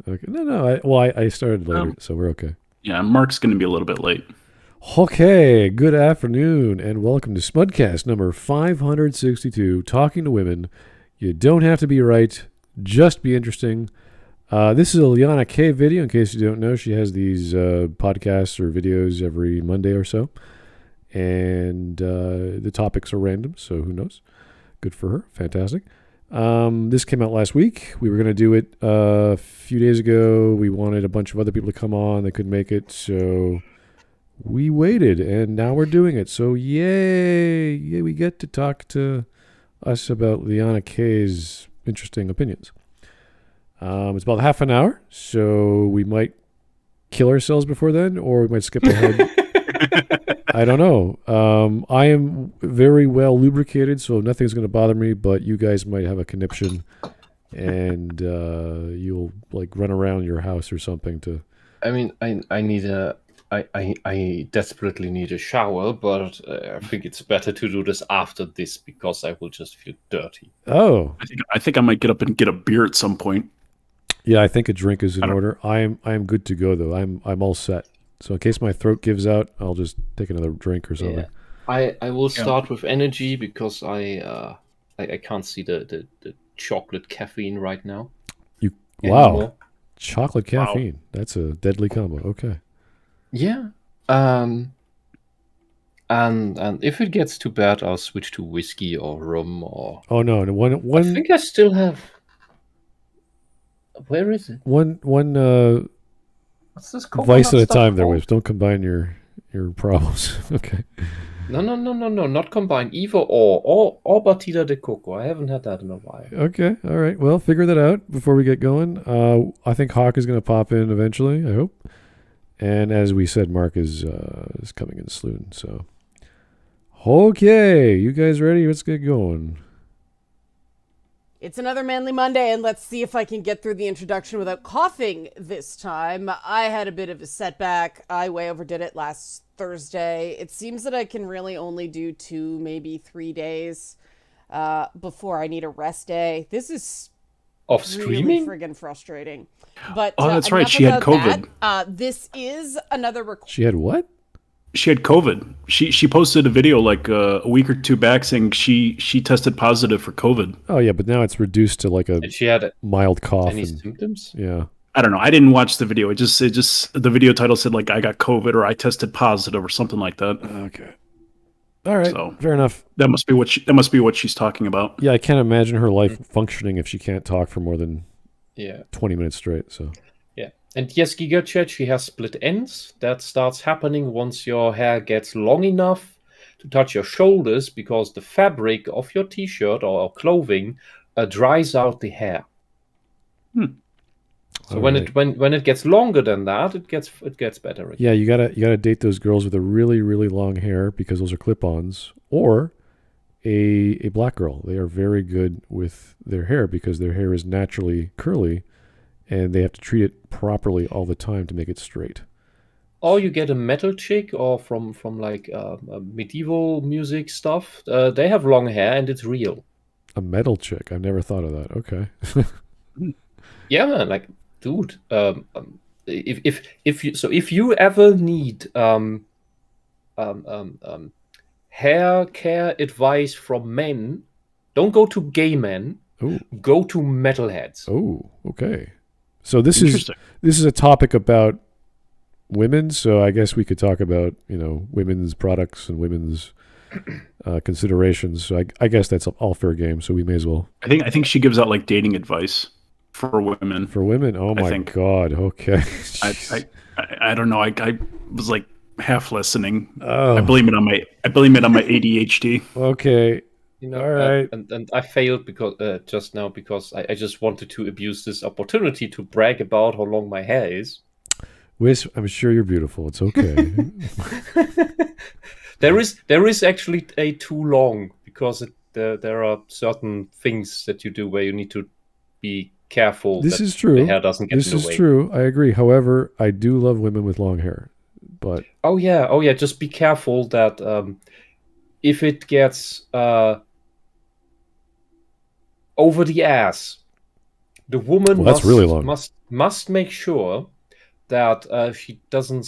Okay. No. I started later, so we're okay. Yeah, Mark's going to be a little bit late. Okay. Good afternoon, and welcome to Smudcast number 562. Talking to women. You don't have to be right, just be interesting. This is a Liana K video. In case you don't know, she has these podcasts or videos every Monday or so, and the topics are random. So who knows? Good for her. Fantastic. This came out last week. We were going to do it a few days ago. We wanted a bunch of other people to come on. They couldn't make it, so we waited, and now we're doing it. So yay! Yeah, we get to talk to us about Liana K's interesting opinions. It's about half an hour, so we might kill ourselves before then, or we might skip ahead. I don't know. I am very well lubricated, so nothing's going to bother me, but you guys might have a conniption, and you'll like run around your house or something to... I mean, I need I desperately need a shower, but I think it's better to do this after this because I will just feel dirty. Oh. I think I might get up and get a beer at some point. Yeah, I think a drink is in order. I am good to go though. I'm all set. So in case my throat gives out, I'll just take another drink or something. Yeah. I will start with energy because I can't see the chocolate caffeine right now. Wow. Chocolate caffeine. Wow. That's a deadly combo. Okay. Yeah. And if it gets too bad, I'll switch to whiskey or rum or... Oh no, one I think I still have... Where is it? One What's this vice at a time there, Whisp. Don't combine your problems. Okay. No, not combine. Either or batida de coco. I haven't had that in a while. Okay, all right. Well, figure that out before we get going. I think Hawk is going to pop in eventually, I hope. And as we said, Mark is coming in soon. So, okay, you guys ready? Let's get going. It's another Manly Monday, and let's see if I can get through the introduction without coughing this time. I had a bit of a setback. I way overdid it last Thursday. It seems that I can really only do 2, maybe 3 days before I need a rest day. This is off streaming? Really friggin' frustrating. But that's right. She had COVID. This is another She had what? She had COVID. She posted a video like a week or two back saying she tested positive for COVID. Oh yeah, but now it's reduced to like a she had mild cough. Any symptoms? Yeah. I don't know. I didn't watch the video. It just the video title said like I got COVID or I tested positive or something like that. Okay. All right. So, fair enough. That must be what she's talking about. Yeah, I can't imagine her life functioning if she can't talk for more than 20 minutes straight. So. Yeah. And yes, GigaChat, she has split ends. That starts happening once your hair gets long enough to touch your shoulders because the fabric of your t-shirt or clothing dries out the hair. So when it gets longer than that, it gets better again. Yeah, you gotta date those girls with a really, really long hair because those are clip-ons, or a black girl. They are very good with their hair because their hair is naturally curly, and they have to treat it properly all the time to make it straight. Or you get a metal chick, or from like medieval music stuff. They have long hair and it's real. A metal chick? I've never thought of that. Okay. Yeah, man. Like, dude. If you ever need hair care advice from men, don't go to gay men. Ooh. Go to metalheads. Oh, okay. So this is a topic about women, so I guess we could talk about, women's products and women's considerations. So I guess that's all fair game, so we may as well. I think she gives out like dating advice for women. For women? Oh my God. Okay. I don't know. I was like half listening. Oh. I blame it on my ADHD. Okay. All right. And I failed because just now because I just wanted to abuse this opportunity to brag about how long my hair is. Wisp, I'm sure you're beautiful. It's okay. There is actually a too long because there are certain things that you do where you need to be careful. This is true. The hair doesn't get in the way. This is true. I agree. However, I do love women with long hair, but oh yeah. Just be careful that if it gets over the ass, The woman Well, that's really long. must make sure that she doesn't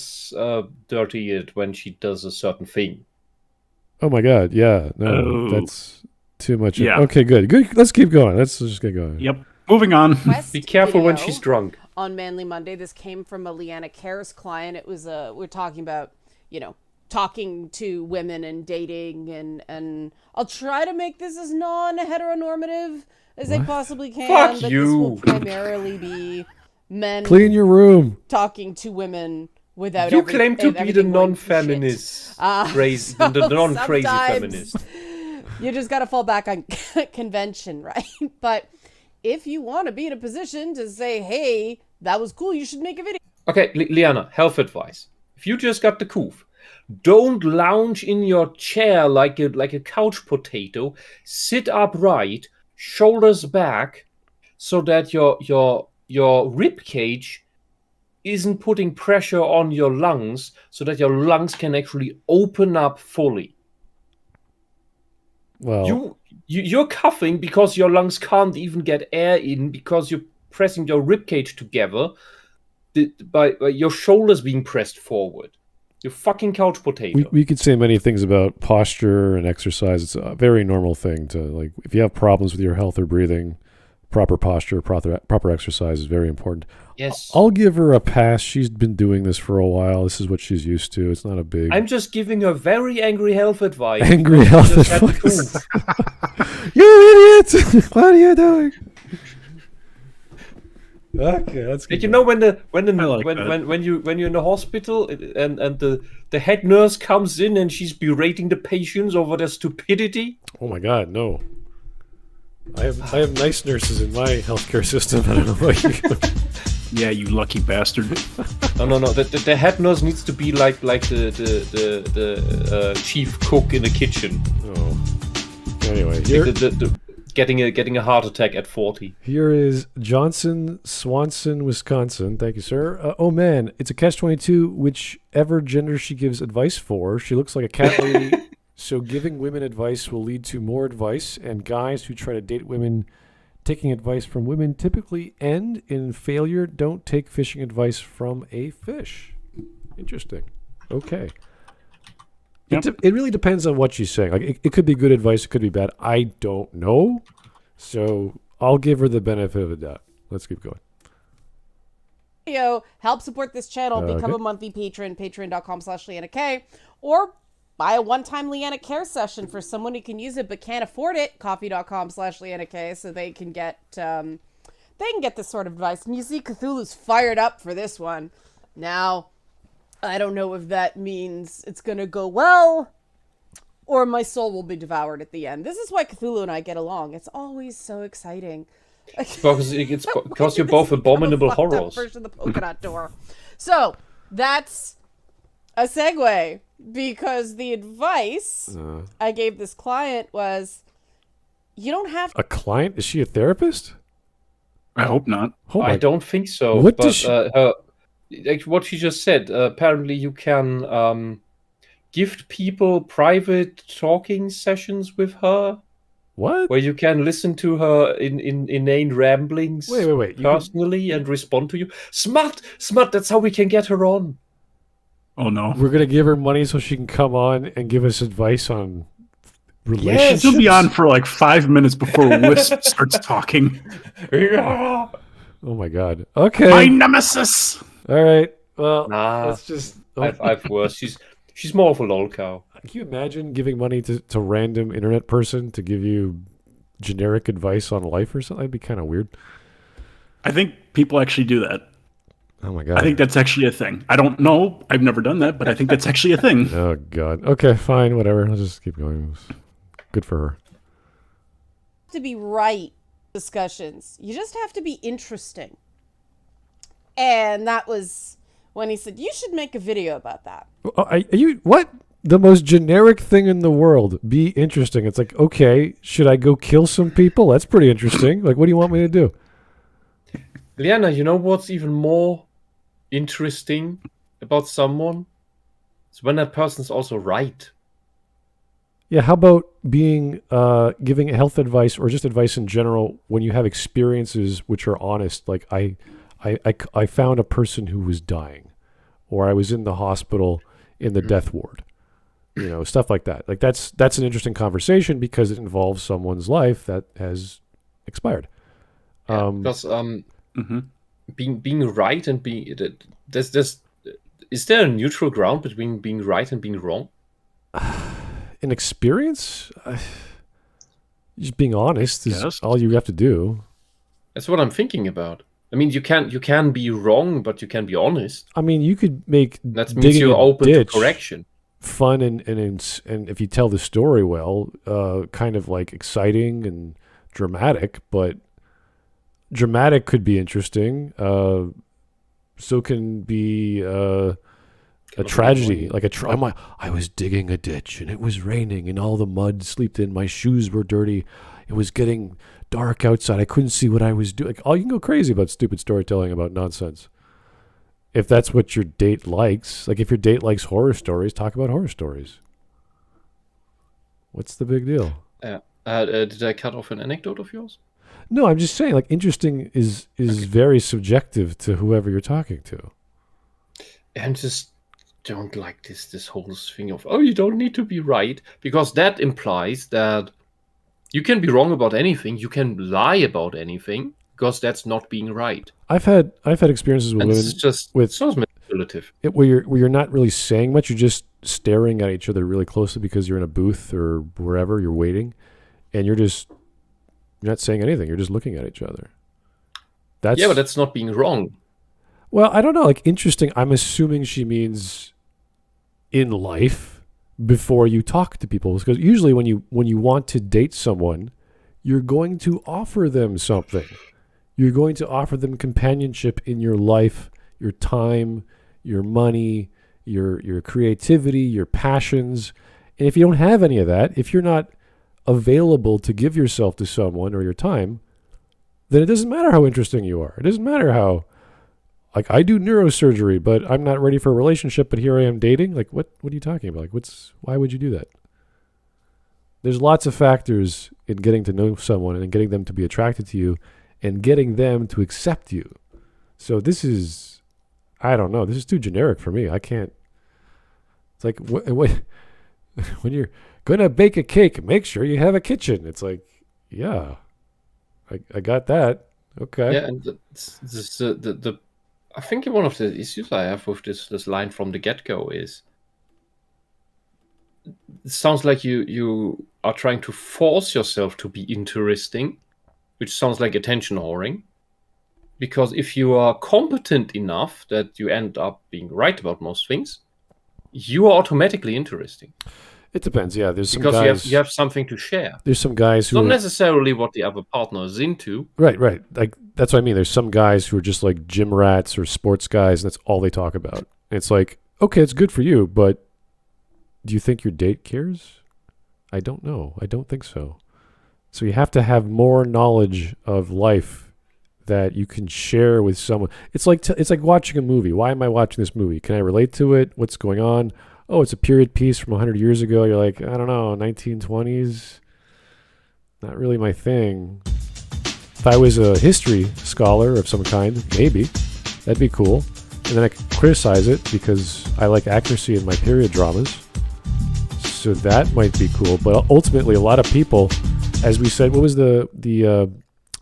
dirty it when she does a certain thing. Oh my God! Yeah, no, Oh. that's too much. Yeah. Okay, good. Let's keep going. Let's just get going. Yep. Moving on. Quest Be careful when video she's drunk. On Manly Monday, this came from a Liana K's client. It was we're talking about, talking to women and dating, and I'll try to make this as non-heteronormative as I possibly can. Fuck but you. This will primarily be men Clean your room. talking to women without. You claim to be the everything going to shit. non-feminist, crazy, the non-crazy sometimes feminist. You just got to fall back on convention, right? But if you want to be in a position to say, hey, that was cool, you should make a video. Okay, Liana, health advice. If you just got the coof, don't lounge in your chair like a couch potato. Sit upright, shoulders back, so that your rib cage isn't putting pressure on your lungs, so that your lungs can actually open up fully. Well, You're coughing because your lungs can't even get air in because you're pressing your rib cage together by your shoulders being pressed forward. You're fucking couch potato. we could say many things about posture and exercise. It's a very normal thing to, like, if you have problems with your health or breathing, proper posture, proper exercise is very important. Yes. I'll give her a pass. She's been doing this for a while. This is what she's used to. It's not a big... I'm just giving her very angry health advice. Angry health Just had the advice. coof. You idiot! What are you doing? Okay, that's good. You know when like you're in the hospital and the head nurse comes in and she's berating the patients over their stupidity. Oh my God, no! I have nice nurses in my healthcare system. I don't know about you. Yeah, you lucky bastard. No. The head nurse needs to be like the chief cook in the kitchen. Oh. Anyway, Like here, getting a heart attack at 40. here is Johnson, Swanson, Wisconsin. Thank you, sir. Oh man, it's a catch-22. Whichever gender she gives advice for, she looks like a cat lady. So giving women advice will lead to more advice, and guys who try to date women taking advice from women typically end in failure. Don't take fishing advice from a fish. Interesting. Okay. Yep. It really depends on what she's saying. Like it could be good advice, it could be bad. I don't know. So I'll give her the benefit of the doubt. Let's keep going. Help support this channel. Become a monthly patron, patreon.com/Liana K, or buy a one-time Liana Care session for someone who can use it but can't afford it. Coffee.com/Liana K, so they can get this sort of advice. And you see, Cthulhu's fired up for this one. Now, I don't know if that means it's gonna go well, or my soul will be devoured at the end. This is why Cthulhu and I get along. It's always so exciting. Because you're both abominable horrors. Version of the polka dot door. So that's a segue, because the advice I gave this client was, you don't have A client? Is she a therapist? I hope not. Oh I my, don't think so. What but does she- like what she just said, apparently you can gift people private talking sessions with her, what? where you can listen to her in inane ramblings Wait. You can- personally and respond to you. Smart, that's how we can get her on. Oh no. We're gonna give her money so she can come on and give us advice on relationships. She'll be on for like 5 minutes before Whisp starts talking. Yeah. Oh my God. Okay. My nemesis. All right. Well, Nah, let's just. I've worse. She's more of a lol cow. Can you imagine giving money to random internet person to give you generic advice on life or something? That'd be kind of weird. I think people actually do that. Oh my God. I think that's actually a thing. I don't know. I've never done that, but I think that's actually a thing. Oh God. Okay, fine, whatever. Let's just keep going. Good for her. to be right discussions. You just have to be interesting. And that was when he said, you should make a video about that. Are you what? The most generic thing in the world. Be interesting. It's like, okay, should I go kill some people? That's pretty interesting. Like, what do you want me to do? Liana, you know what's even more interesting about someone? It's when that person's also right. Yeah, how about being giving health advice or just advice in general when you have experiences which are honest? Like I found a person who was dying, or I was in the hospital in the death ward. Stuff like that. Like that's an interesting conversation because it involves someone's life that has expired. Because being right and being is there a neutral ground between being right and being wrong? An experience, just being honest is Yes. all you have to do. That's what I'm thinking about. I mean, you can be wrong, but you can be honest. I mean, you could make That means digging you're a open to ditch correction. fun and if you tell the story well, kind of like exciting and dramatic. But dramatic could be interesting. So can be a tragedy, like I was digging a ditch and it was raining and all the mud seeped in. My shoes were dirty. It was getting dark outside. I couldn't see what I was doing. Like, you can go crazy about stupid storytelling about nonsense. If that's what your date likes, like if your date likes horror stories, talk about horror stories. What's the big deal? Did I cut off an anecdote of yours? No, I'm just saying, like, interesting is very subjective to whoever you're talking to. And just don't like this whole thing of, you don't need to be right, because that implies that you can be wrong about anything, you can lie about anything, because that's not being right. I've had experiences with and women it's so manipulative. where you're not really saying much, you're just staring at each other really closely because you're in a booth or wherever you're waiting, and you're not saying anything, you're just looking at each other. But that's not being wrong. Well, I don't know, like interesting, I'm assuming she means in life before you talk to people, because usually when you want to date someone, you're going to offer them something. You're going to offer them companionship in your life, your time, your money, your creativity, your passions. And if you don't have any of that, if you're not available to give yourself to someone or your time, then it doesn't matter how interesting you are. It doesn't matter how, like, I do neurosurgery, but I'm not ready for a relationship, but here I am dating. Like, what are you talking about? Like, why would you do that? There's lots of factors in getting to know someone and getting them to be attracted to you and getting them to accept you. So this is, I don't know, this is too generic for me. I can't, it's like, when you're going to bake a cake, make sure you have a kitchen. It's like, yeah, I got that. Okay. Yeah, and I think one of the issues I have with this line from the get-go is it sounds like you are trying to force yourself to be interesting, which sounds like attention whoring. Because if you are competent enough that you end up being right about most things, you are automatically interesting. It depends, yeah. There's some because guys, you have something to share. There's some guys who not necessarily what the other partner is into. Right. Like that's what I mean. There's some guys who are just like gym rats or sports guys, and that's all they talk about. And it's like, okay, it's good for you, but do you think your date cares? I don't know. I don't think so. So you have to have more knowledge of life that you can share with someone. It's like watching a movie. Why am I watching this movie? Can I relate to it? What's going on? Oh, it's a period piece from 100 years ago. You're like, I don't know, 1920s, not really my thing. If I was a history scholar of some kind, maybe, that'd be cool. And then I could criticize it because I like accuracy in my period dramas. So that might be cool. But ultimately, a lot of people, as we said, what was the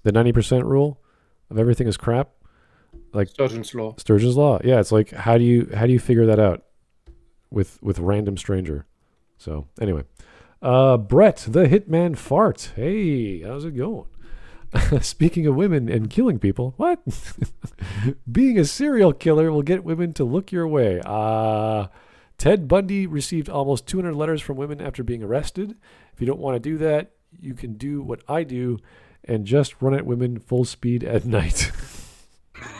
90% rule of everything is crap? Like Sturgeon's law. Sturgeon's law. Yeah, it's like, how do you figure that out with random stranger? So anyway, Brett the Hitman Fart. Hey, how's it going? Speaking of women and killing people, what? Being a serial killer will get women to look your way. Ted Bundy received almost 200 letters from women after being arrested. If you don't want to do that, you can do what I do and just run at women full speed at night.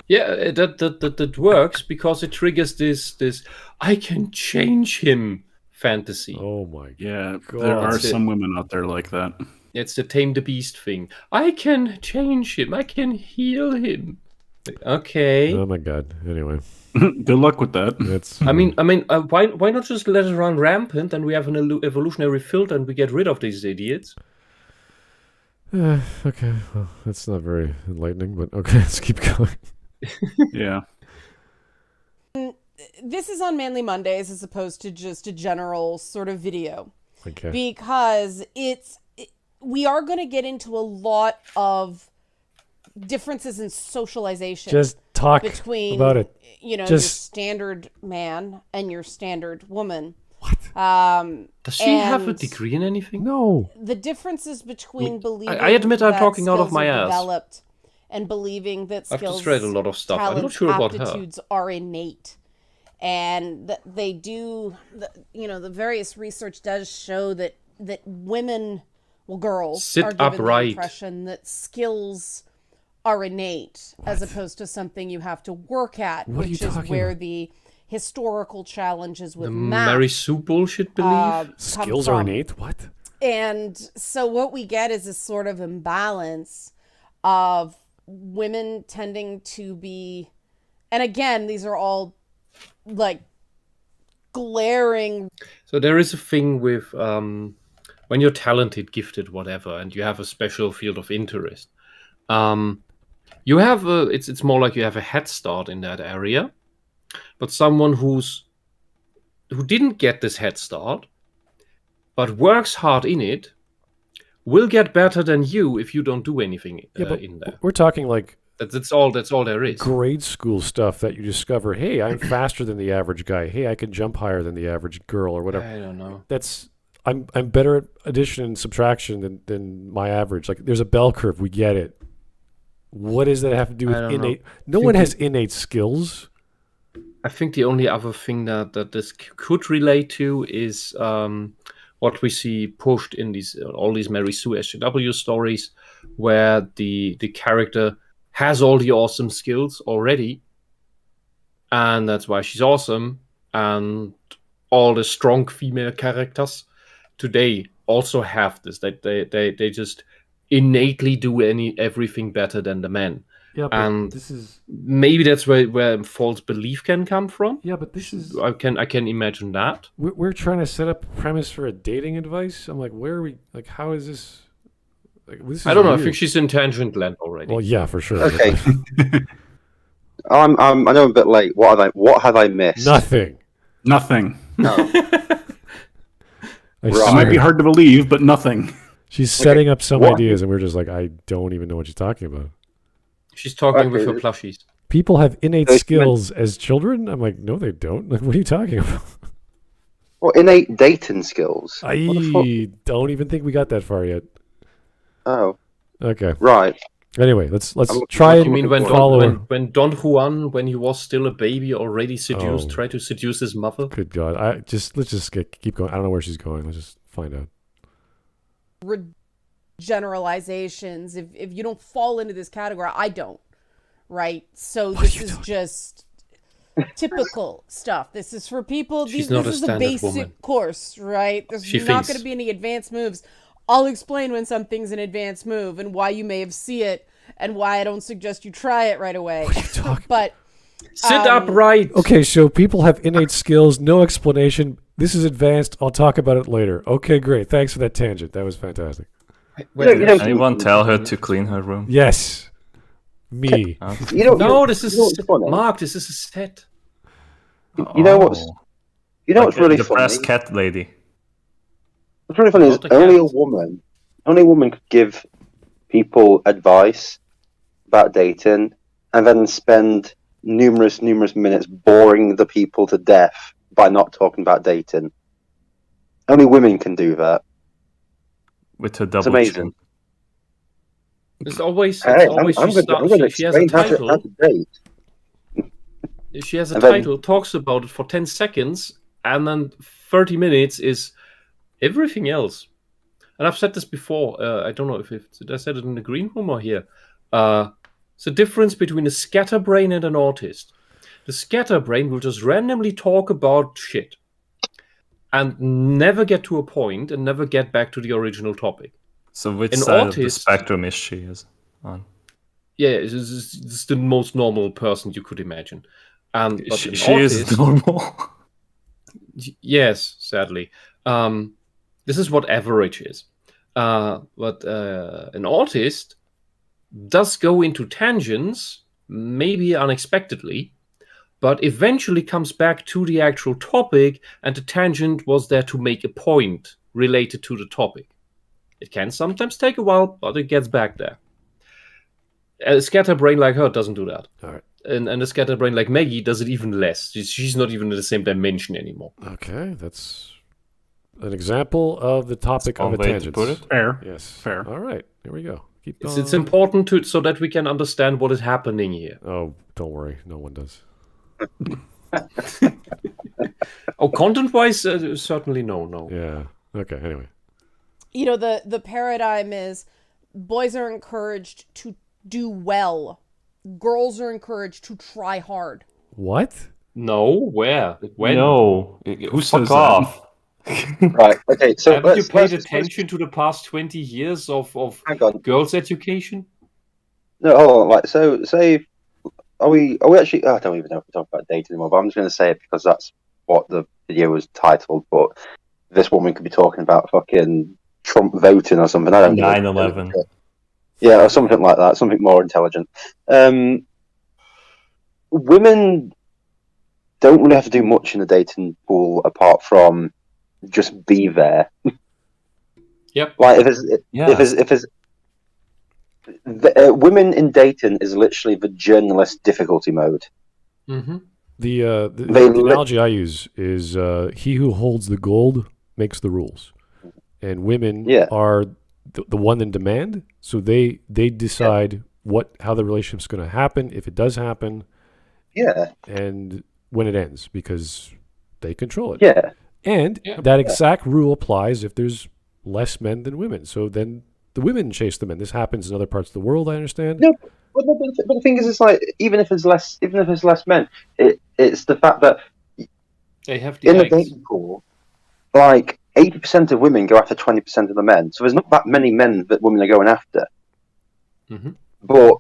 Yeah, that works because it triggers this I can change him fantasy. Oh my God. God. There are some women out there like that. It's the Tame the Beast thing. I can change him. I can heal him. Okay. Oh my god. Anyway, Good luck with that. that's. I mean, why not just let it run rampant and we have an evolutionary filter and we get rid of these idiots? Okay. Well, that's not very enlightening, but okay, let's keep going. Yeah. This is on Manly Mondays as opposed to just a general sort of video. Okay. Because we are going to get into a lot of differences in socialization. Just talk between, about it. your Just- standard man and your standard woman. What? Does she have a And degree in anything? No. the differences between believing I admit I'm that talking out of skills my are ass. developed and believing that I've skills, just read a lot of stuff. I'm not talents, sure about her. aptitudes are innate. And that they do, the various research does show that women, girls, Sit are given upright. the impression that skills are innate as opposed to something you have to work at, What are you which is talking where about? the historical challenges with The math Mary Sue bullshit belief. come Skills from. are innate? What? And so what we get is this sort of imbalance of women tending to be, and again, these are all like glaring. So there is a thing with when you're talented, gifted, whatever, and you have a special field of interest. You have it's more like you have a head start in that area, but someone who didn't get this head start, but works hard in it, will get better than you if you don't do anything But in there. we're talking like That's all there is. grade school stuff that you discover. Hey, I'm faster than the average guy. Hey, I can jump higher than the average girl or whatever. I don't know. I'm better at addition and subtraction than my average. Like there's a bell curve. We get it. What does that have to do with I don't innate? know. No one has innate skills. I think the only other thing that this could relate to is what we see pushed in all these Mary Sue SJW stories, where the character has all the awesome skills already, and that's why she's awesome. And all the strong female characters today also have this. That they just innately do everything better than the men. Yeah, but And this is maybe that's where false belief can come from. yeah, but this is I can imagine that. we're trying to set up a premise for a dating advice. I'm like, where are we? Like, how is this? Like, this is I don't know. I weird. think she's in tangent land already. Well, yeah, for sure. Okay. I know I'm a bit late. What have I missed? Nothing. Nothing. No. I Right. It swear. might be hard to believe, but nothing. She's setting up some What? ideas, and we're just like, I don't even know what she's talking about. She's talking with Okay. her plushies. People have innate So it's skills as children. I'm like, no, they don't. Like, what are you talking about? Well, innate dating skills. What the fuck? I don't even think we got that far yet. Oh, Okay. right. Anyway, let's I'm- try what and You mean when follow. when Don Juan, when he was still a baby, already seduced, Oh. tried to seduce his mother? Good God! Let's just keep going. I don't know where she's going. Let's just find out. Generalizations. If you don't fall into this category, I don't. Right? So What this are you is doing? just typical stuff. This is for people. She's This not a is a standard basic woman. course, right? There's She not thinks. going to be any advanced moves. I'll explain when something's an advanced move and why you may have seen it and why I don't suggest you try it right away. What are you talking? But Sit upright. Okay, so people have innate skills. No explanation. This is advanced. I'll talk about it later. Okay, great. Thanks for that tangent. That was fantastic. Wait, You know, Anyone tell her to clean her room? Yes, me. You know, no, this is you know what's funny? Mark. This is a set. You know what's Oh, what's really funny? depressed cat lady. What's really funny is Not a only a cat. woman could give people advice about dating and then spend numerous minutes boring the people to death by not talking about dating. Only women can do that. With her It's double amazing. chin. It's always. Hey, It's always I'm she going to has a explain how title. to date. She has a And then- title, talks about it for 10 seconds, and then 30 minutes is everything else. And I've said this before. I don't know if did I said it in the green room or here. It's the difference between a scatterbrain and an autist. The scatterbrain will just randomly talk about shit and never get to a point and never get back to the original topic. So which An side of the autist- spectrum is she is on? Yeah, it's the most normal person you could imagine. But She an is autist- normal. Yes, sadly. This is what average is. But an autist does go into tangents, maybe unexpectedly, but eventually comes back to the actual topic, and the tangent was there to make a point related to the topic. It can sometimes take a while, but it gets back there. A scatterbrain like her doesn't do that. All right. And a scatterbrain like Maggie does it even less. She's not even in the same dimension anymore. Okay, that's an example of the topic of One a way to tangent. put it. Fair. Yes. Fair. All right. Here we go. Keep It's going. important so that we can understand what is happening here. Oh, don't worry. No one does. Oh, content-wise, certainly no. Yeah. Okay. Anyway. You know, the paradigm is boys are encouraged to do well. Girls are encouraged to try hard. What? No, where? When? No. Who Fuck says that? off. Right. Okay. So Haven't you let's, paid let's- attention to the past 20 years of Hang on. girls' education? No, hold on. Like, so say, are we actually? I don't even know if we're talking about dating anymore. But I'm just going to say it because that's what the video was titled. But this woman could be talking about fucking Trump voting or something. I don't know. 9/11. Yeah, or something like that. Something more intelligent. Women don't really have to do much in the dating pool apart from just be there. Yep. Like if it's women in dating is literally the journalist difficulty mode. Mm-hmm. The analogy I use is he who holds the gold makes the rules, and women are the one in demand. So they decide how the relationship's going to happen, if it does happen, and when it ends, because they control it. Yeah, and that exact rule applies if there's less men than women. So then the women chase the men. This happens in other parts of the world, I understand. No, but the thing is, it's like even if there's less men, it's the fact that they have the in the eggs. dating pool, like 80% of women go after 20% of the men. So there's not that many men that women are going after. Mm-hmm. But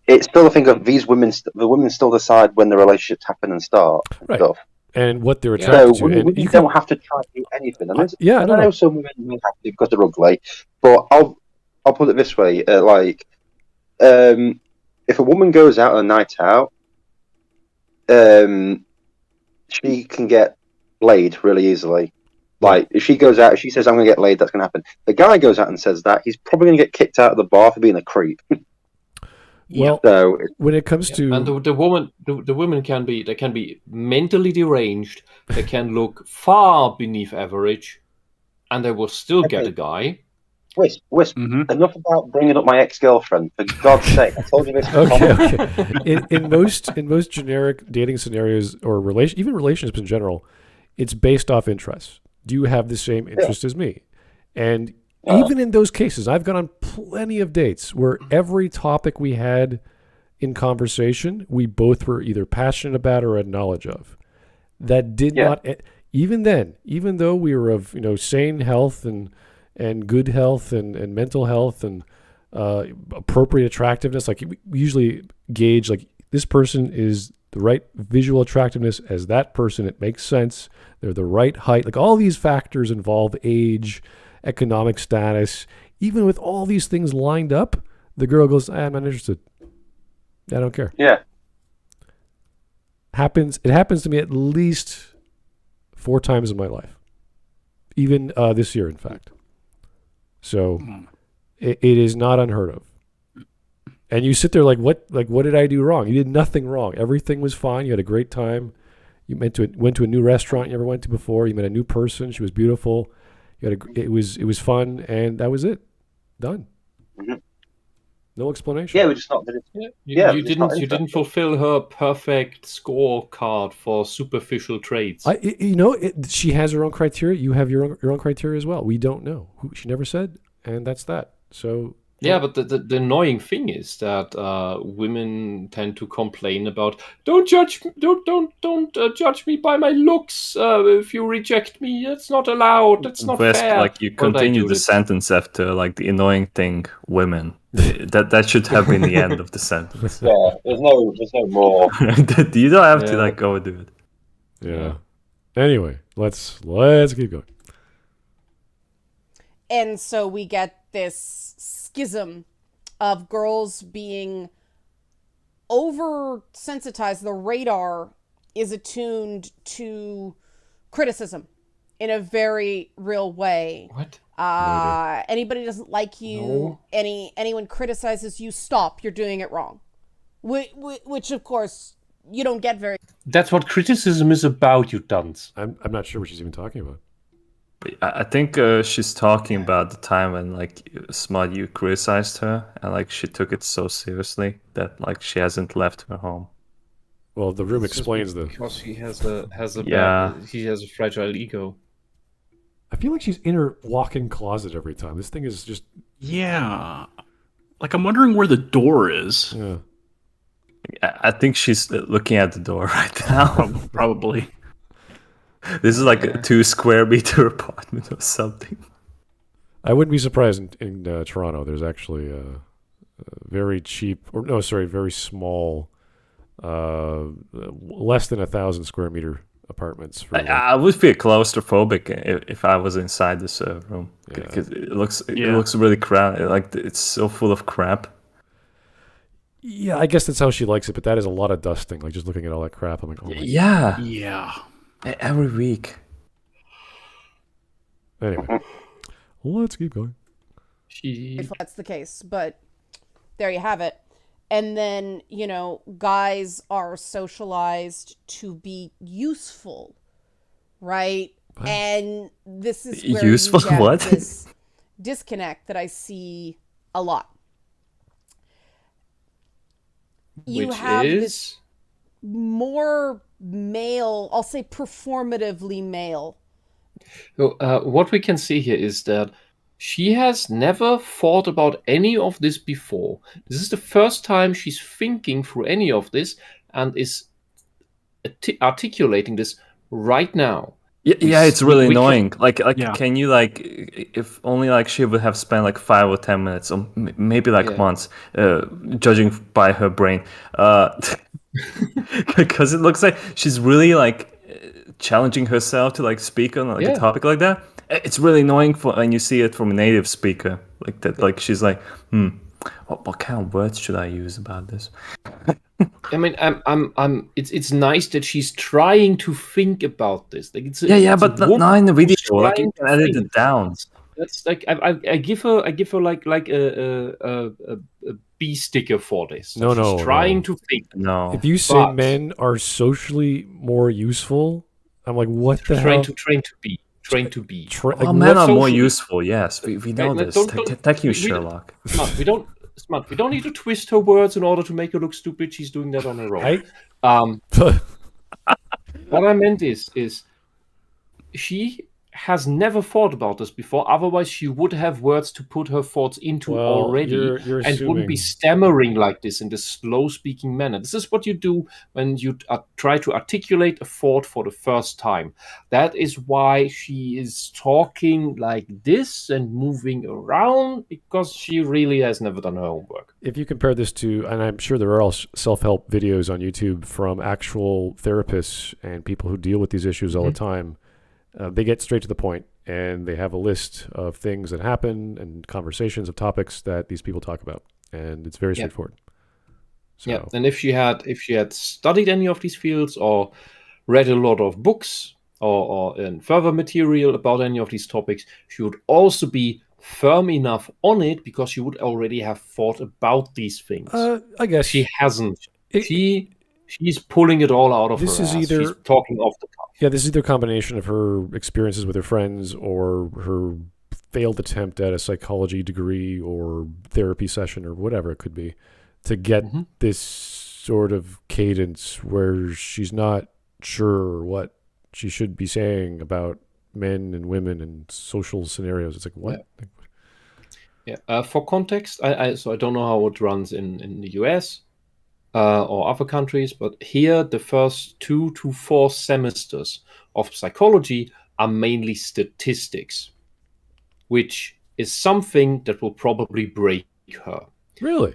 it's still a thing of these women. The women still decide when the relationships happen and start. And Right. stuff. And what they're So attracted to. women And you don't have to try to do anything. And I know some women will have to because they're ugly. But I'll put it this way: if a woman goes out on a night out, she can get laid really easily. Like, if she goes out, if she says, I'm going to get laid, that's going to happen. The guy goes out and says that, he's probably going to get kicked out of the bar for being a creep. Well, so, when it comes to... And the women can be mentally deranged, they can look far beneath average, and they will still get a guy. Wisp, enough about bringing up my ex-girlfriend, for God's sake. I told you this. Okay. In most generic dating scenarios, or even relationships in general, it's based off interests. Do you have the same interest as me? And even in those cases, I've gone on plenty of dates where every topic we had in conversation, we both were either passionate about or had knowledge of. That did not, even then, even though we were of sane health and good health and mental health and appropriate attractiveness, like we usually gauge like this person is the right visual attractiveness as that person. It makes sense. They're the right height. Like all these factors involve age, economic status. Even with all these things lined up, the girl goes, I'm not interested. I don't care. Yeah. It happens to me at least 4 times in my life. Even this year, in fact. So it is not unheard of. And you sit there like, what did I do wrong? You did nothing wrong. Everything was fine. You had a great time. You went to a new restaurant you never went to before. You met a new person. She was beautiful. It was fun, and that was it. Done. Mm-hmm. No explanation. Yeah, we're just not. You didn't fulfill her perfect scorecard for superficial traits. She has her own criteria. You have your own criteria as well. We don't know. She never said, and that's that. So Yeah, but the annoying thing is that women tend to complain about don't judge judge me by my looks. If you reject me, it's not allowed. It's not Whisp, fair. like you Well, they continue do the it. sentence after like the annoying thing, women. that should have been the end of the sentence. Yeah, there's no more. You don't have to Yeah. like overdo it. Yeah. Anyway, let's keep going. And so we get this schism of girls being oversensitized. The radar is attuned to criticism in a very real way. What? Anybody doesn't like you, No. anyone criticizes you, stop, you're doing it wrong. Which of course you don't get very. That's what criticism is about, you dunce. I'm not sure what she's even talking about. But I think she's talking about the time when like Smud, you criticized her, and like she took it so seriously that like she hasn't left her home. Well, the room explains the. Because she has a Yeah. she has a fragile ego. I feel like she's in her walk-in closet every time. This thing is just. Yeah. Like, I'm wondering where the door is. Yeah. I think she's looking at the door right now. Probably. This is like a 2 square meter apartment or something. I wouldn't be surprised in Toronto. There's actually a very cheap, or no, sorry, very small, less than 1,000 square meter apartments. For I would feel claustrophobic if I was inside this room Yeah. because it looks Yeah. really crowded. Like it's so full of crap. Yeah, I guess that's how she likes it, but that is a lot of dusting. Like just looking at all that crap, I'm like, oh my. Yeah, Yeah. every week. Anyway, let's keep going. She That's the case, but there you have it. And then, guys are socialized to be useful, right? What? And this is where Useful you get what? this disconnect that I see a lot. You which have is this more male, I'll say performatively male. So, what we can see here is that she has never thought about any of this before. This is the first time she's thinking through any of this and is articulating this right now. Yeah, it's really we can- annoying. Like, Yeah. can you like, if only like she would have spent like 5 or 10 minutes, or maybe like Yeah. months, judging by her brain, because it looks like she's really like challenging herself to like speak on like Yeah. a topic like that. It's really annoying when you see it from a native speaker like that. Like she's like, what kind of words should I use about this? I mean, it's nice that she's trying to think about this. Like, it's Yeah, it's but a woman not in the video. who's Like you trying can to edit think. it down. That's like I give her like a B sticker for this. No, She's no, trying no. to think. No. If you say But- men are socially more useful, I'm like, what the hell? Train to be. Like, Well, men are more socially- useful. Yes, we know Okay, this. don't- Thank you, we- Sherlock. Smart. We don't need to twist her words in order to make her look stupid. She's doing that on her own. What I meant is she has never thought about this before. Otherwise, she would have words to put her thoughts into Well, already, you're and wouldn't be assuming- stammering like this in this slow-speaking manner. This is what you do when you try to articulate a thought for the first time. That is why she is talking like this and moving around, because she really has never done her homework. If you compare this to, and I'm sure there are all self-help videos on YouTube from actual therapists and people who deal with these issues all the time, they get straight to the point, and they have a list of things that happen and conversations of topics that these people talk about, and it's very straightforward. So, Yeah, and if she had studied any of these fields or read a lot of books or further material about any of these topics, she would also be firm enough on it because she would already have thought about these things. I guess She hasn't. It- She's pulling it all out of This her is ass. either- She's talking off the cuff. Yeah, this is either a combination of her experiences with her friends or her failed attempt at a psychology degree or therapy session or whatever it could be to get this sort of cadence where she's not sure what she should be saying about men and women and social scenarios. It's like, what? Yeah. For context, so I don't know how it runs in the US or other countries, but here the first 2 to 4 semesters of psychology are mainly statistics, which is something that will probably break her. Really?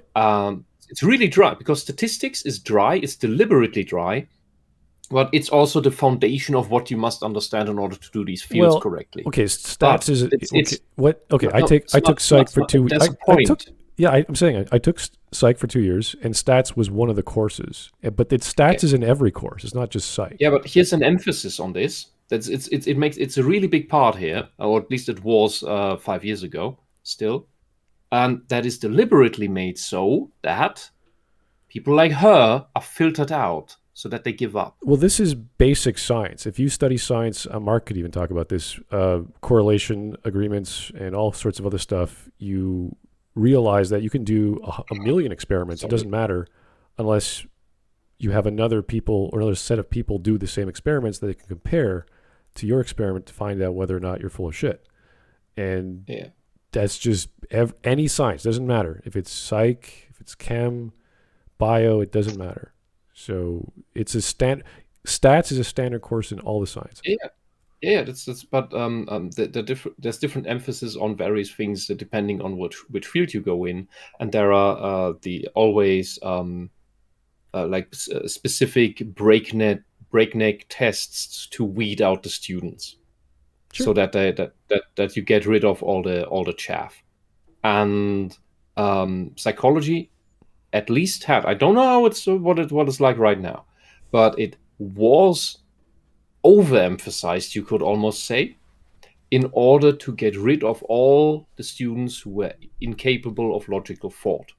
It's really dry because statistics is dry. It's deliberately dry, but it's also the foundation of what you must understand in order to do these fields correctly. Okay, stats But is it's what? Okay, I took psych for 2 weeks. That's a point. I'm saying I took psych for 2 years, and stats was one of the courses. But stats is in every course. It's not just psych. Yeah, but here's an emphasis on this. It's a really big part here, or at least it was 5 years ago. Still, and that is deliberately made so that people like her are filtered out, so that they give up. Well, this is basic science. If you study science, Mark could even talk about this, correlation agreements and all sorts of other stuff, you realize that you can do a million experiments. It doesn't matter unless you have another set of people do the same experiments that they can compare to your experiment to find out whether or not you're full of shit. And that's just any science. Doesn't matter. If it's psych, if it's chem, bio, it doesn't matter. So it's stats is a standard course in all the sciences. Yeah, but there's different emphasis on various things depending on which field you go in, and there are specific breakneck tests to weed out the students, so that that you get rid of all the chaff. And psychology at least had, I don't know how what it's like right now, but it was overemphasized, you could almost say, in order to get rid of all the students who were incapable of logical thought,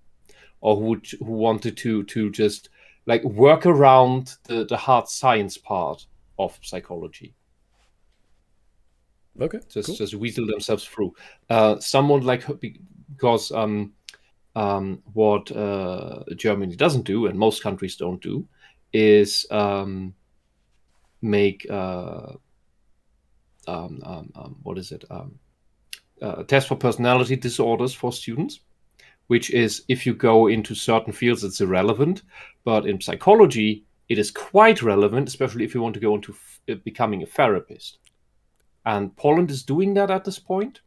or who wanted to just like work around the hard science part of psychology. Okay, just weasel themselves through. Someone like her, because what Germany doesn't do, and most countries don't do, is make test for personality disorders for students, which is, if you go into certain fields, it's irrelevant, but in psychology it is quite relevant, especially if you want to go into becoming a therapist. And Poland is doing that at this point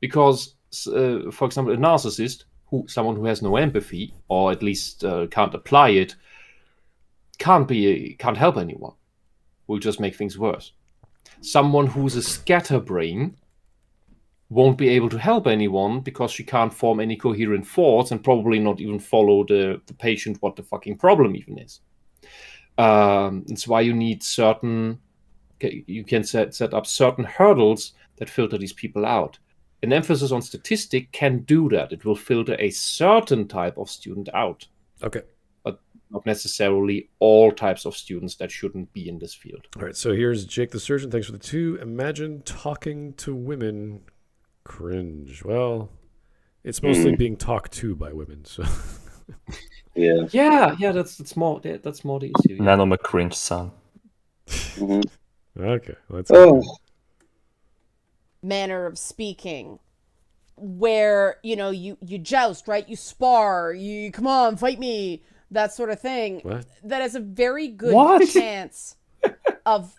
because, for example, a narcissist, someone who has no empathy, or at least can't apply it, can't help anyone. Will just make things worse. Someone who's a scatterbrain won't be able to help anyone because she can't form any coherent thoughts and probably not even follow the patient what the fucking problem even is. That's why you need you can set up certain hurdles that filter these people out. An emphasis on statistic can do that. It will filter a certain type of student out. Okay. But not necessarily all types of students that shouldn't be in this field. All right, so here's Jake the Surgeon. Thanks for the 2. Imagine talking to women. Cringe. Well, it's mostly being talked to by women, so. Yeah. That's more the issue. Yeah. None of my cringe son. Mm-hmm. Okay, let's. Manner of speaking, where you joust, right? You spar, you come on, fight me, that sort of thing. What? That has a very good chance of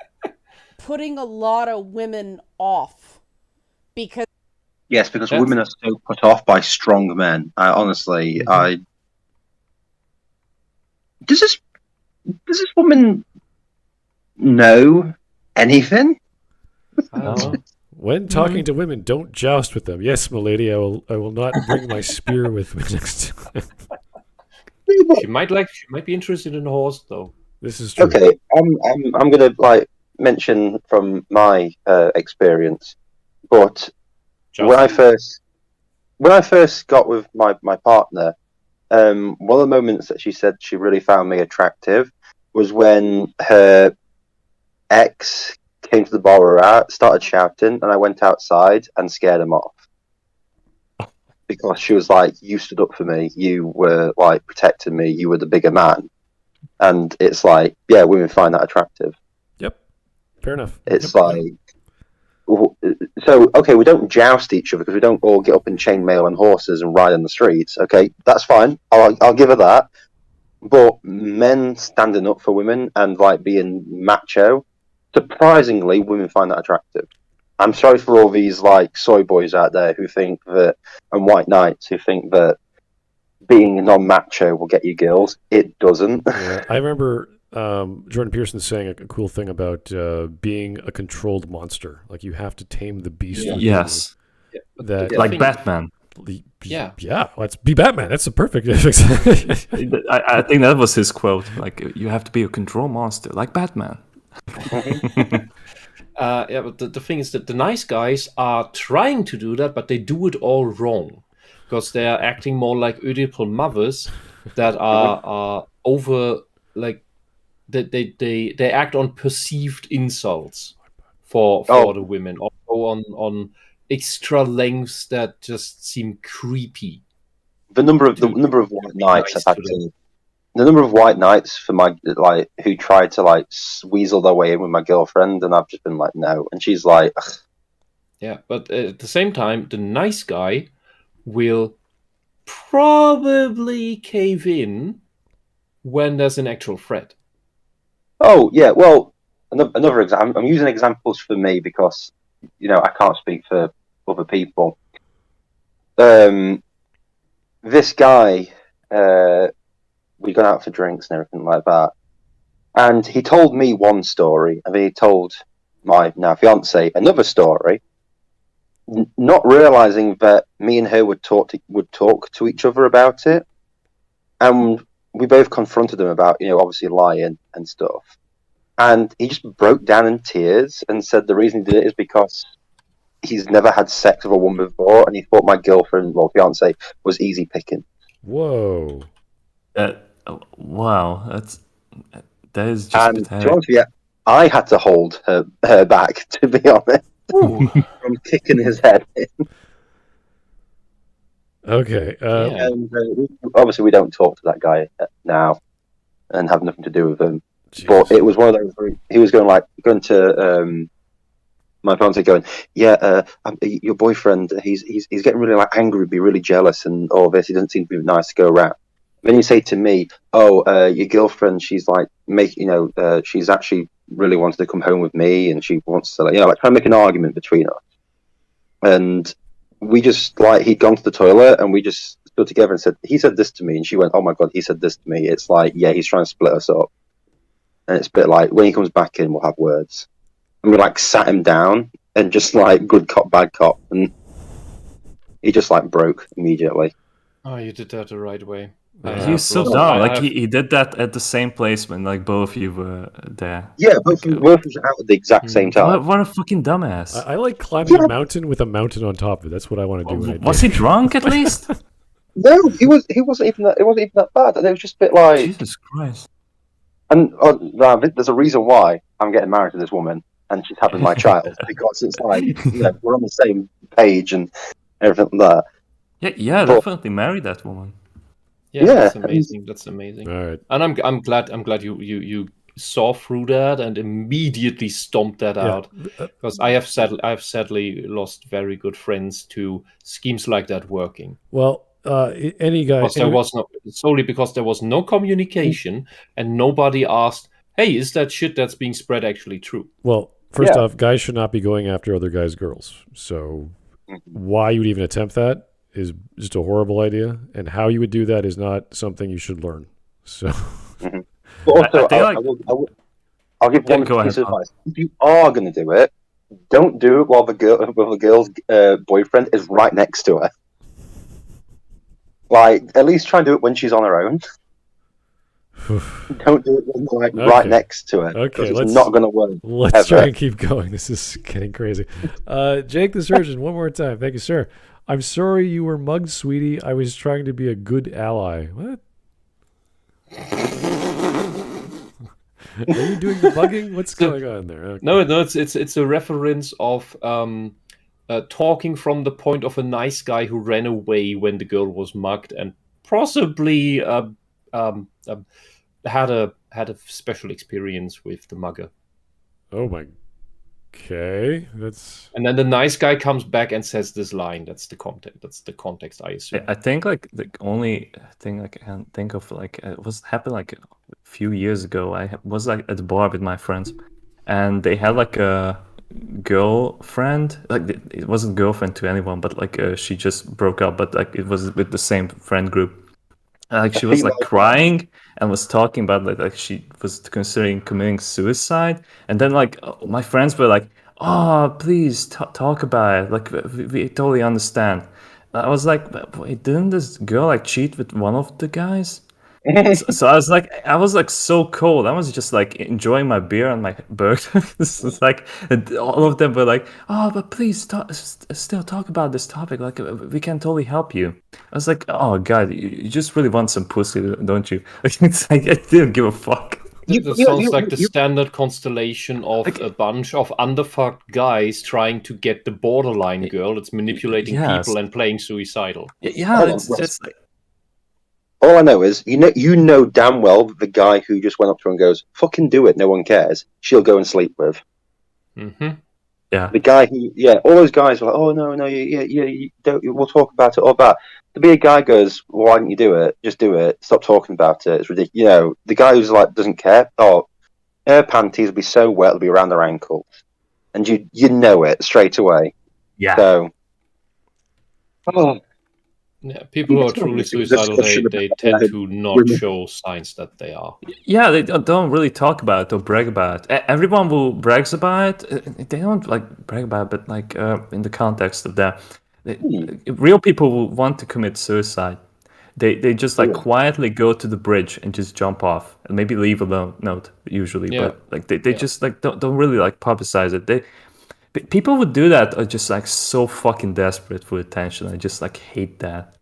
putting a lot of women off, because women are so put off by strong men. Honestly, does this woman know anything? I don't know. When talking to women, don't joust with them. Yes, milady, I will not bring my spear with me next time. She might be interested in a horse, though. This is true. Okay, I'm gonna mention from my experience, but when I first got with my partner, one of the moments that she said she really found me attractive was when her ex came to the bar we were at, started shouting, and I went outside and scared him off. Because she was like, you stood up for me, you were protecting me, you were the bigger man. And it's like, yeah, women find that attractive. Yep. Fair enough. It's yep. so So, okay, we don't joust each other because we don't all get up in chainmail and horses and ride on the streets. Okay, that's fine. I'll give her that. But men standing up for women and like being macho, surprisingly, women find that attractive. I'm sorry for all these like soy boys out there who think that, and white knights who think that being non-macho will get you girls. It doesn't. Yeah, I remember Jordan Peterson saying a cool thing about being a controlled monster. Like you have to tame the beast. Yeah. within you. Yes, That Yeah. like think- Batman. Yeah. Yeah. Let's be Batman. That's the perfect. I think that was his quote. Like, you have to be a control monster, like Batman. Yeah, but the thing is that the nice guys are trying to do that, but they do it all wrong because they are acting more like Oedipal mothers that are over, like they act on perceived insults for the women, or go on extra lengths that just seem creepy. The number of white knights I've had to. The number of white knights for my like who tried to like weasel their way in with my girlfriend, and I've just been like no, and she's like, ugh. Yeah, but at the same time, the nice guy will probably cave in when there's an actual threat. Oh yeah, well another example. I'm using examples for me because I can't speak for other people. This guy. We got out for drinks and everything like that. And he told me one story, and then he told my now fiance another story, not realizing that me and her would talk to each other about it. And we both confronted him about, obviously lying and stuff. And he just broke down in tears and said the reason he did it is because he's never had sex with a woman before, and he thought my girlfriend or fiance was easy picking. Whoa. Wow, that is just And to be pathetic. honest with you, I had to hold her back, to be honest, from kicking his head in. Okay. Yeah. And obviously, we don't talk to that guy now, and have nothing to do with him. But it was one of those. Where he was going to my fiance, going, "Yeah, your boyfriend. He's getting really angry, be really jealous, and all this. He doesn't seem to be nice to go around." Then you say to me, "Oh, your girlfriend, she's like she's actually really wanted to come home with me, and she wants to, try to make an argument between us." And we just he'd gone to the toilet, and we just stood together and said, "He said this to me," and she went, "Oh my god, he said this to me." It's like, yeah, he's trying to split us up, and it's a bit like when he comes back in, we'll have words. And we sat him down and just good cop, bad cop, and he just broke immediately. Oh, you did that the right way. He's so Well, dumb. He did that at the same place when both of you were there. Yeah, both was out at the exact same time. What a fucking dumbass. I like climbing a mountain with a mountain on top of it. That's what I want to do. When I Was he drunk at least? No, he wasn't even that. It wasn't even that bad. And it was just a bit like. Jesus Christ. And there's a reason why I'm getting married to this woman, and she's having my child, because it's we're on the same page and everything like that. Yeah, definitely marry that woman. Yeah, Yeah, that's amazing. That's amazing. All right. And I'm glad you saw through that and immediately stomped that out, because I have sadly lost very good friends to schemes like that working. Well, any guy. Because there was solely because there was no communication and nobody asked, "Hey, is that shit that's being spread actually true?" Well, first off, guys should not be going after other guys' girls. So why you would even attempt that is just a horrible idea. And how you would do that is not something you should learn. So. But also, I'll give one go piece ahead, of advice. If you are going to do it, don't do it while the girl's boyfriend is right next to her. At least try and do it when she's on her own. Don't do it when right next to her. Okay, it's not going to work. Let's try and keep going. This is getting crazy. Jake the Surgeon, one more time. Thank you, sir. I'm sorry you were mugged, sweetie. I was trying to be a good ally. What? Are you doing the bugging? What's going on there? Okay. No, it's a reference of talking from the point of a nice guy who ran away when the girl was mugged and possibly had a special experience with the mugger. Oh my Okay, that's. And then the nice guy comes back and says this line. That's the context. That's the context, I assume. I think like the only thing I can think of like it was happened like a few years ago. I was like at the bar with my friends, and they had like a girlfriend. Like it wasn't girlfriend to anyone, but like she just broke up. But like it was with the same friend group. And, like she was like crying and was talking about like she was considering committing suicide. And then like my friends were like, "Oh, please talk about it. Like we totally understand." I was like, "Wait, didn't this girl like cheat with one of the guys?" So I was like so cold. I was just like enjoying my beer and my burger. This is like all of them were like, "Oh, but please still talk about this topic. Like we can totally help you." I was like, "Oh God, you just really want some pussy, don't you?" It's like I didn't give a fuck. That sounds like the standard constellation of a bunch of underfucked guys trying to get the borderline girl that's manipulating people and playing suicidal. Yeah, it's just like. All I know is, you know damn well that the guy who just went up to her and goes, "Fucking do it, no one cares," she'll go and sleep with. Mm-hmm. Yeah. The guy who, all those guys are like, "Oh no, you don't. We'll talk about it all that." To be a guy goes, "Why don't you do it? Just do it. Stop talking about it. It's ridiculous." The guy who's like doesn't care. Oh, her panties will be so wet, they'll be around their ankles, and you know it straight away. Yeah. So. Oh. Yeah, people who are truly suicidal, they tend to not show signs that they are. Yeah, they don't really talk about it or brag about it. Everyone who brags about it, they don't like brag about it, but like in the context of that, real people who want to commit suicide, they just like quietly go to the bridge and just jump off and maybe leave a note usually, but like they just like don't really like publicize it. People who do that are just like so fucking desperate for attention. I just like hate that.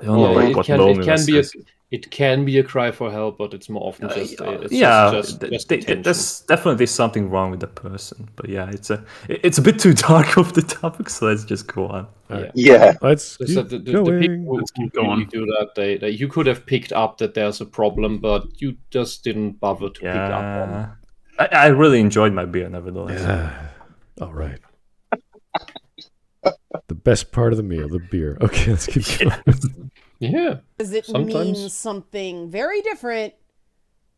I don't know like what loneliness is. It can be a cry for help, but it's more often just there's definitely something wrong with the person. But yeah, it's a bit too dark of the topic, so let's just go on. Let's keep the people who really do that, they you could have picked up that there's a problem, but you just didn't bother to pick up on it. I really enjoyed my beer, nevertheless. Yeah. All right. The best part of the meal, the beer. Okay, let's keep going. Yeah. Because it means something very different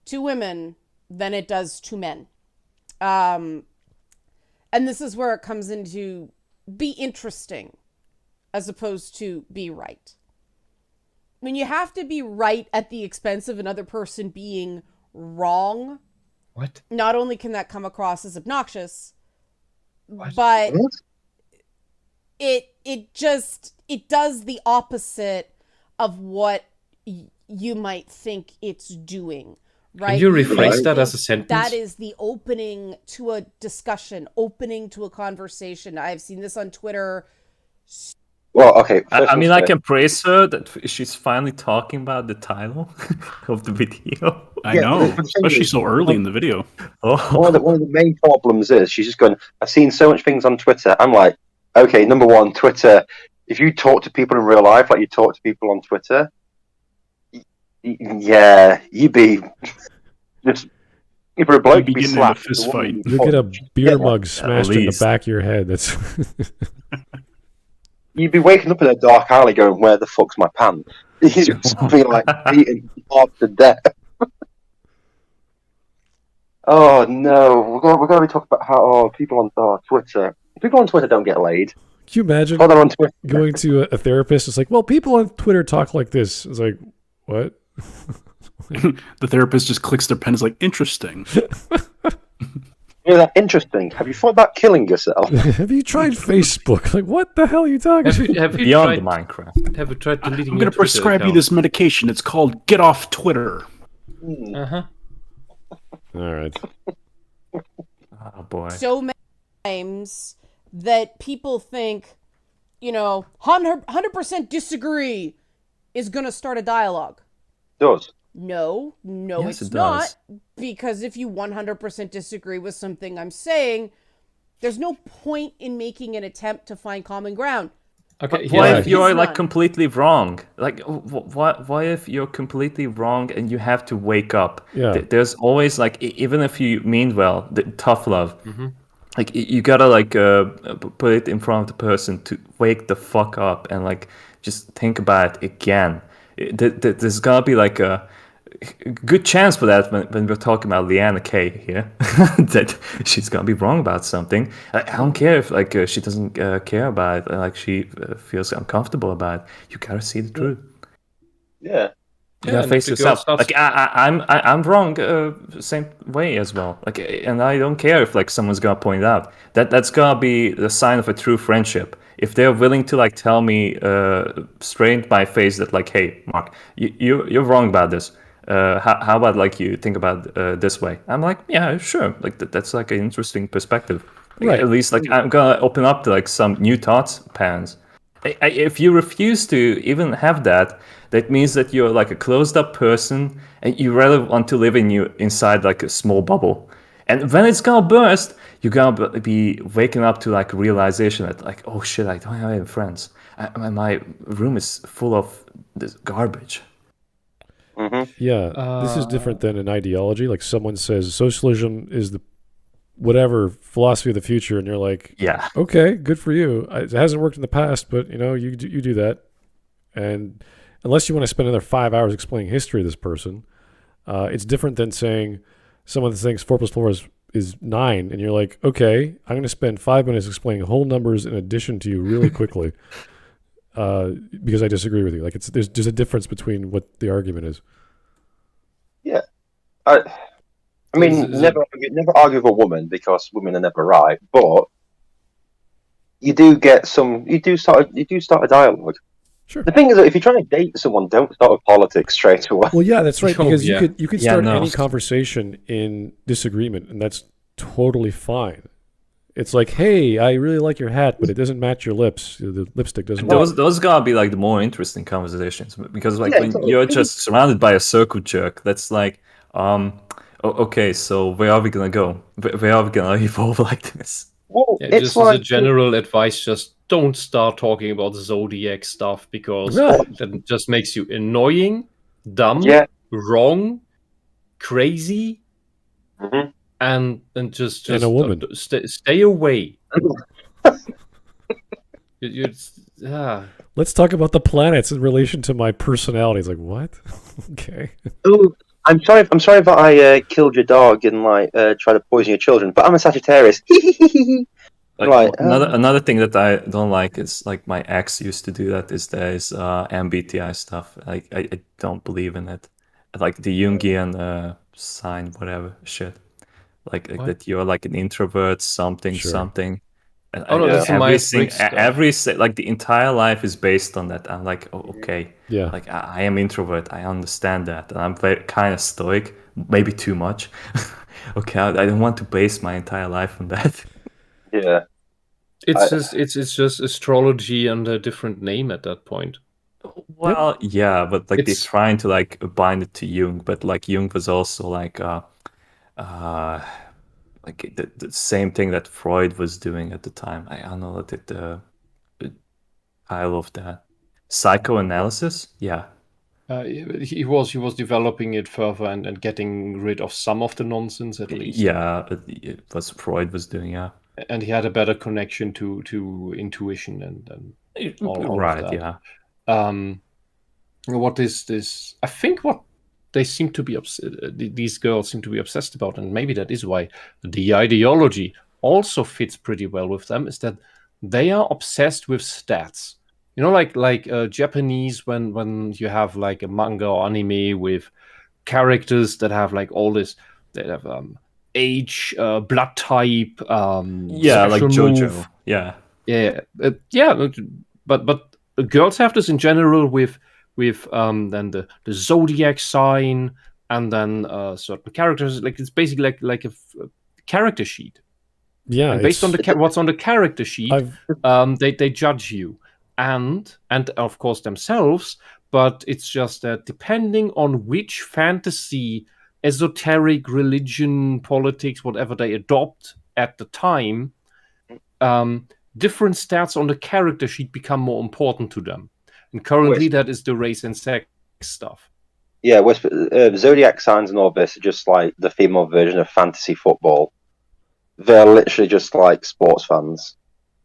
to women than it does to men. And this is where it comes into be interesting as opposed to be right. When you have to be right at the expense of another person being wrong, not only can that come across as obnoxious, but it does the opposite of what you might think it's doing, right? Can you rephrase that as a sentence? That is the opening to a discussion, opening to a conversation. I've seen this on Twitter. Well, okay. I mean, I can praise her that she's finally talking about the title of the video. I know, especially so early in the video. One of the main problems is she's just going, "I've seen so much things on Twitter." I'm like, okay, number one, Twitter. If you talk to people in real life like you talk to people on Twitter, you'd be just. If a bloke be slapped, fist fight. You get a beer mug smashed in the back of your head. That's. You'd be waking up in a dark alley going, "Where the fuck's my pants?" You'd be like beaten half to death. Oh no, we're going to be talking about how people on Twitter. People on Twitter don't get laid. Can you imagine going to a therapist? It's like, well, people on Twitter talk like this. It's like, what? The therapist just clicks their pen. Is like, interesting. That interesting. Have you thought about killing yourself? Have you tried Facebook? Like, what the hell are you talking about? Have you Beyond tried Minecraft? Have you tried deleting? I'm going to prescribe you this medication. It's called Get Off Twitter. Uh-huh. All right. Oh boy. So many times that people think, 100% disagree is going to start a dialogue. It does. No, Yes, it's it not. does. Because if you 100% disagree with something I'm saying, there's no point in making an attempt to find common ground. Okay. Why if you're It's like none. completely wrong? Like, why if you're completely wrong and you have to wake up? Yeah. There's always like, even if you mean well, the tough love. Mm-hmm. like you gotta like put it in front of the person to wake the fuck up and like just think about it again. There's gonna be like a good chance for that when we're talking about Liana K here, that she's gonna be wrong about something. I don't care if like she doesn't care about it, like she feels uncomfortable about it. You gotta see the truth. Yeah. You gotta and face if the girl yourself. starts- Like I'm wrong, same way as well. Like, and I don't care if like someone's gonna point it out. That's gonna be the sign of a true friendship. If they're willing to like tell me straight in my face that like, hey, Mark, you're wrong about this. How about like you think about this way? I'm like, yeah, sure. Like that's like an interesting perspective. Like, Right. At least like I'm gonna open up to like some new thoughts patterns. If you refuse to even have that, that means that you're like a closed up person and you rather want to live inside like a small bubble. And when it's gonna burst, you're gonna be waking up to like realization that like, oh shit, I don't have any friends. My room is full of this garbage. Mm-hmm. Yeah, this is different than an ideology. Like someone says socialism is the whatever philosophy of the future, and you're like, Yeah. okay, good for you. It hasn't worked in the past, but you do that. And unless you want to spend another 5 hours explaining history of this person, it's different than saying someone thinks 4 + 4 is 9, and you're like, okay, I'm going to spend 5 minutes explaining whole numbers in addition to you really quickly. Because I disagree with you. Like there's a difference between what the argument is. Yeah. I mean, Is it- never argue with a woman because women are never right. But you do start a dialogue. Sure. The thing is that if you're trying to date someone, don't start with politics straight away. Well, yeah, that's right. Oh, Because yeah. you could Yeah, start no. any conversation in disagreement, and that's totally fine. It's like, hey, I really like your hat, but it doesn't match your lips. The lipstick doesn't work. Those gotta be like the more interesting conversations because like Yeah, when totally. you're just surrounded by a circle jerk, that's like, okay, so where are we gonna go? Where are we gonna evolve like this? Well, Yeah, it's just like as a general advice, just don't start talking about zodiac stuff because Yeah. that just makes you annoying, dumb, Yeah. wrong, crazy, Mhm. and just And a woman. Stay away. Let's talk about the planets in relation to my personality. It's like, what? Okay. Oh, I'm sorry that I killed your dog and like tried to poison your children, but I'm a Sagittarius. Like, Right. Another thing that I don't like is like my ex used to do that is there's MBTI stuff. Like I don't believe in it. Like the Jungian sign, whatever shit. Like What? that you're like an introvert, something. And Oh, no, that's the Myers-Briggs stuff. like the entire life is based on that. I'm like, oh, okay, Yeah. like I am introvert. I understand that, and I'm very kind of stoic, maybe too much. Okay, I don't want to base my entire life on that. Yeah. It's just astrology under a different name at that point. Well, yeah, but like they're It's- trying to like bind it to Jung, but like Jung was also like the same thing that Freud was doing at the time. I don't know the title of that psychoanalysis. Yeah, He was developing it further and getting rid of some of the nonsense at least. yeah, it was Freud was doing. Yeah, And he had a better connection to intuition and all of right. that. Yeah, What is this? I think what they seem to be these girls seem to be obsessed about, and maybe that is why the ideology also fits pretty well with them, is that they are obsessed with stats. You know, like Japanese when you have like a manga or anime with characters that have like all this, they have age, blood type, yeah, like special JoJo. move. Yeah, Yeah, but girls have this in general with then the zodiac sign and then certain characters. Like it's basically like a character sheet. Yeah. And based on the what's on the character sheet, I've they judge you and of course themselves. But it's just that depending on which fantasy, esoteric, religion, politics, whatever they adopt at the time, different stats on the character sheet become more important to them. And currently, that is the race and sex stuff. Yeah, Zodiac signs and all this are just like the female version of fantasy football. they're literally just like sports fans.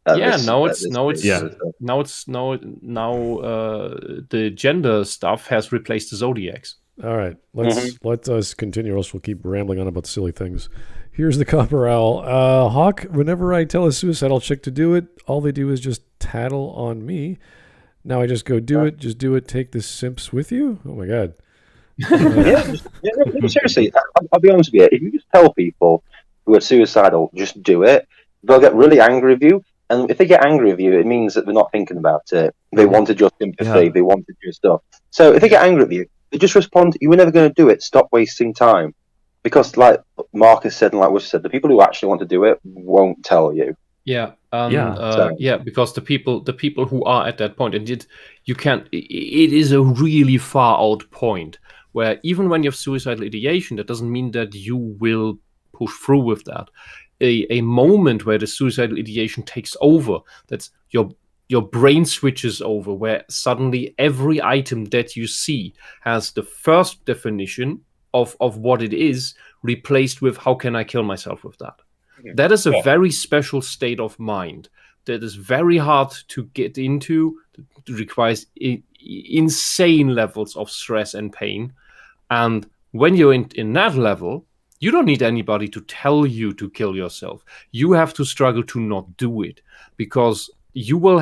Yeah, now this it's stage. the gender stuff has replaced the zodiacs. All right, let us continue, or else we'll keep rambling on about silly things. Here's the Copper Owl. Hawk, whenever I tell a suicidal chick to do it, all they do is just tattle on me. Now I just go, just do it, take the simps with you? Oh my god. Seriously, I'll be honest with you. If you just tell people who are suicidal, just do it, they'll get really angry with you. And if they get angry with you, it means that they're not thinking about it. They wanted your sympathy. They wanted your stuff. So if they get angry with you, they just respond, you were never going to do it. Stop wasting time. Because like Marcus said and like Whisp said, the people who actually want to do it won't tell you. Yeah, because the people who are at that point, and it is a really far out point where even when you have suicidal ideation, that doesn't mean that you will push through with that. A moment where the suicidal ideation takes over, that's your brain switches over, where suddenly every item that you see has the first definition of what it is replaced with how can I kill myself with that. That is a very special state of mind that is very hard to get into. It requires insane levels of stress and pain. And when you're in that level, you don't need anybody to tell you to kill yourself. You have to struggle to not do it, because you will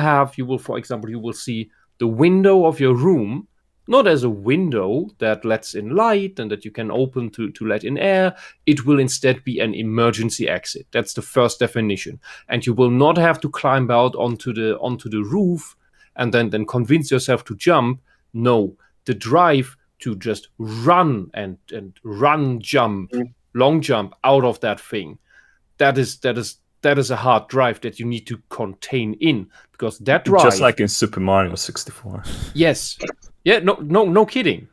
see the window of your room not as a window that lets in light and that you can open to let in air. It will instead be an emergency exit. That's the first definition. And you will not have to climb out onto the roof and then convince yourself to jump. No, the drive to just run and run, jump, long jump out of that thing. That is a hard drive that you need to contain in, because that drive, just like in Super Mario 64. Yes. Yeah, no kidding.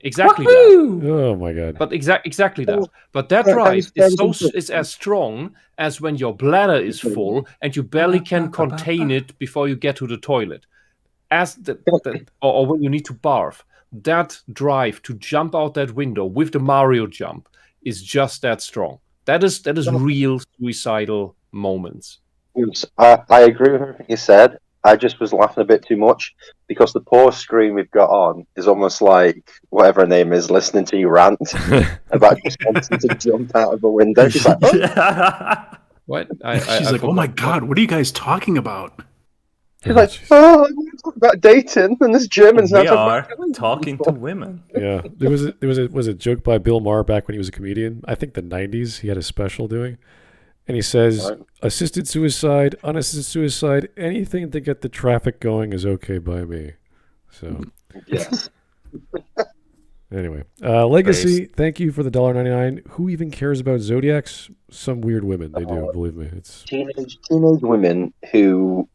Exactly that. Oh my god. But exactly that. But that drive is as strong as when your bladder is full and you barely can contain it before you get to the toilet. Or when you need to barf. That drive to jump out that window with the Mario jump is just that strong. That is real suicidal moments. I agree with everything you said. I just was laughing a bit too much because the poor screen we've got on is almost like whatever her name is listening to you rant about just wanting to jump out of a window. She's like, oh. What? She's like, oh my god, what are you guys talking about? She's like, oh, I'm going to talk about dating, and this German's now talking to women. Yeah, there was a joke by Bill Maher back when he was a comedian. I think the 90s. He had a special doing. And he says, assisted suicide, unassisted suicide, anything to get the traffic going is okay by me. So, yes. Anyway, Legacy, thank you for the $1.99. Who even cares about zodiacs? Some weird women. They do, believe me. It's teenage women who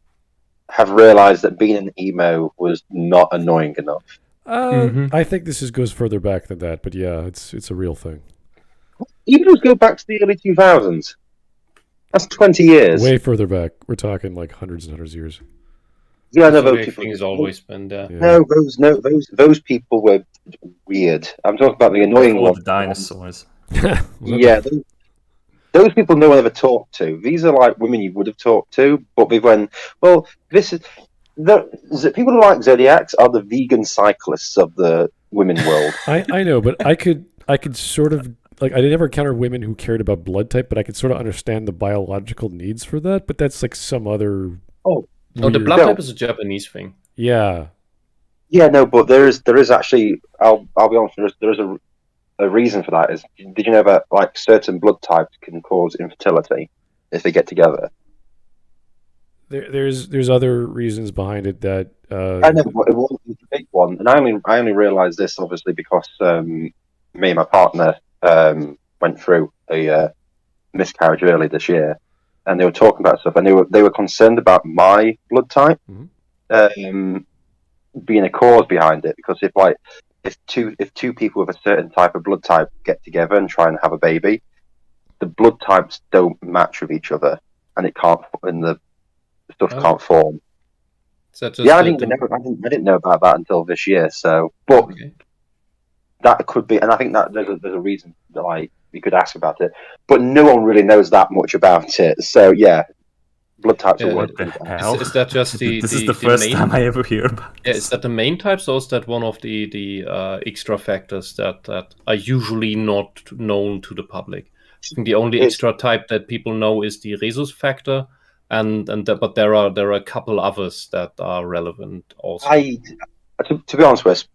have realized that being an emo was not annoying enough. I think this goes further back than that, but yeah, it's a real thing. Emos go back to the early 2000s. That's 20 years. Way further back. We're talking like hundreds and hundreds of years. Yeah, no, those people has always been there. Yeah. Those people were weird. I'm talking about the annoying ones. The dinosaurs. Yeah, those people no one ever talked to. These are like women you would have talked to, but they went, well, this is people who like zodiacs are the vegan cyclists of the women world. I know, but I could sort of. Like, I never encountered women who cared about blood type, but I could sort of understand the biological needs for that. But that's like some other. The blood type is a Japanese thing. Yeah. Yeah, no, but there is actually. I'll be honest. There is a reason for that. Did you know that like certain blood types can cause infertility if they get together? There's other reasons behind it that. I know, but it wasn't a big one, and I only realized this obviously because me and my partner. Went through a miscarriage early this year, and they were talking about stuff, and they were concerned about my blood type being a cause behind it, because if two people with a certain type of blood type get together and try and have a baby, the blood types don't match with each other, and it can't, and the stuff can't form. I didn't know about that until this year. So, but. Okay. that could be, and I think that there's a reason that like we could ask about it, but no one really knows that much about it. So yeah, blood types are What worth the it. hell? Is that just the This is the the first main? time I ever hear about Yeah, this. is that the main types, or is that one of the extra factors that are usually not known to the public? I think the only It's- extra type that people know is the rhesus factor, but there are a couple others that are relevant also. To be honest, Wisp,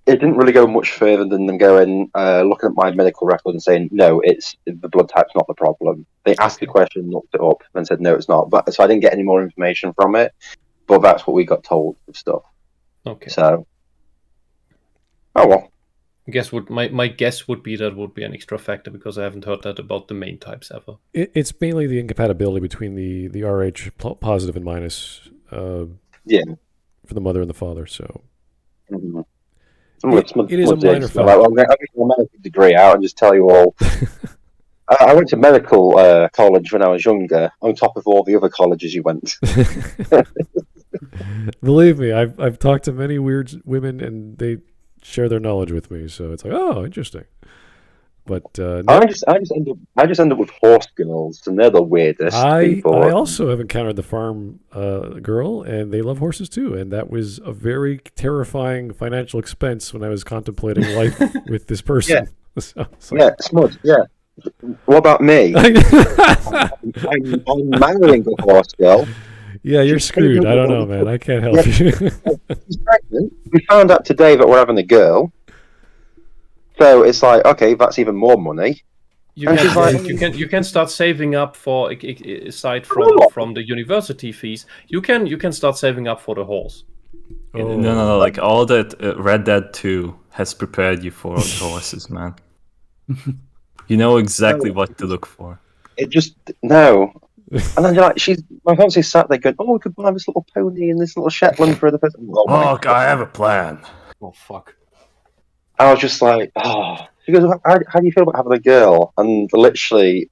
it didn't really go much further than them going looking at my medical record and saying no, it's the blood type's not the problem. They asked the question, looked it up, and said no, it's not. But so I didn't get any more information from it. But that's what we got told of stuff. Okay. So, oh well. My guess would be that would be an extra factor because I haven't heard that about the main types ever. It's mainly the incompatibility between the RH positive and minus. Yeah. For the mother and the father. So. Mm-hmm. It is a minor factor. I'll get my medical degree out and just tell you all. I went to medical college when I was younger, on top of all the other colleges you went. Believe me, I've talked to many weird women, and they share their knowledge with me. So it's like, oh, interesting. But I just end up with horse girls, and they're the weirdest people. I also have encountered the farm girl, and they love horses too. And that was a very terrifying financial expense when I was contemplating life with this person. Yeah, so, yeah, Smudge. Yeah. What about me? I'm marrying a horse girl. Yeah, you're screwed. I don't know, man. I can't help you. She's pregnant. We found out today that we're having a girl. So it's like, okay, that's even more money. You can start saving up for aside from the university fees. You can start saving up for the horse. Oh. No. Like all that Red Dead 2 has prepared you for horses, man. You know exactly what to look for. It just no. And then you're like, my fiance sat there going, "Oh, we could buy this little pony and this little Shetland for the person." Oh, I have a plan. Oh fuck. I was just like, oh. She goes, how do you feel about having a girl? And literally,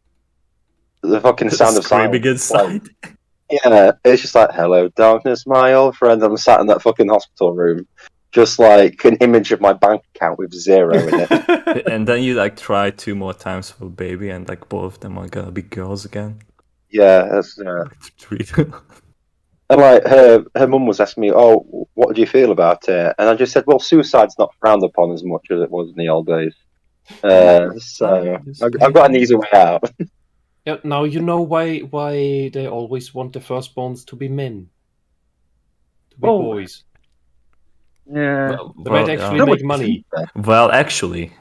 the fucking sound of screaming silence. inside. Yeah, it's just like, hello, darkness, my old friend. I'm sat in that fucking hospital room, just like an image of my bank account with 0 in it. And then you like try 2 more times for a baby, and like both of them are gonna be girls again. Yeah, that's. And like her mum was asking me, "Oh, what do you feel about it?" And I just said, "Well, suicide's not frowned upon as much as it was in the old days." So I've got an easy way out. Yeah, now you know why they always want the firstborns to be men, to be boys. Yeah, they might actually make money. Well, actually.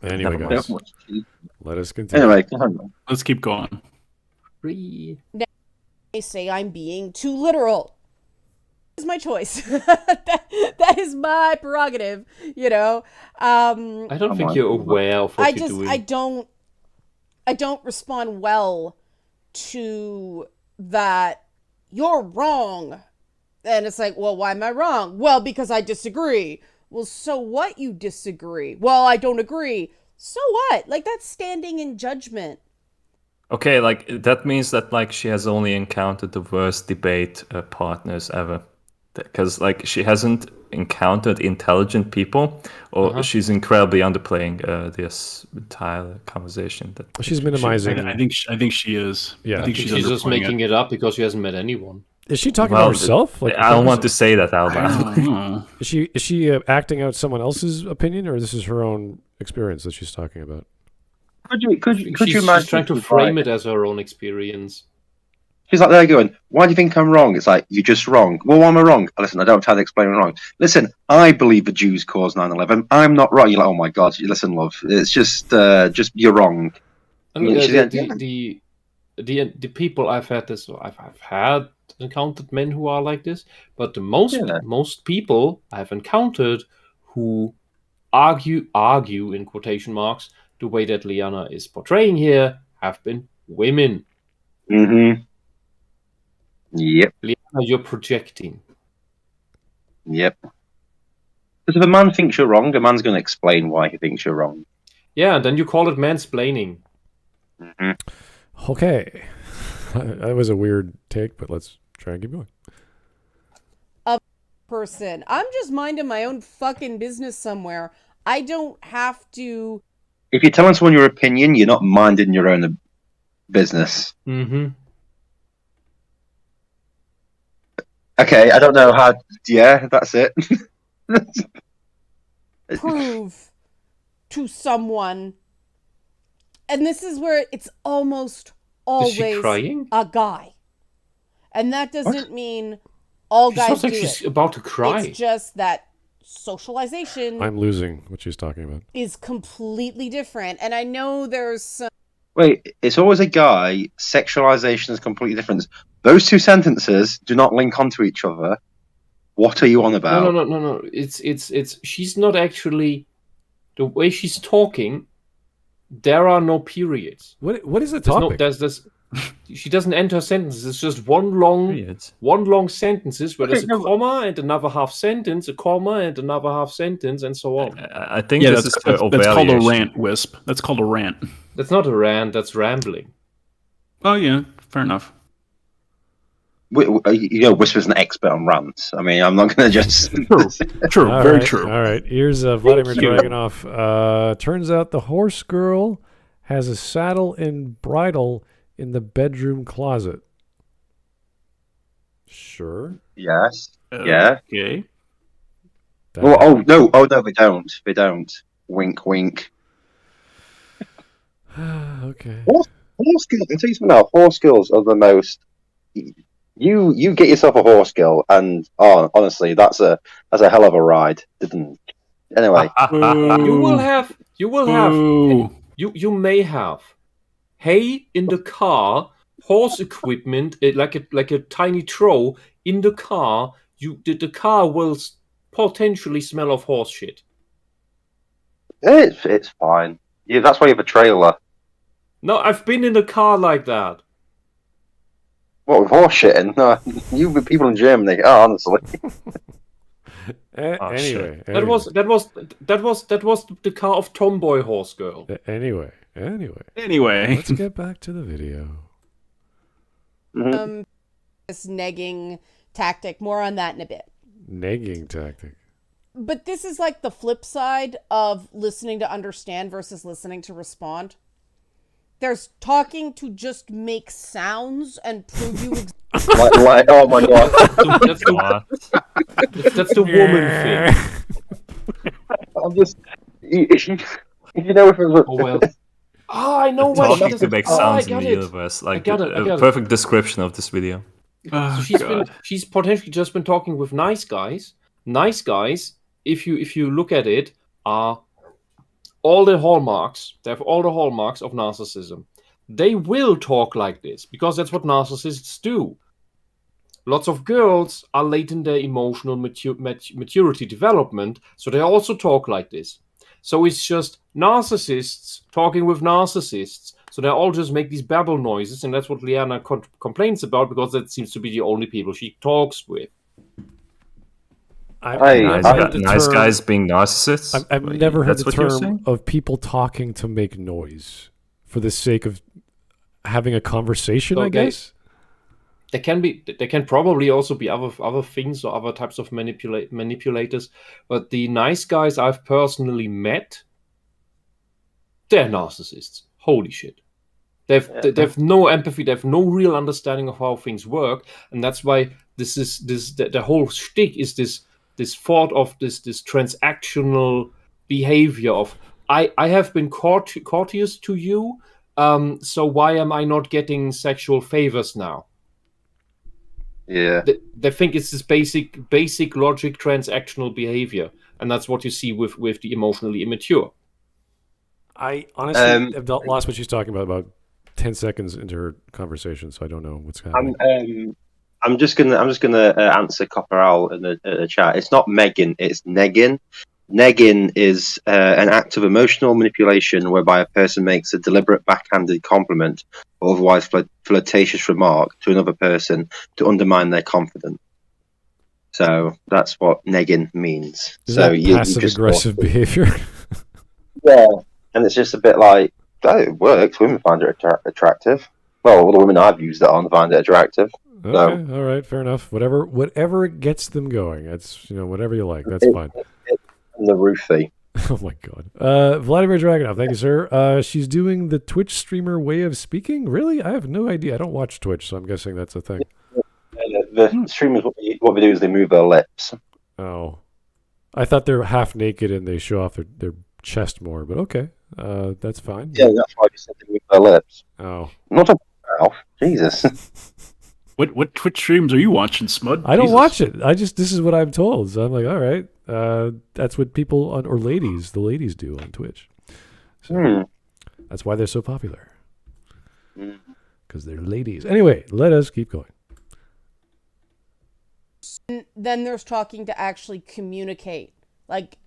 Anyway, guys, let us continue. Anyway, let's keep going. They say I'm being too literal. Is my choice. that is my prerogative, you know. I don't think you're aware of what you're doing. I don't respond well to that. You're wrong. And it's like, well, why am I wrong? Well, because I disagree. Well, so what you disagree? Well, I don't agree. So what? Like, that's standing in judgment. Okay, like that means that like she has only encountered the worst debate partners ever, because like she hasn't encountered intelligent people, or she's incredibly underplaying this entire conversation. That she's minimizing. I think she is. Yeah, I think she's just making it up because she hasn't met anyone. Is she talking about herself? Like, I don't want to say that out loud. Is she acting out someone else's opinion, or this is her own experience that she's talking about? Could you imagine? She's trying to frame it as her own experience. She's like, they're going, why do you think I'm wrong? It's like, you're just wrong. Well, why am I wrong? Listen, I don't try to explain it wrong. Listen, I believe the Jews caused 9/11. I'm not wrong. You're like, oh my God, listen, love. It's just you're wrong. And the people I've had this, I've encountered men who are like this, but the most people I've encountered who argue in quotation marks the way that Liana is portraying here have been women. Mm-hmm. Yep. Liana, you're projecting. Yep. Because if a man thinks you're wrong, a man's going to explain why he thinks you're wrong. Yeah, and then you call it mansplaining. Mm-hmm. Okay. That was a weird take, but let's try and keep going. person. I'm just minding my own fucking business somewhere. I don't have to. If you're telling someone your opinion, you're not minding your own business. Mm-hmm. Okay, I don't know how. Yeah, that's it. Prove to someone. And this is where it's almost Is she always crying? a guy. And that doesn't mean all She guys sounds do like she's it. about to cry. It's just that socialization I'm losing what she's talking about. is completely different. And I know there's some. Wait, it's always a guy. Sexualization is completely different. Those two sentences do not link onto each other. What are you on about? No. It's. She's not actually. The way she's talking, there are no periods. What is the There's topic? no. There's this. She doesn't enter sentences. It's just one long sentences where there's a comma and another half sentence, a comma and another half sentence, and so on. I think Yeah, this that's is her called a variation. rant, Wisp. That's called a rant. That's not a rant. That's rambling. Oh yeah, fair enough. Whisper's an expert on rants. I mean, I'm not going to just. True, All very right, true. All right, here's Vladimir you. Dragunov. Turns out the horse girl has a saddle and bridle in the bedroom closet. Sure. Yes. Yeah. Okay. Oh no! They don't. They don't. Wink, wink. Okay. Horse girls. I'll tell you something now. Horse girls are the most. You get yourself a horse girl, and honestly, that's a hell of a ride. Anyway, You will have. Ooh. You may have hay in the car, horse equipment, like a tiny trough in the car. The car will potentially smell of horse shit. it's fine. Yeah, that's why you have a trailer. No, I've been in a car like that. What with horse shitting? No, you with people in Germany. Oh, honestly. Anyway, That was the car of Tomboy Horse Girl. Anyway, Anyway, let's get back to the video. This negging tactic. More on that in a bit. Negging tactic. But this is like the flip side of listening to understand versus listening to respond. There's talking to just make sounds and prove you. like, oh my god. That's the woman thing. I'm just. If you know if it was. Oh well. I know what she Talking does. to make I sounds in got the it. universe. Like I got it. a perfect description of this video. oh, So she's potentially just been talking with nice guys. Nice guys, if you look at it, are all the hallmarks. They have all the hallmarks of narcissism. They will talk like this because that's what narcissists do. Lots of girls are late in their emotional maturity development, so they also talk like this. So it's just narcissists talking with narcissists. So they all just make these babble noises, and that's what Liana complains about because that seems to be the only people she talks with. Nice guys being narcissists. I've never heard That's the what you're term saying? of people talking to make noise for the sake of having a conversation, I guess. There can probably also be other things or other types of manipulators, but the nice guys I've personally met, they're narcissists. Holy shit. They've no empathy, they have no real understanding of how things work, and that's why the whole shtick is this thought of this transactional behavior of I have been courteous to you, so why am I not getting sexual favors now? Yeah. They think it's this basic logic transactional behavior, and that's what you see with the emotionally immature. I honestly have lost what she's talking about 10 seconds into her conversation, so I don't know what's happening. I'm just gonna answer Copper Owl in the chat. It's not Megan, it's negging. Negging is an act of emotional manipulation whereby a person makes a deliberate backhanded compliment or otherwise flirtatious remark to another person to undermine their confidence. So that's what negging means. Is so that passive aggressive behavior? Yeah, and it's just a bit like it works. Women find it attractive. Well, all the women I've used it on find it attractive. Okay, all right, fair enough. Whatever gets them going. That's whatever you like. That's fine. The roofie. Oh my god. Vladimir Dragunov, thank you, sir. She's doing the Twitch streamer way of speaking. Really? I have no idea. I don't watch Twitch, so I'm guessing that's a thing. The streamers, what they do is they move their lips. Oh, I thought they're half naked and they show off their chest more. But okay, that's fine. Yeah, that's why I said they move their lips. Oh, Not a mouth. Jesus. What Twitch streams are you watching, Smud? I don't Jesus. watch it. This is what I'm told. So I'm like, all right, that's what people or ladies, the ladies do on Twitch. So that's why they're so popular. Because they're ladies. Anyway, let us keep going. Then there's talking to actually communicate, like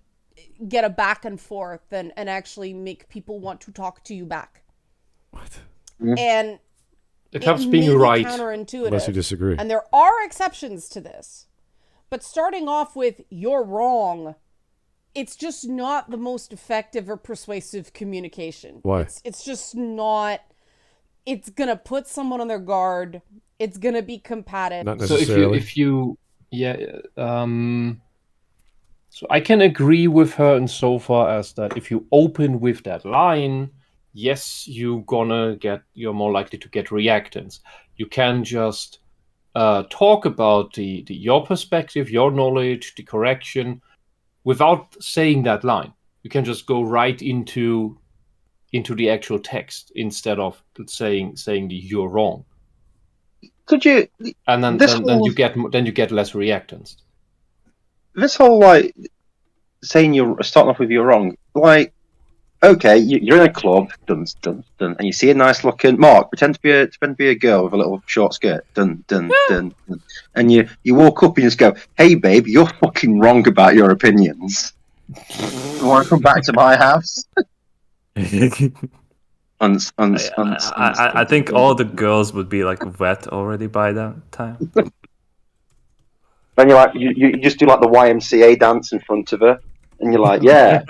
get a back and forth and actually make people want to talk to you back. What? And It helps may being be right. counterintuitive. Unless you disagree. And there are exceptions to this. But starting off with, you're wrong, it's just not the most effective or persuasive communication. Why? It's just not. It's going to put someone on their guard. It's going to be combative. Not So necessarily. So I can agree with her insofar as that if you open with that line, yes, you're more likely to get reactance. You can just talk about your perspective, your knowledge, the correction, without saying that line. You can just go right into the actual text instead of saying you're wrong. Could you? And then you get less reactance. This whole saying you're starting off with you're wrong. Okay, you're in a club, dun, and you see a nice looking Mark. Pretend to be a girl with a little short skirt, dun, and you walk up and you just go, "Hey, babe, you're fucking wrong about your opinions. You want to come back to my house?" I think all the girls would be wet already by that time. Then you just do the YMCA dance in front of her. And you're like, yeah,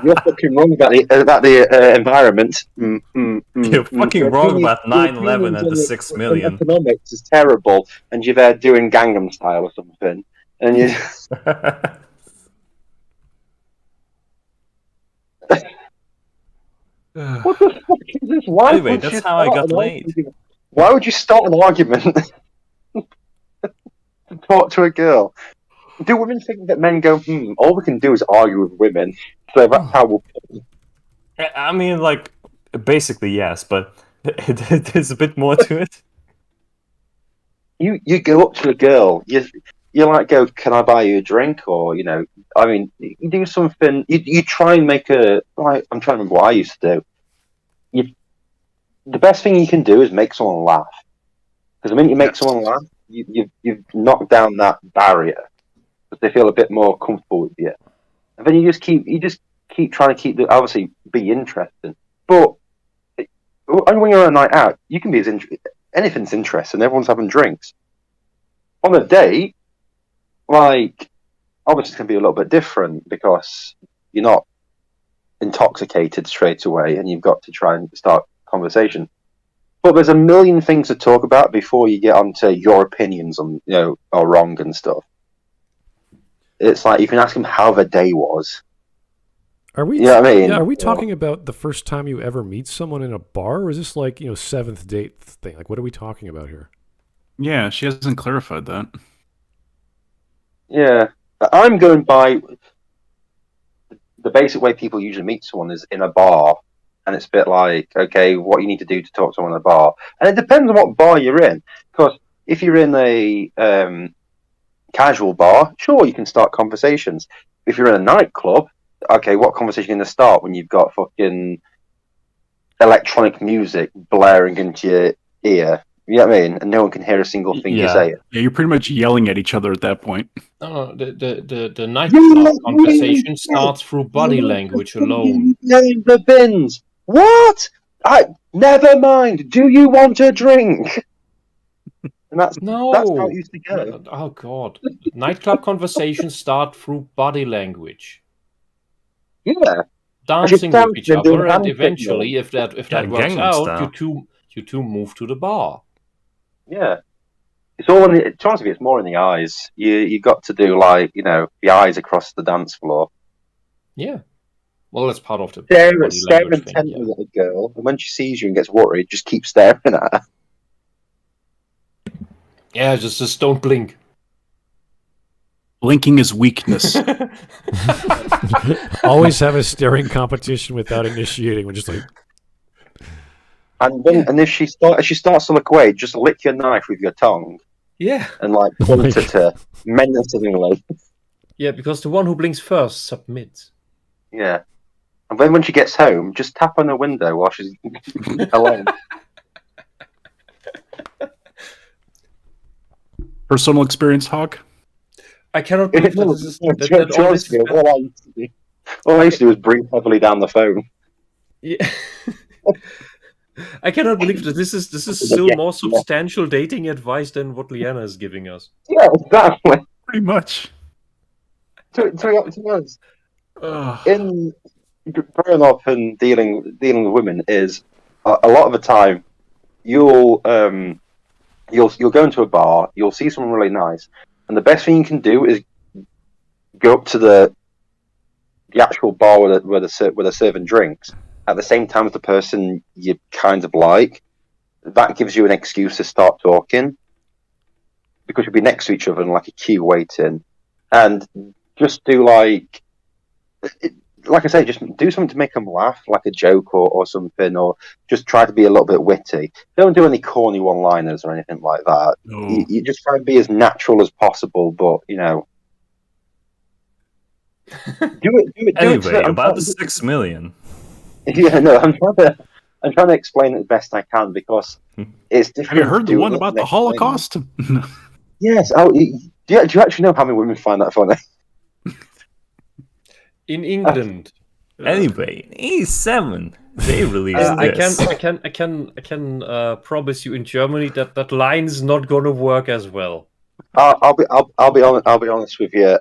you're fucking wrong about the environment. You're fucking wrong about 9/11 and the 6 million. Economics is terrible, and you're there doing Gangnam Style or something, and you. What the fuck is this? Why Anyway, that's how I got laid. Why would you start an argument to talk to a girl? Do women think that men go, all we can do is argue with women, so that's how we'll... I mean, basically, yes, but there's a bit more to it. You go up to a girl, you go, can I buy you a drink? Or, you do something, you try and make I'm trying to remember what I used to do. The best thing you can do is make someone laugh. Because the minute you make someone laugh, you've knocked down that barrier. Because they feel a bit more comfortable with you, and then you just keep trying to keep obviously be interesting. But when you're on a night out, you can be anything's interesting. Everyone's having drinks on a date. Obviously, it's going to be a little bit different because you're not intoxicated straight away, and you've got to try and start conversation. But there's a million things to talk about before you get onto your opinions on are wrong and stuff. It's like you can ask them how their day was. Are we? You know what I mean? Yeah, are we talking about the first time you ever meet someone in a bar, or is this seventh date thing? What are we talking about here? Yeah, she hasn't clarified that. Yeah, I'm going by the basic way people usually meet someone is in a bar, and it's a bit like, okay, what you need to do to talk to someone in a bar, and it depends on what bar you're in. Because if you're in a casual bar, sure, you can start conversations. If you're in a nightclub, okay, what conversation are you going to start when you've got fucking electronic music blaring into your ear? You know what I mean? And no one can hear a single thing you say. Yeah, you're pretty much yelling at each other at that point. No, the nightclub conversation starts through body language alone. Name the bins. What? Never mind. Do you want a drink? And that's how it used to go. Oh God! Nightclub conversations start through body language. Yeah, Dancing with each other, and eventually, if that works Gangnam out, Style. you two move to the bar. Yeah, It's all in the. To be honest with you, it's more in the eyes. You got to do like the eyes across the dance floor. Yeah. Well, that's part of the Staring body language thing. intently Yeah. at a girl, and when she sees you and gets worried, just keep staring at her. Yeah, just don't blink. Blinking is weakness. Always have a staring competition without initiating. We're just like, And if she starts to look away, just lick your knife with your tongue Yeah. and like Oh my point at her menacingly. Yeah, because the one who blinks first submits. Yeah. And then when she gets home, just tap on her window while she's alone. Personal experience, Hawk? I cannot believe that this is that To all honest this with you, all I used to do was breathe heavily down the phone. Yeah. I cannot believe that this is still more substantial dating advice than what Liana is giving us. Yeah, exactly. Pretty much. To be honest, Ugh. in growing up and dealing with women is a lot of the time you'll go into a bar, you'll see someone really nice, and the best thing you can do is go up to the actual bar where they're serving drinks at the same time as the person you kind of like. That gives you an excuse to start talking because you'll be next to each other in like a queue waiting, and just do like I say, just do something to make them laugh, like a joke or something, or just try to be a little bit witty. Don't do any corny one-liners or anything like that. No. You just try and be as natural as possible, but do it. Anyway, about the 6 million. Yeah, no, I'm trying to explain it the best I can because it's different. Have you heard the to one do about it the next Holocaust? time. Yes. Do you actually know how many women find that funny? In England. Anyway, in 87, they released I this. can promise you in Germany that line is not gonna work as well. I'll be honest with you.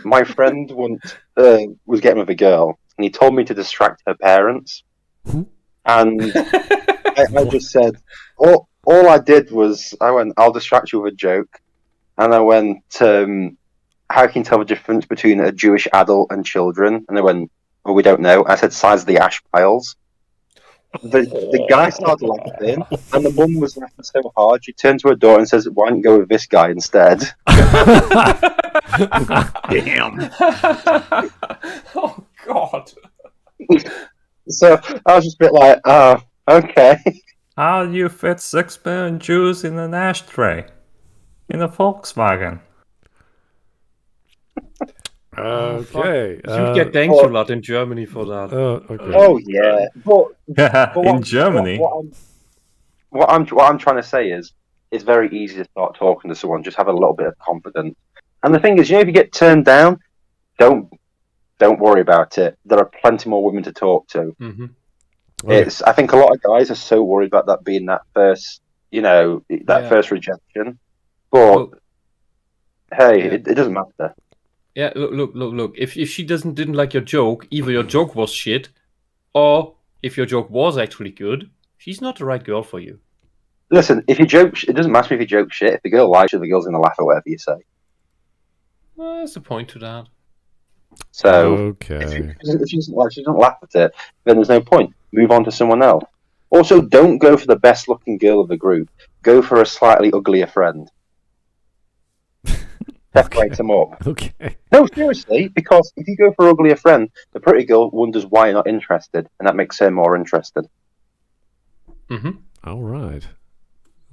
My friend once was getting with a girl, and he told me to distract her parents, and I just said, all I did was I went, I'll distract you with a joke, and I went, how can you tell the difference between a Jewish adult and children? And they went, well, we don't know. I said, size of the ash piles. The guy started laughing, and the mum was laughing so hard, she turned to her daughter and says, why don't you go with this guy instead? Damn. Oh God. So I was just a bit like, oh, okay. How do you fit 6 million Jews in an ashtray? In a Volkswagen? okay. You get thanks a lot in Germany for that. Okay. Oh yeah, but In Germany? What I'm trying to say is, it's very easy to start talking to someone. Just have a little bit of confidence. And the thing is, if you get turned down, don't worry about it. There are plenty more women to talk to. Mm-hmm. Okay. I think a lot of guys are so worried about that being that first, first rejection. But hey, Yeah. it doesn't matter. Yeah, look. If she didn't like your joke, either your joke was shit, or if your joke was actually good, she's not the right girl for you. Listen, if you joke, it doesn't matter if you joke shit. If the girl likes you, the girl's gonna laugh at whatever you say. Well, there's a point to that. So Okay. if she doesn't laugh at it, then there's no point. Move on to someone else. Also, don't go for the best looking girl of the group. Go for a slightly uglier friend. Separate them up. Okay. No, seriously, because if you go for an uglier friend, the pretty girl wonders why you're not interested, and that makes her more interested. Mm-hmm. All right.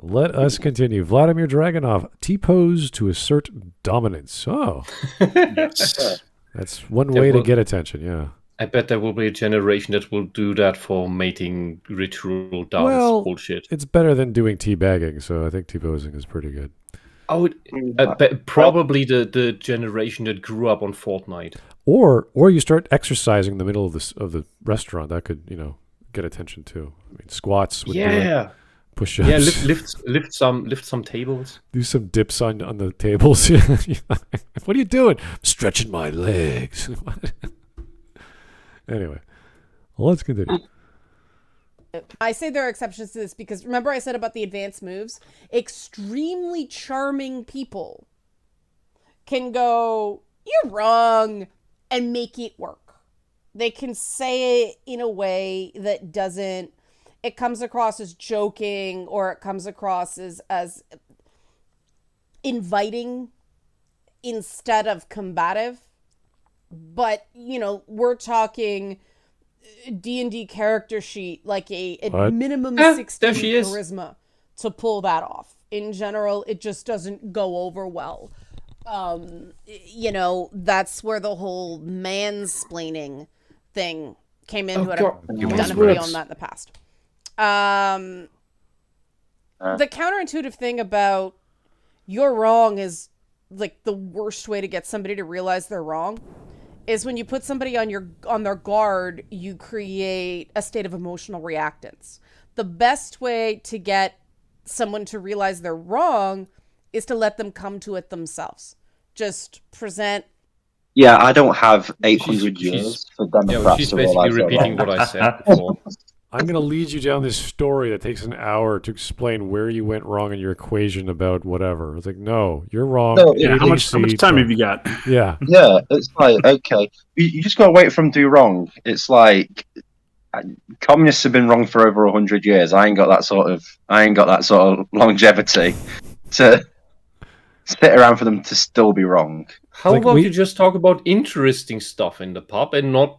Let us continue. Vladimir Dragunov, T-pose to assert dominance. Oh, Yes. that's one way to will- get attention, yeah. I bet there will be a generation that will do that for mating ritual dance Well, bullshit. It's better than doing teabagging, so I think T-posing is pretty good. Probably the generation that grew up on Fortnite. Or you start exercising in the middle of the restaurant. That could, get attention too. I mean, squats would do it. Yeah, Push-ups. yeah. Lift some tables. Do some dips on the tables. What are you doing? I'm stretching my legs. Anyway, let's continue. I say there are exceptions to this because remember I said about the advanced moves? Extremely charming people can go, "You're wrong," and make it work. They can say it in a way that doesn't, it comes across as joking or it comes across as inviting instead of combative. But, we're talking D&D character sheet, like a minimum 16 there she is. charisma to pull that off. In general, it just doesn't go over well. That's where the whole mansplaining thing came into it. I've done a video on that in the past. The counterintuitive thing about "you're wrong" is like the worst way to get somebody to realize they're wrong is when you put somebody on their guard, you create a state of emotional reactance. The best way to get someone to realize they're wrong is to let them come to it themselves. Just present. Yeah, I don't have 800 years for Democrats she's to basically realize they're repeating wrong. what I said before. I'm going to lead you down this story that takes an hour to explain where you went wrong in your equation about whatever. It's like, no, you're wrong. No, Yeah, how much time have you got? Yeah. Yeah, it's like, okay, you just gotta wait for them to do wrong. It's like communists have been wrong for over 100 years. I ain't got that sort of longevity to sit around for them to still be wrong. How about you just talk about interesting stuff in the pub and not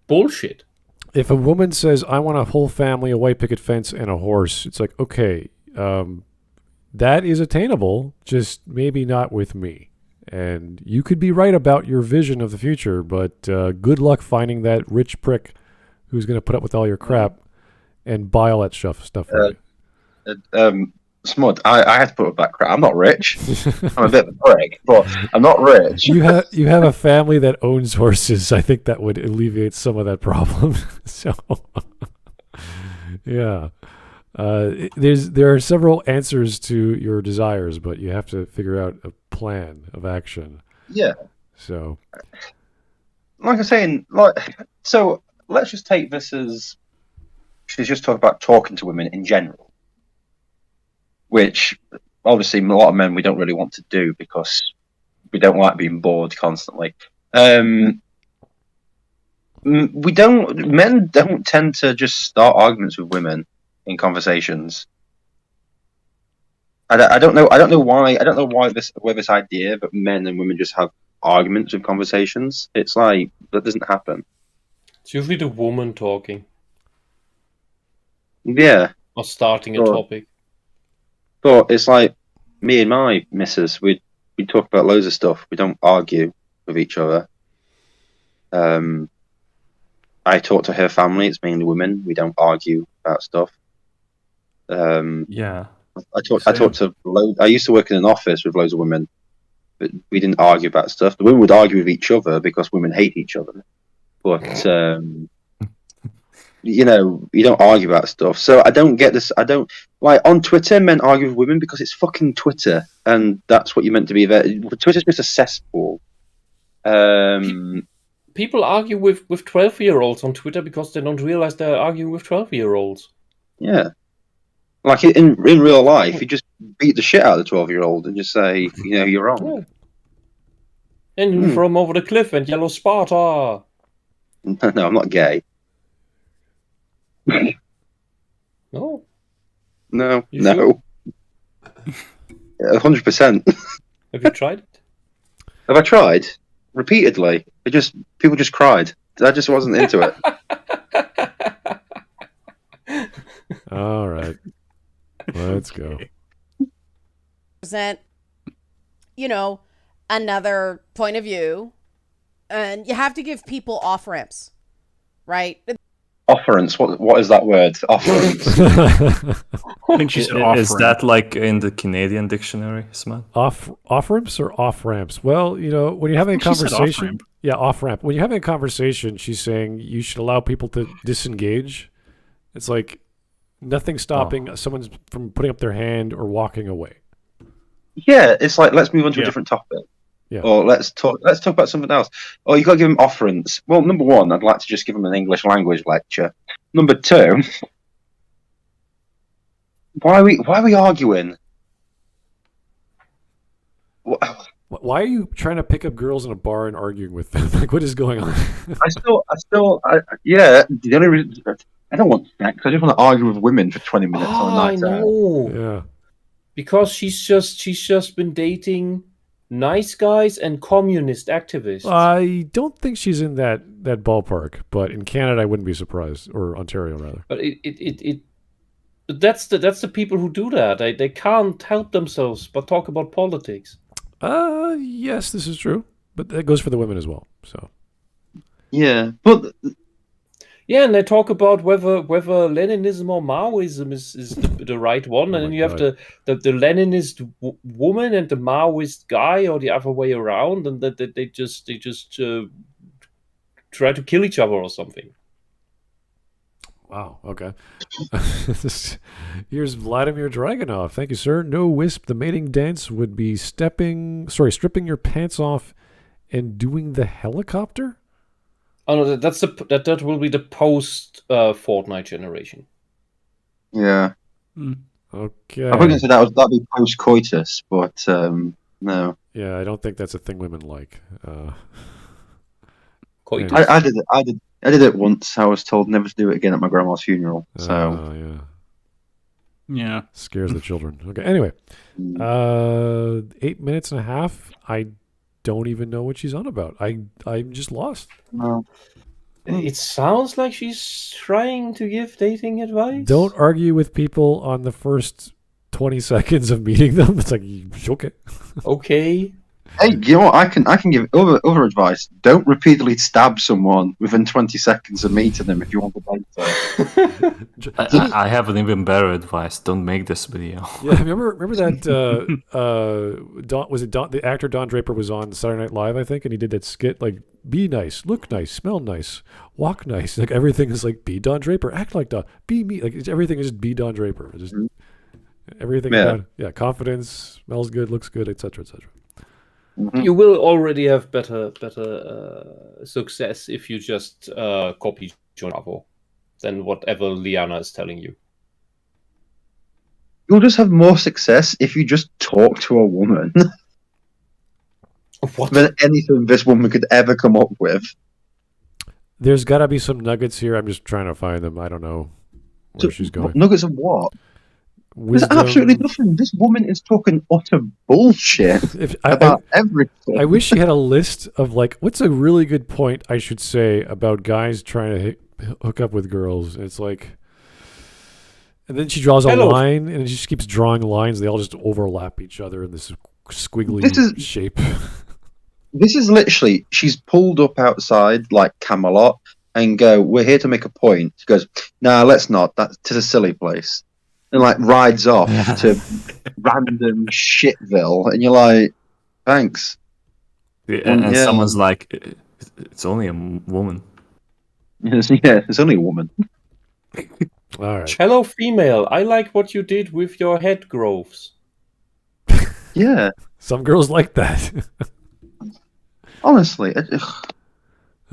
bullshit? If a woman says, "I want a whole family, a white picket fence, and a horse," it's like, okay, that is attainable, just maybe not with me. And you could be right about your vision of the future, but good luck finding that rich prick who's going to put up with all your crap and buy all that stuff for you. Smud, I have to put up that crap. I'm not rich. I'm a bit of a prick, but I'm not rich. You have a family that owns horses. I think that would alleviate some of that problem. So, yeah, there are several answers to your desires, but you have to figure out a plan of action. Yeah. So, like I'm saying, so let's just take this as she's just talking about talking to women in general. Which, obviously, a lot of men we don't really want to do because we don't like being bored constantly. Men don't tend to just start arguments with women in conversations. I don't know why where this idea that men and women just have arguments with conversations. It's like that doesn't happen. It's usually the woman talking. Yeah. Or starting a topic. But it's like me and my missus, we talk about loads of stuff. We don't argue with each other. I talk to her family. It's mainly women. We don't argue about stuff. Yeah. I talk to I used to work in an office with loads of women, but we didn't argue about stuff. The women would argue with each other because women hate each other. But you don't argue about stuff. So I don't get this. I don't like on Twitter. Men argue with women because it's fucking Twitter, and that's what you're meant to be there. Twitter's just a cesspool. People argue with 12-year-olds on Twitter because they don't realize they're arguing with 12-year-olds. Yeah, like in real life, you just beat the shit out of the 12-year-old and just say, you're wrong. Yeah. And you throw him over the cliff and yellow Sparta. No, I'm not gay. No. No. You 100%. Have you tried it? Have I tried? Repeatedly. People just cried. I just wasn't into it. All right. Let's go. Present, another point of view. And you have to give people off-ramps, right? Offerance. What is that word? Offerance. I think she said off. Is that like in the Canadian dictionary, Smut? Off ramps or off ramps? Well, when you're having a conversation, off ramp. When you're having a conversation, she's saying you should allow people to disengage. It's like nothing stopping someone from putting up their hand or walking away. Yeah, it's like let's move on to a different topic. Yeah. Or let's talk about something else. Or you got to give them offerance. Well, number one, I'd like to just give them an English language lecture Number 2. Why are we arguing? Why are you trying to pick up girls in a bar and arguing with them? Like, what is going on? Yeah. The only reason I don't want sex. I just want to argue with women for 20 minutes on a I night out. know. Yeah. Because she's just been dating nice guys and communist activists. I don't think she's in that ballpark, but in Canada, I wouldn't be surprised, or Ontario rather. But that's the people who do that. They can't help themselves but talk about politics. Yes, this is true, but that goes for the women as well. So Yeah, but Yeah, and they talk about whether Leninism or Maoism is the right one, Oh and my then you have God. the Leninist woman and the Maoist guy, or the other way around, and that they just try to kill each other or something. wow, okay. Here's Vladimir Dragunov. Thank you, sir. No Wisp. The mating dance would be stripping your pants off and doing the helicopter. Oh no, that will be the post Fortnite generation. yeah, Okay. I was going to say that'd be post coitus, but no. Yeah, I don't think that's a thing women like. Coitus. Yeah. I did it once. I was told never to do it again at my grandma's funeral. So Yeah, Yeah. scares the children. Okay. Anyway, 8 minutes and a half. I don't even know what she's on about. I'm just lost. no. It sounds like she's trying to give dating advice. Don't argue with people on the first 20 seconds of meeting them. It's like, okay. Okay. Hey, you know what? I can give other advice. Don't repeatedly stab someone within 20 seconds of meeting them if you want to date them. I have an even better advice. Don't make this video. Yeah, remember that the actor Don Draper was on Saturday Night Live, I think, and he did that skit like, be nice, look nice, smell nice, walk nice. Like everything is like, be Don Draper, act like Don, be me. Like everything is just be Don Draper. Just everything. Yeah. Confidence, smells good, looks good, etc., etc. You will already have better success if you just copy John Bravo than whatever Liana is telling you. You'll just have more success if you just talk to a woman What? than anything this woman could ever come up with. There's got to be some nuggets here. I'm just trying to find them. I don't know where she's going. Nuggets of what? Wisdom. There's absolutely nothing. This woman is talking utter bullshit about everything. I wish she had a list of like, what's a really good point I should say about guys trying to hook up with girls. It's like, and then she draws a line, and she just keeps drawing lines. They all just overlap each other in this squiggly shape. This is literally, she's pulled up outside like Camelot and go, we're here to make a point. She goes, nah, let's not. That's a silly place. And like rides off to random shitville, and you're like, thanks. Yeah, and someone's like, it's only a woman. Yeah, it's only a woman. All right. Hello, female. I like what you did with your head growths. Yeah. Some girls like that. Honestly.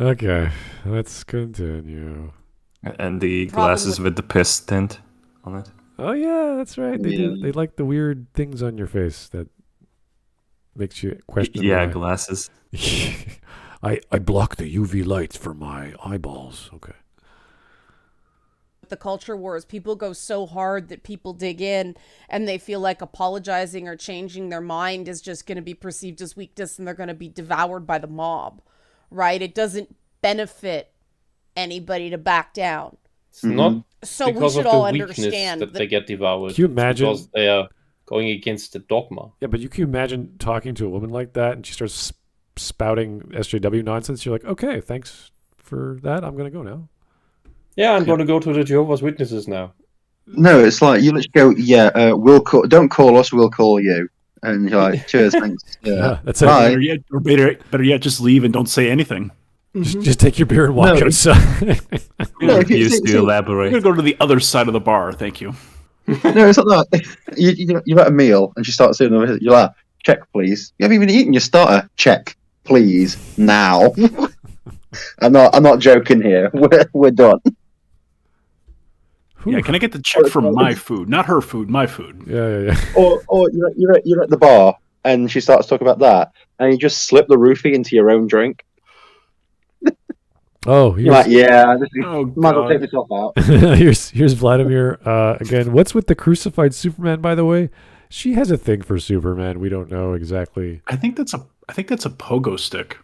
Okay, let's continue. And the glasses with the piss tint on it. Oh yeah, that's right. They do. They like the weird things on your face that makes you question. Yeah, glasses. I block the UV lights for my eyeballs. Okay. The culture wars, people go so hard that people dig in and they feel like apologizing or changing their mind is just going to be perceived as weakness and they're going to be devoured by the mob, right? It doesn't benefit anybody to back down. It's not So we because should of all the weakness understand that they get devoured. Can you imagine? Because they are going against the dogma. Yeah, but can you imagine talking to a woman like that and she starts spouting SJW nonsense? You're like, okay, thanks for that. I'm going to go now. Yeah, I'm going to go to the Jehovah's Witnesses now. No, it's like you let's go. Yeah, we'll call. Don't call us. We'll call you. And you're like, cheers, thanks. Yeah, that's bye. Better yet, just leave and don't say anything. Just take your beer and walk outside. No, Refuse to elaborate. I'm gonna go to the other side of the bar, thank you. No, it's not that. You're at a meal and she starts doing it. You're like, check, please. You haven't even eaten your starter. Check, please, now. I'm not joking here. We're done. Yeah, can I get the check for my food? Not her food, my food. Yeah. Or you're at the bar and she starts talking about that, and you just slip the roofie into your own drink. Oh, You're like, yeah, Oh, might as well take God. myself out. here's Vladimir again. What's with the crucified Superman? By the way, she has a thing for Superman. We don't know exactly. I think that's a pogo stick.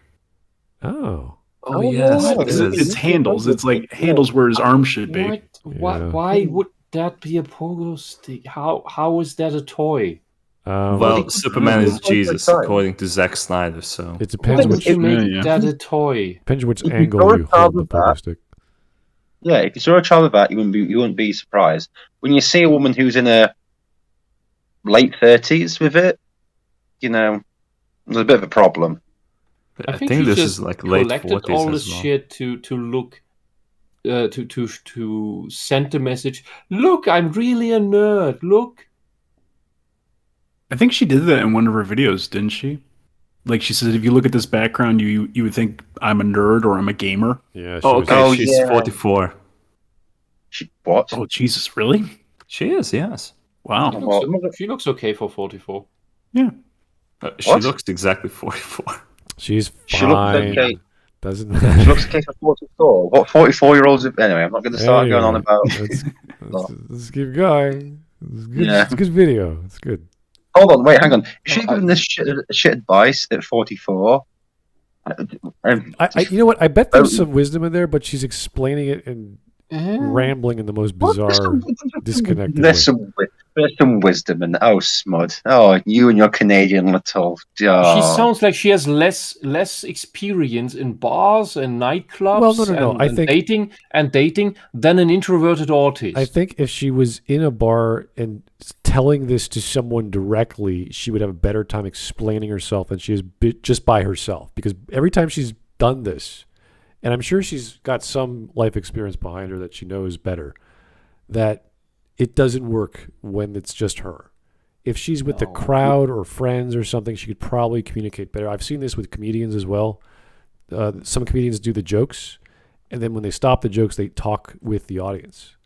Oh, Oh, yes, yeah. it is. It's handles. It's like handles where his arm should be. Yeah. Why would that be a pogo stick? How is that a toy? Well, Superman is it's like Jesus, time. according to Zack Snyder. So it Why depends would which you make yeah. that a toy? depends which If you angle saw a you child hold the with pogo that- stick. Yeah, if you saw a child with that, you wouldn't be surprised. When you see a woman who's in her late 30s with it, there's a bit of a problem. I think think he this just is like late collected 40s all as this well. shit to look to send the message. Look, I'm really a nerd. Look. I think she did that in one of her videos, didn't she? Like she said, if you look at this background, you would think I'm a nerd or I'm a gamer. Yeah. Oh, was- okay, Oh, she's yeah. 44. What? Oh, Jesus, really? She is, yes. Wow. She looks okay for 44. Yeah. She What? looks exactly 44. She's fine. She looks okay. Doesn't She looks okay for 44. What 44-year-olds? Anyway, I'm not going to start going on about. Let's keep going. It's good, Yeah. it's a good video. It's good. Hold on, wait, hang on. Is she giving this shit advice at 44? You know what? I bet there's some wisdom in there, but she's explaining it and rambling in the most bizarre, disconnected way. There's some wisdom in Smud. Oh, you and your Canadian little. She sounds like she has less experience in bars and nightclubs Well, no. and, I and think- dating than an introverted autist. I think if she was in a bar and telling this to someone directly, she would have a better time explaining herself than she is just by herself. Because every time she's done this, and I'm sure she's got some life experience behind her that she knows better, that it doesn't work when it's just her. If she's with the crowd or friends or something, she could probably communicate better. I've seen this with comedians as well. Some comedians do the jokes, and then when they stop the jokes, they talk with the audience.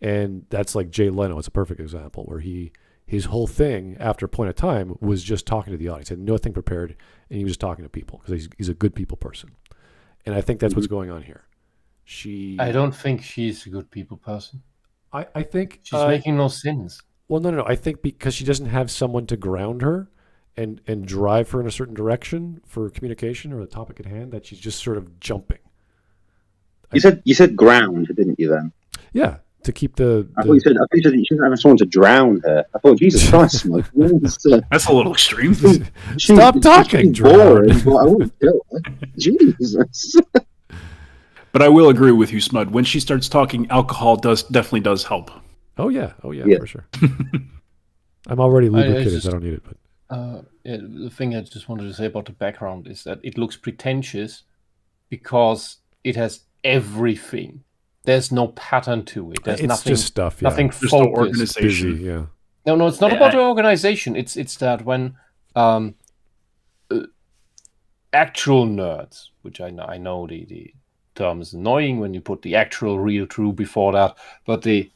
And that's like Jay Leno. It's a perfect example where his whole thing after a point of time was just talking to the audience. He had nothing prepared, and he was just talking to people because he's a good people person. And I think that's what's going on here. I don't think she's a good people person. I think She's making no sense. Well, no. I think because she doesn't have someone to ground her and drive her in a certain direction for communication or the topic at hand, that she's just sort of jumping. You said ground, didn't you? Then Yeah, to keep the. I thought you said you shouldn't have someone to drown her. I thought, Jesus Christ, Smud. That's a little extreme. Stop talking, she's boring, drown. but I wouldn't kill her. Jesus. But I will agree with you, Smud. When she starts talking, alcohol definitely does help. Oh yeah, Yeah. for sure. I'm already lubricated. just- I don't need it, but The thing I just wanted to say about the background is that it looks pretentious because it has everything. There's no pattern to it. There's it's nothing. just stuff. Yeah. Nothing There's no focused. organization. Busy. Yeah. No, it's not about the organization. It's that when actual nerds, which I know the term is annoying when you put the actual real true before that, but the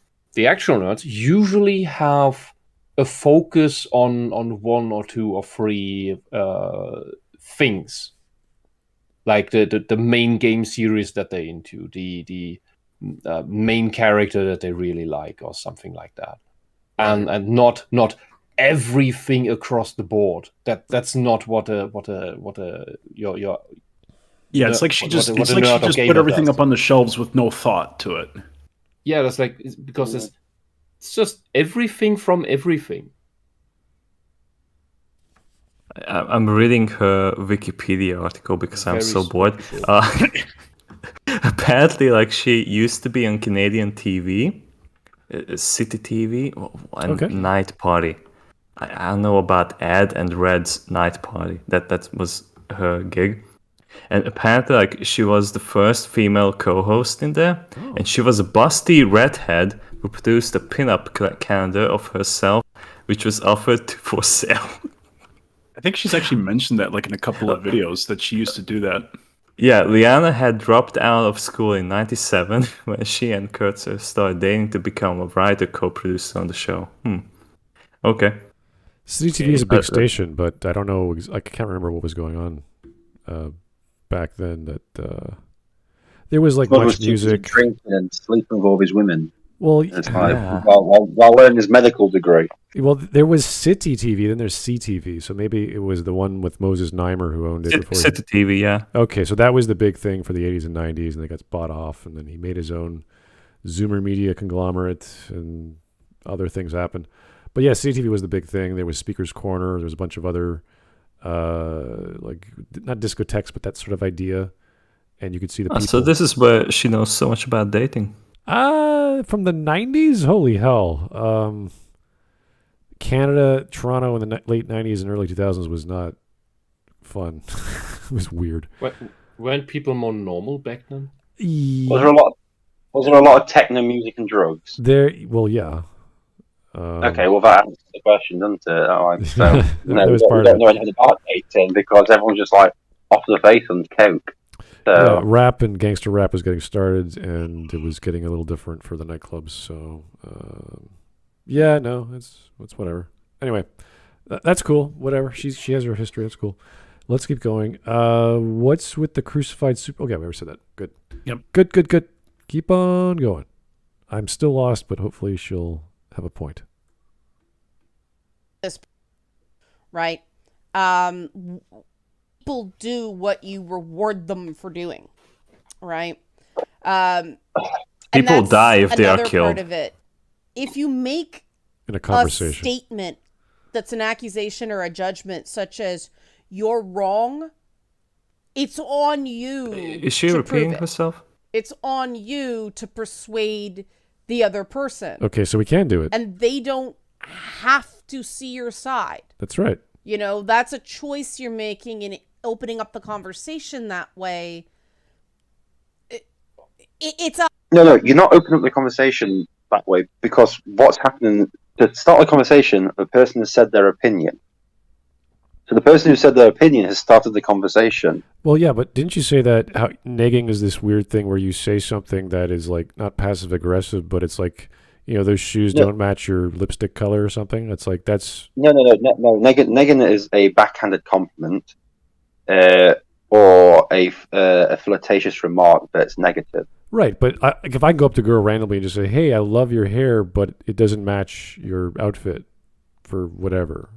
actual nerds usually have a focus on one or two or three things, like the main game series that they're into, the main character that they really like, or something like that, and not everything across the board. That's not what your Yeah, it's No, like she what just a it's like nerd she or just put gamer everything does. up on the shelves with no thought to it. yeah, that's like because it's just everything from everything. I'm reading her Wikipedia article because I'm Very so bored. Apparently, like, she used to be on Canadian TV, City TV, and Okay. Night Party. I know about Ed and Red's Night Party. That was her gig. And apparently, like, she was the first female co-host in there, and she was a busty redhead who produced a pin-up calendar of herself, which was offered for sale. I think she's actually mentioned that like in a couple of videos that she used to do that. Yeah, Liana had dropped out of school in '97 when she and Kurtzer started dating to become a writer co-producer on the show. Okay. CTV is a big But- station, but I don't know. I can't remember what was going on back then. That there was like Well, much was too busy music. drinking and sleeping with all his women. Well, It's like Yeah. while learning his medical degree. well, there was City TV, then there's CTV. So maybe it was the one with Moses Neimer who owned it before. City TV, yeah. Okay, so that was the big thing for the 80s and 90s, and they got bought off, and then he made his own Zoomer Media conglomerate, and other things happened. But yeah, CTV was the big thing. There was Speaker's Corner. There was a bunch of other, like, not discotheques, but that sort of idea. And you could see the people. So this is where she knows so much about dating. From the 90s? Holy hell. Canada, Toronto in the late 90s and early 2000s was not fun. It was weird. Weren't people more normal back then? Was there a lot of techno music and drugs? Well, yeah. Okay, well that answers the question, doesn't it? So, That was we part of don't it. know anything about dating because everyone's just like off the face on coke. So Yeah, rap and gangster rap was getting started, and it was getting a little different for the nightclubs. So, yeah, no, it's whatever. Anyway, that's cool. Whatever. She has her history. That's cool. Let's keep going. What's with the crucified super? Okay, we already said that. Good. Yep. Good. Keep on going. I'm still lost, but hopefully she'll have a point. Right? People do what you reward them for doing, right? And People that's die if they are another killed. Part of it. If you make In a a conversation. statement that's an accusation or a judgment, such as "you're wrong," it's on you. Is she to repeating prove it. herself? It's on you to persuade the other person, Okay, so we can do it. and they don't have to see your side. That's right. You know, that's a choice you're making in opening up the conversation that way. It's a no, you're not opening up the conversation that way because what's happening to start a conversation, the person has said their opinion. So the person who said their opinion has started the conversation. Well, yeah, but didn't you say that how negging is this weird thing where you say something that is like not passive aggressive, but it's like, those shoes No. don't match your lipstick color or something? It's like that's No. Negging is a backhanded compliment or a flirtatious remark that's negative. right. But if I go up to a girl randomly and just say, "Hey, I love your hair, but it doesn't match your outfit for whatever,"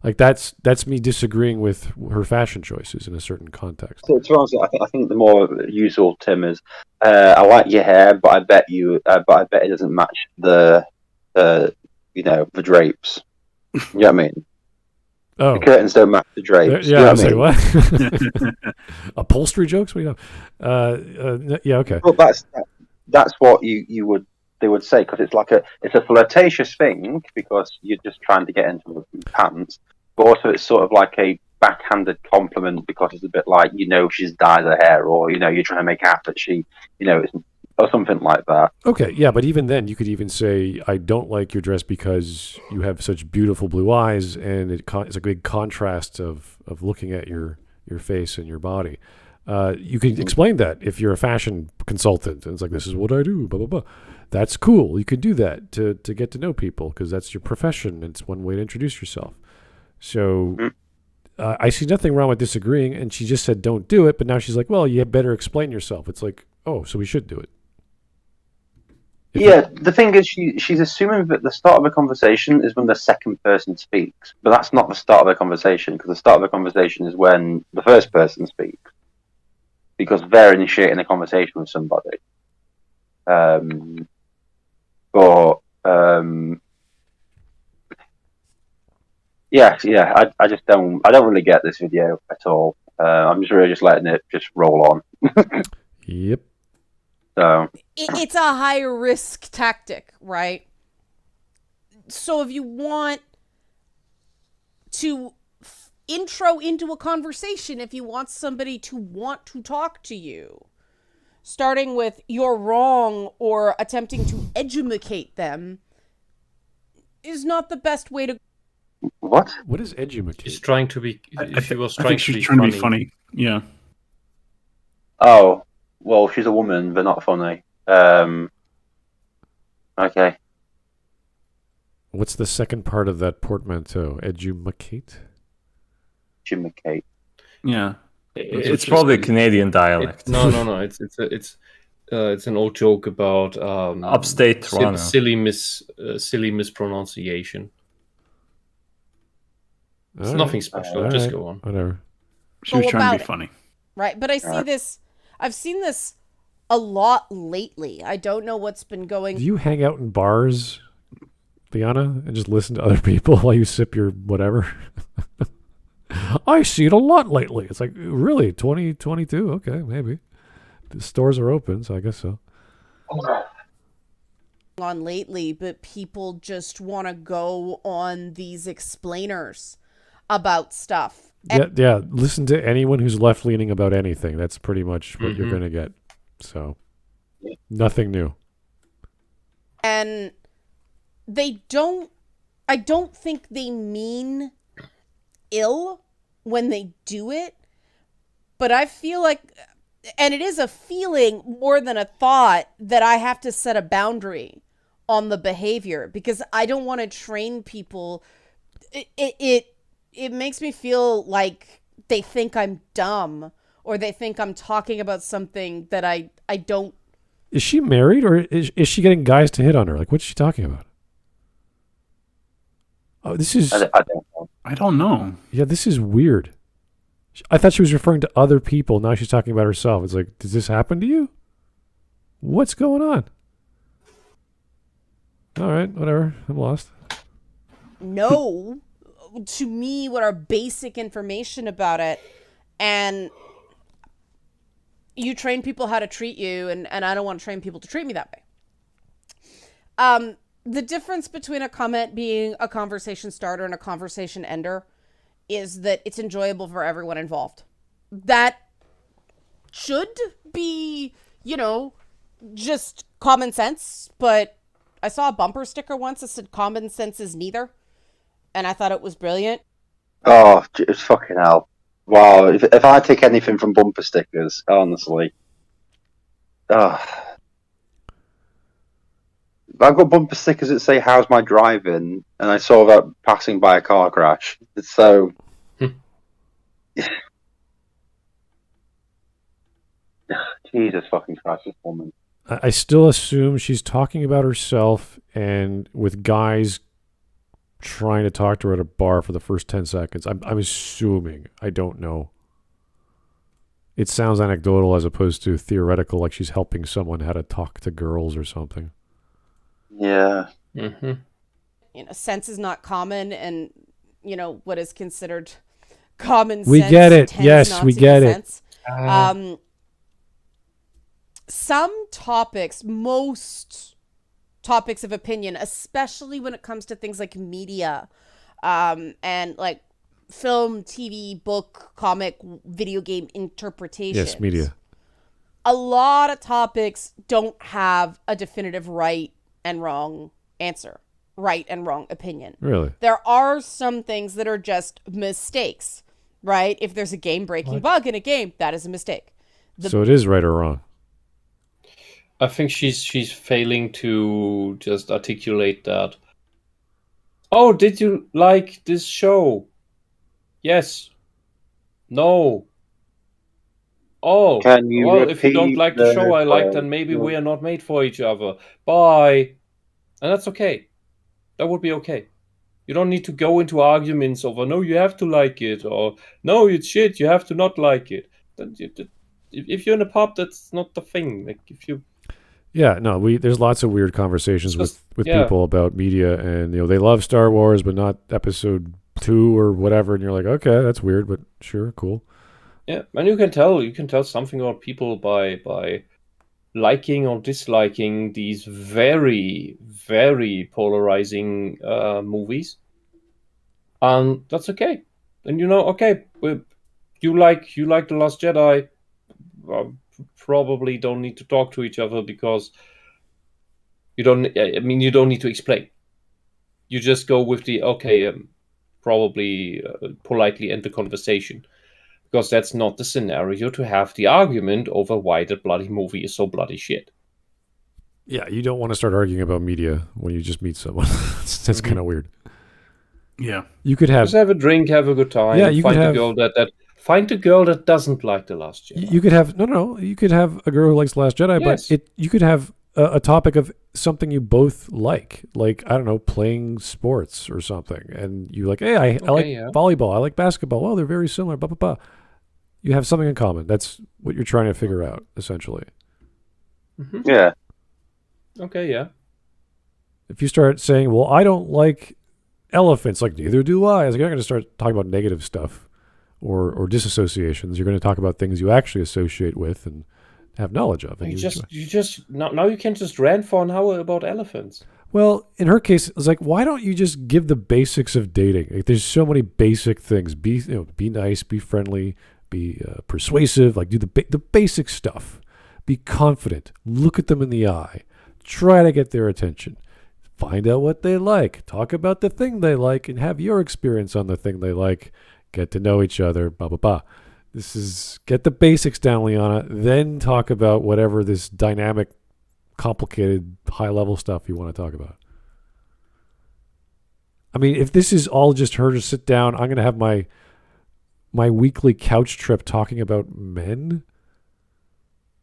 like that's me disagreeing with her fashion choices in a certain context. So, to be honest, I think the more usual term is, "I like your hair, but I bet it doesn't match the drapes." You know what I mean? Oh, The curtains don't match the drapes. yeah. You know I what was I mean? like, what? Upholstery jokes? What do you know? Yeah. Okay. Well, that's what they would say because it's a flirtatious thing because you're just trying to get into the pants, but also it's sort of like a backhanded compliment because it's a bit like she's dyed her hair or you're trying to make out that she or something like that. Okay, yeah, but even then, you could even say, "I don't like your dress because you have such beautiful blue eyes, and it's a big contrast of looking at your face and your body." You can explain that if you're a fashion consultant, and it's like, "This is what I do." Blah blah blah. That's cool. You could do that to get to know people because that's your profession. And it's one way to introduce yourself. So I see nothing wrong with disagreeing. And she just said, "Don't do it," but now she's like, "Well, you better explain yourself." It's like, oh, so we should do it. Yeah, the thing is, she's assuming that the start of a conversation is when the second person speaks, but that's not the start of a conversation because the start of a conversation is when the first person speaks, because they're initiating a conversation with somebody. I just don't really get this video at all. I'm just really just letting it just roll on. Yep. So it's a high risk tactic, right? So if you want to intro into a conversation, if you want somebody to want to talk to you, starting with "you're wrong" or attempting to educate them is not the best way to. what? What is educate? She's trying to be. She was I trying think to she's be trying funny. to be funny. Yeah. Oh, well, she's a woman, but not funny. Okay. What's the second part of that portmanteau? Edumacate? Jimicate. Yeah. It's probably a Canadian dialect. No. It's an old joke about Upstate Toronto. silly mispronunciation. It's All nothing right. special. All Just right. go on. Whatever. She was Go trying to about be it. funny. Right, but I see this. I've seen this a lot lately. I don't know what's been going. Do you hang out in bars, Liana, and just listen to other people while you sip your whatever? I see it a lot lately. It's like, really? 2022? Okay, maybe. The stores are open, so I guess so. On lately, but people just want to go on these explainers about stuff. Yeah. Listen to anyone who's left leaning about anything. That's pretty much what you're going to get. So, nothing new. And I don't think they mean ill when they do it, but I feel like, and it is a feeling more than a thought, that I have to set a boundary on the behavior because I don't want to train people. It makes me feel like they think I'm dumb or they think I'm talking about something that I don't. Is she married or is she getting guys to hit on her? Like, what's she talking about? Oh, this is... I don't know. I don't know. Yeah, this is weird. I thought she was referring to other people. Now she's talking about herself. It's like, does this happen to you? What's going on? All right, whatever. I'm lost. Know to me what are basic information about it, and you train people how to treat you, and I don't want to train people to treat me that way. The difference between a comment being a conversation starter and a conversation ender is that it's enjoyable for everyone involved. That should be, just common sense, but I saw a bumper sticker once that said common sense is neither, and I thought it was brilliant. Oh, it's fucking hell. Wow, if I take anything from bumper stickers, honestly. I've got bumper stickers that say, "How's my driving?" and I saw that passing by a car crash. So... Jesus fucking Christ, this woman. I still assume she's talking about herself and with guys trying to talk to her at a bar for the first 10 seconds. I'm assuming. I don't know. It sounds anecdotal as opposed to theoretical, like she's helping someone how to talk to girls or something. Yeah. Mm-hmm. Sense is not common, and what is considered common sense. We get it. tends Yes, not we to get be it. sense. Some topics, most topics of opinion, especially when it comes to things like media, and like film, TV, book, comic, video game interpretation. Yes, media. A lot of topics don't have a definitive right and wrong answer, right and wrong opinion. Really? There are some things that are just mistakes, right? If there's a game-breaking bug in a game, that is a mistake. So it is right or wrong? I think she's failing to just articulate that. Oh, did you like this show? Yes. No. Oh, Can you well, if you don't repeat like the show I like, question? then maybe we are not made for each other. Bye. And that's okay. That would be okay. You don't need to go into arguments over, no, you have to like it, or no, it's shit, you have to not like it. If you're in a pub, that's not the thing. Like, if you... Yeah, no, there's lots of weird conversations with people about media, and they love Star Wars, but not Episode 2 or whatever, and you're like, okay, that's weird, but sure, cool. Yeah, and you can tell something about people by liking or disliking these very, very polarizing movies, and that's okay. And okay, you like The Last Jedi. Probably don't need to talk to each other because you don't need to explain. You just go with the okay, probably politely end the conversation, because that's not the scenario to have the argument over why that bloody movie is so bloody shit. Yeah, you don't want to start arguing about media when you just meet someone. That's kind of weird. Yeah. You could have Just have a drink, have a good time. Yeah, you find could a have- girl find a girl that doesn't like The Last Jedi. you could have no. You could have a girl who likes The Last Jedi, Yes. but you could have a topic of something you both like I don't know, playing sports or something, and you like, hey, I like volleyball, I like basketball. Well, they're very similar. Blah blah blah. You have something in common. That's what you're trying to figure out, essentially. Mhm. Yeah. Okay, yeah. If you start saying, well, I don't like elephants, like neither do I, you're not going to start talking about negative stuff or disassociations. You're going to talk about things you actually associate with and have knowledge of. And Now you can just rant for an hour about elephants. Well, in her case, it's like, why don't you just give the basics of dating? Like, there's so many basic things. Be nice, be friendly, be persuasive. Like, do the basic stuff. Be confident. Look at them in the eye. Try to get their attention. Find out what they like. Talk about the thing they like and have your experience on the thing they like. Get to know each other, blah, blah, blah. This is, get the basics down, Liana, then talk about whatever this dynamic, complicated, high-level stuff you want to talk about. I mean, if this is all just her to sit down, I'm going to have my weekly couch trip talking about men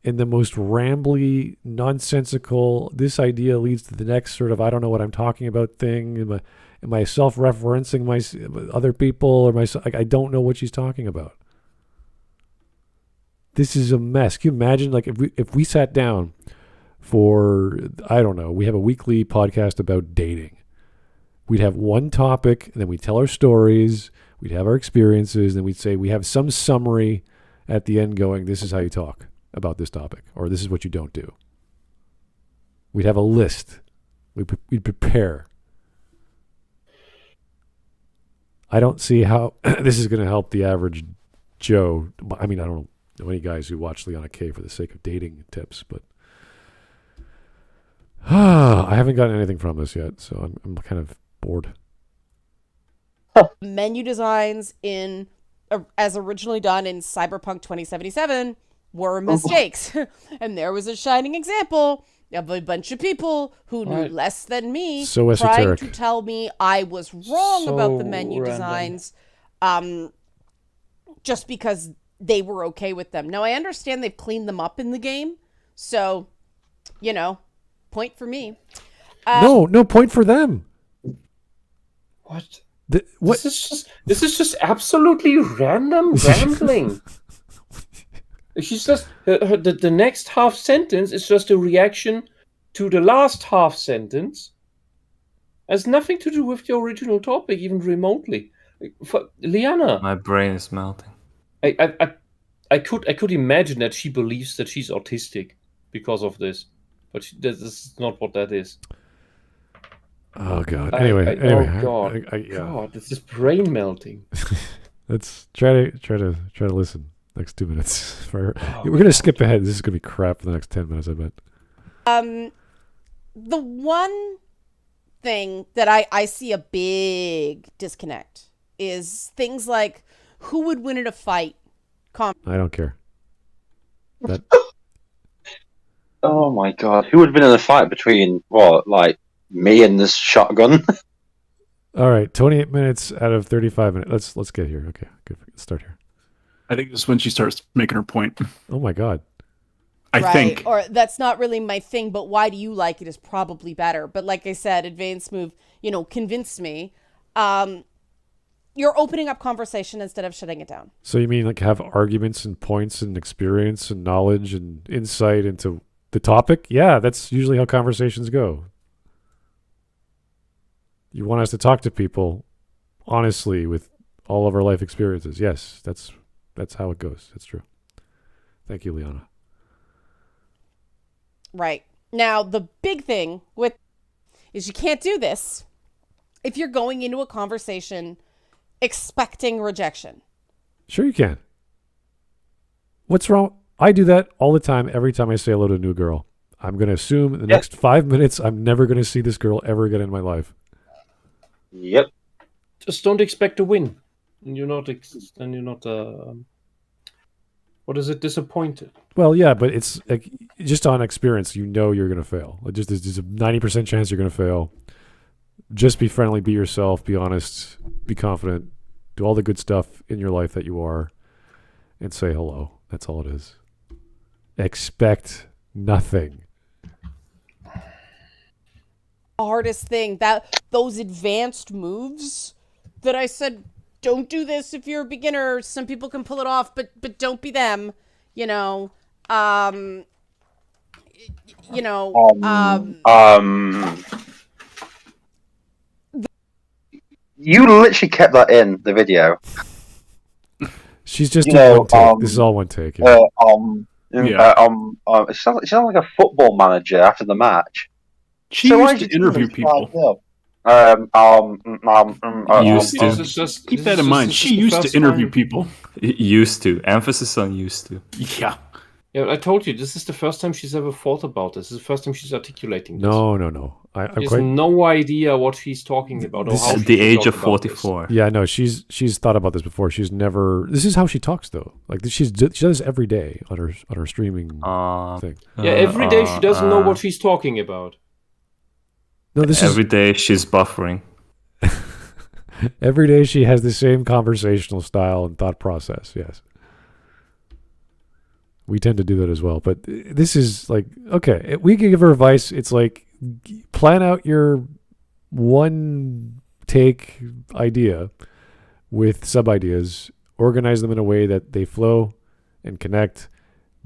in the most rambly, nonsensical, this idea leads to the next sort of I don't know what I'm talking about thing. Am I self-referencing other people or myself? Like, I don't know what she's talking about. This is a mess. Can you imagine, like, if we sat down for, I don't know, we have a weekly podcast about dating. We'd have one topic, and then we'd tell our stories, we'd have our experiences, and then we'd say we have some summary at the end going, this is how you talk about this topic, or this is what you don't do. We'd have a list. We'd prepare. I don't see how this is going to help the average Joe. I mean, I don't know any guys who watch Liana K for the sake of dating tips, but I haven't gotten anything from this yet, so I'm kind of bored. Menu designs as originally done in Cyberpunk 2077 were mistakes. And there was a shining example of a bunch of people who knew less than me So trying esoteric. to tell me I was wrong about the menu random. designs just because they were okay with them. Now, I understand they've cleaned them up in the game, so, point for me. No point for them. What? What? This is just absolutely random rambling. She's just the next half sentence is just a reaction to the last half sentence. Has nothing to do with the original topic, even remotely. For Liana, My brain is melting. I could imagine that she believes that she's autistic because of this, but this is not what that is. Oh God. Anyway. God, yeah. God, this is brain melting. Let's try to listen. Next 2 minutes. We're gonna skip ahead. This is gonna be crap for the next 10 minutes, I bet. The one thing that I see a big disconnect is things like who would win in a fight. I don't care. That Oh my god. Who would have been in a fight between, me and this shotgun? all right. 28 minutes out of 35 minutes. Let's get here. Okay, good. Let's start here. I think this is when she starts making her point. Oh my God. I think. Or that's not really my thing, but why do you like it is probably better. But like I said, Advanced Move, convinced me. You're opening up conversation instead of shutting it down. So you mean like have arguments and points and experience and knowledge and insight into the topic? Yeah, that's usually how conversations go. You want us to talk to people honestly with all of our life experiences. Yes, that's how it goes. That's true. Thank you, Liana. Right. Now, the big thing is you can't do this if you're going into a conversation expecting rejection. Sure you can. What's wrong? I do that all the time every time I say hello to a new girl. I'm going to assume in the next 5 minutes I'm never going to see this girl ever again in my life. Yep. Just don't expect to win. And you're not What is it? Disappointed? Well, yeah, but it's like, just on experience, you know you're going to fail. There's a 90% chance you're going to fail. Just be friendly, be yourself, be honest, be confident, do all the good stuff in your life that you are, and say hello. That's all it is. Expect nothing. The hardest thing, that those advanced moves that I said, don't do this if you're a beginner. Some people can pull it off, but don't be them. You know, You literally kept that in the video. She's just doing one take. This is all one take. Yeah. It sounds like a football manager after the match. She used to interview people. Used to. Keep that in mind. She used to interview people. Used to. Emphasis on used to. Yeah. Yeah, I told you, this is the first time she's ever thought about this. This is the first time she's articulating this. No. She has no idea what she's talking about. Or how At the age of 44. Yeah, no, she's thought about this before. She's never. This is how she talks, though. Like she does this every day on her streaming thing. Yeah, every day she doesn't know what she's talking about. No, this every day she's buffering. Every day she has the same conversational style and thought process. Yes. We tend to do that as well, but this is like, okay, we can give her advice. It's like, plan out your one take idea with sub ideas, organize them in a way that they flow and connect.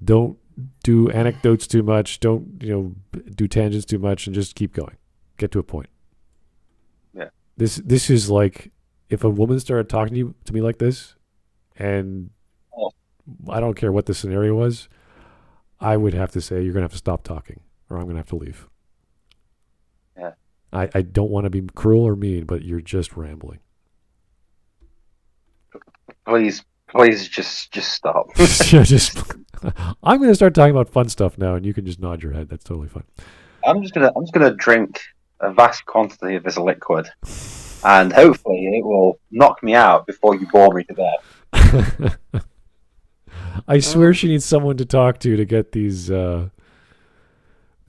Don't do anecdotes too much. Don't, do tangents too much, and just keep going. Get to a point. Yeah. This is like, if a woman started talking to me like this, and I don't care what the scenario was, I would have to say, you're going to have to stop talking, or I'm going to have to leave. Yeah. I don't want to be cruel or mean, but you're just rambling. Please just stop. I'm going to start talking about fun stuff now, and you can just nod your head. That's totally fine. I'm just gonna drink a vast quantity of this liquid, and hopefully it will knock me out before you bore me to death. I swear she needs someone to talk to get these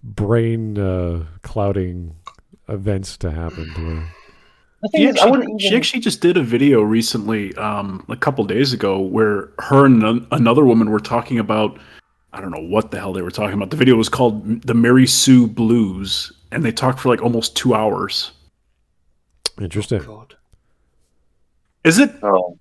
brain clouding events to happen to her. She actually just did a video recently, a couple days ago, where her and another woman were talking about, I don't know what the hell they were talking about. The video was called The Mary Sue Blues, and they talked for like almost 2 hours. Interesting. Oh, God. Is it? Oh.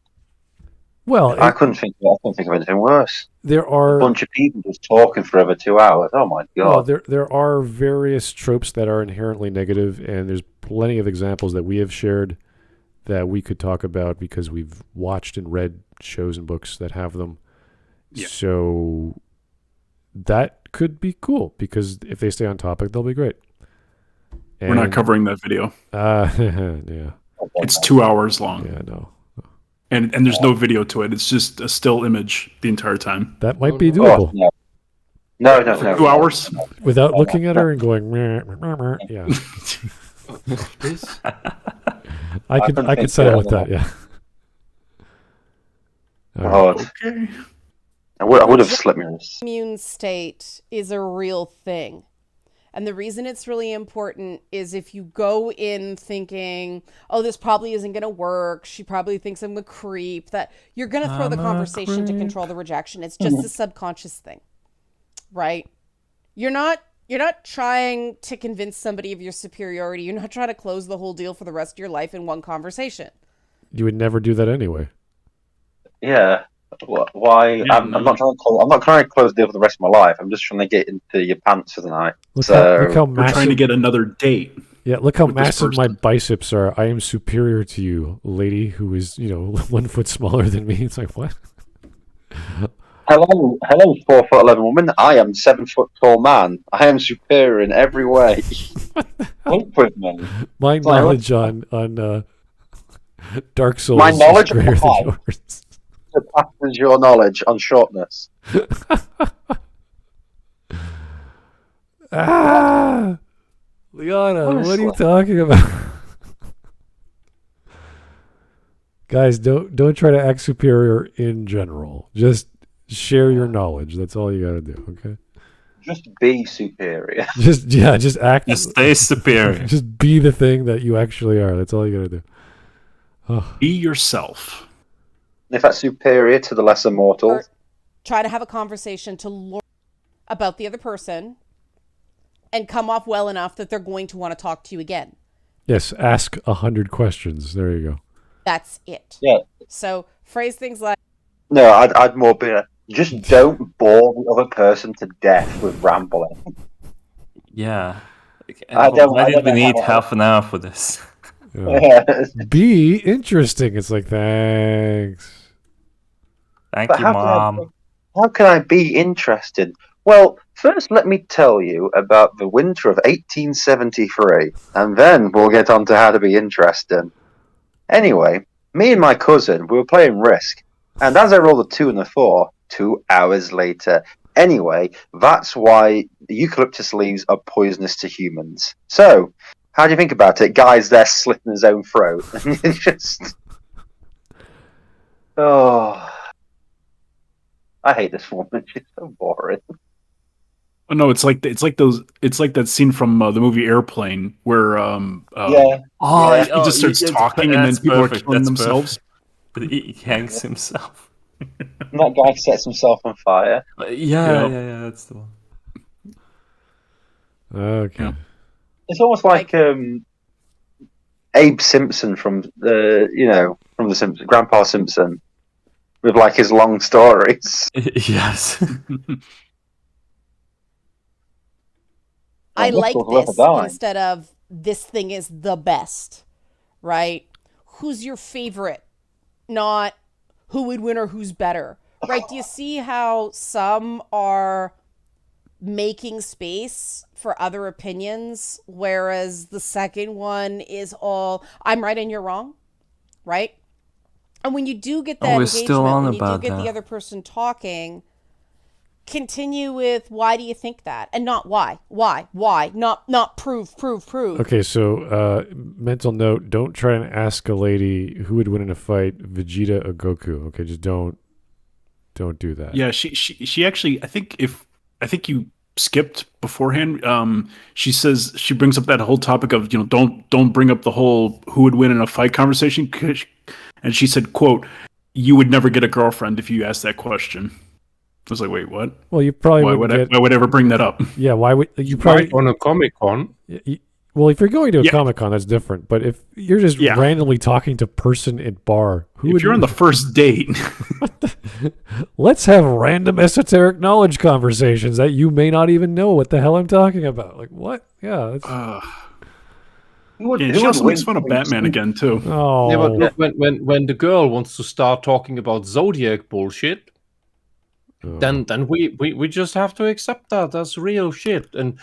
Well, I couldn't think of anything worse. There are a bunch of people just talking for over 2 hours. Oh my god! Well, there are various tropes that are inherently negative, and there's plenty of examples that we have shared that we could talk about because we've watched and read shows and books that have them. Yeah. So that could be cool because if they stay on topic, they'll be great. And, we're not covering that video. Yeah. It's 2 hours long. Yeah, no. And there's no video to it. It's just a still image the entire time. That might be doable. No. For 2 hours? Without looking at her and going, meh, meh, meh, yeah. I could settle with that, yeah. Okay. I would have slipped me on this. Immune state is a real thing. And the reason it's really important is if you go in thinking, oh, this probably isn't going to work. She probably thinks I'm a creep. That you're going to throw the conversation to control the rejection. It's just a subconscious thing, right? You're not trying to convince somebody of your superiority. You're not trying to close the whole deal for the rest of your life in one conversation. You would never do that anyway. Yeah. Why? Yeah, I'm not trying to close the deal for the rest of my life. I'm just trying to get into your pants for the night. Look how we're trying to get another date. Yeah, look how massive my biceps are. I am superior to you, lady who is 1 foot smaller than me. It's like, what? Hello, 4'11" woman. I am 7 foot tall man. I am superior in every way. Hope with me. My knowledge on Dark Souls my knowledge is greater than yours. Surpasses your knowledge on shortness. Liana, what are you talking about? Guys, don't try to act superior in general. Just Share your knowledge. That's all you got to do. Okay. Just be superior. Just act. Just stay superior. Just be the thing that you actually are. That's all you got to do. Oh. Be yourself. If that's superior to the lesser mortal. Or try to have a conversation to learn about the other person and come off well enough that they're going to want to talk to you again. Yes, ask 100 questions. There you go. That's it. Yeah. So phrase things like, No, I'd more be just don't bore the other person to death with rambling. Yeah. Why did we need half an hour for this? Be interesting. It's like, thanks. Thank you, Mom. How can I be interested? Well, first let me tell you about the winter of 1873, and then we'll get on to how to be interesting. Anyway, me and my cousin, we were playing Risk, and as I rolled a 2 and a 4, 2 hours later. Anyway, that's why the eucalyptus leaves are poisonous to humans. So, how do you think about it? Guy's there slitting his own throat. It's just... Oh... I hate this woman. She's so boring. Oh, no, it's like that scene from the movie Airplane where Yeah. he just starts talking and then people are killing themselves. But he hangs himself. That guy sets himself on fire. Yeah, that's the one. Okay. Yeah. It's almost like Abe Simpson from the Simpsons, Grandpa Simpson, with like his long stories. Yes. I like this instead of this thing is the best, right? Who's your favorite? Not who would win or who's better, right? Do you see how some are making space for other opinions, whereas the second one is all, I'm right and you're wrong, right? And when you do get that engagement, when you do get the other person talking, continue with why do you think that, and not why, not prove. Okay, so mental note: don't try and ask a lady who would win in a fight, Vegeta or Goku. Okay, just don't do that. Yeah, she actually, I think you skipped beforehand. She says, she brings up that whole topic of, don't bring up the whole who would win in a fight conversation, and she said, quote, "You would never get a girlfriend if you asked that question." I was like, wait, what? Well, you probably why would I ever bring that up? Yeah, why would you probably on a Comic-Con? Well, if you're going to a Comic-Con, that's different. But if you're just randomly talking to person at bar, if you're on the first date, let's have random esoteric knowledge conversations that you may not even know what the hell I'm talking about. Like, what? Yeah. She also makes fun of Batman again too. Oh, yeah, but look, when the girl wants to start talking about Zodiac bullshit, then we just have to accept that that's real shit. And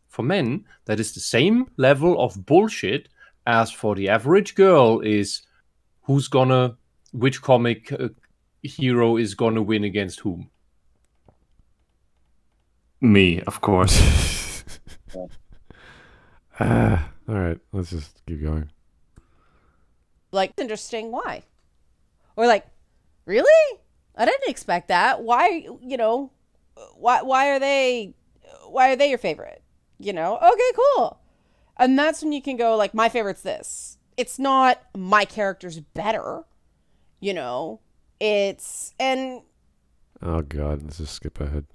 for men, that is the same level of bullshit as for the average girl is which comic hero is gonna win against whom? Me, of course. All right, let's just keep going. Like, interesting, why? Or like, really? I didn't expect that. Why, why are they your favorite? Okay, cool. And that's when you can go like, my favorite's this. It's not my character's better, it's, and. Oh God, let's just skip ahead.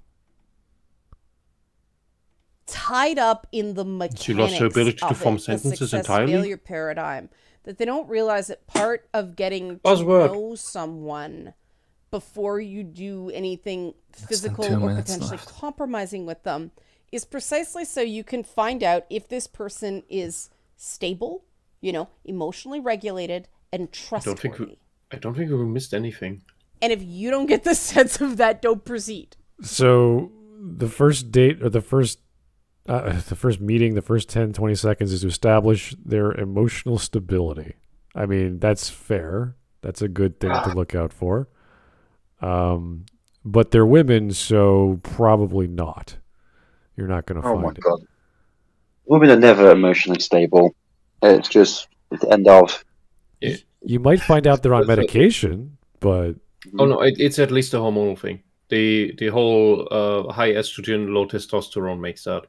Tied up in the mechanics she lost her ability to form sentences the success entirely. Failure paradigm, that they don't realize that part of getting to know someone before you do anything physical or potentially compromising with them is precisely so you can find out if this person is stable, emotionally regulated and trustworthy. I don't think we missed anything. And if you don't get the sense of that, don't proceed. So the first date or the first meeting, the first 10, 20 seconds is to establish their emotional stability. I mean, that's fair. That's a good thing to look out for. But they're women, so probably not. You're not going to find it. Oh my God. Women are never emotionally stable. It's just the end of. You might find out they're on medication, but Oh no, it's at least a hormonal thing. The whole high estrogen, low testosterone makes that.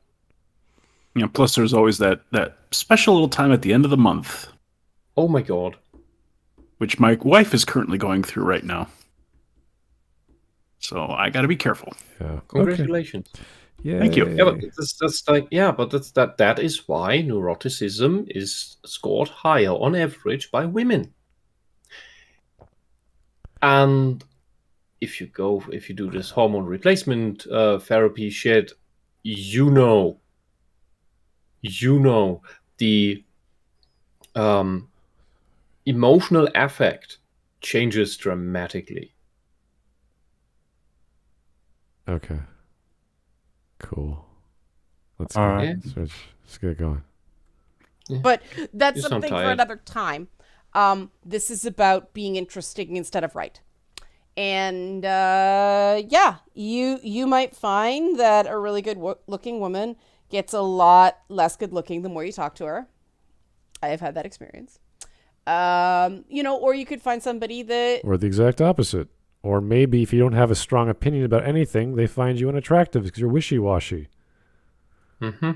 Yeah. Plus, there's always that special little time at the end of the month, Oh my god. which my wife is currently going through right now. So I got to be careful. Yeah. Congratulations. Yeah. Thank you. Yeah, but that's like but that is why neuroticism is scored higher on average by women. And if you do this hormone replacement therapy shit, you know the emotional affect changes dramatically. Okay. Cool. Let's All go. right. Let's get going. But that's You sound something for tired. another time. This is about being interesting instead of right. And yeah, you might find that a really good looking woman gets a lot less good looking the more you talk to her. I have had that experience. Or you could find somebody that Or the exact opposite. Or maybe if you don't have a strong opinion about anything, they find you unattractive because you're wishy-washy. Mm-hmm.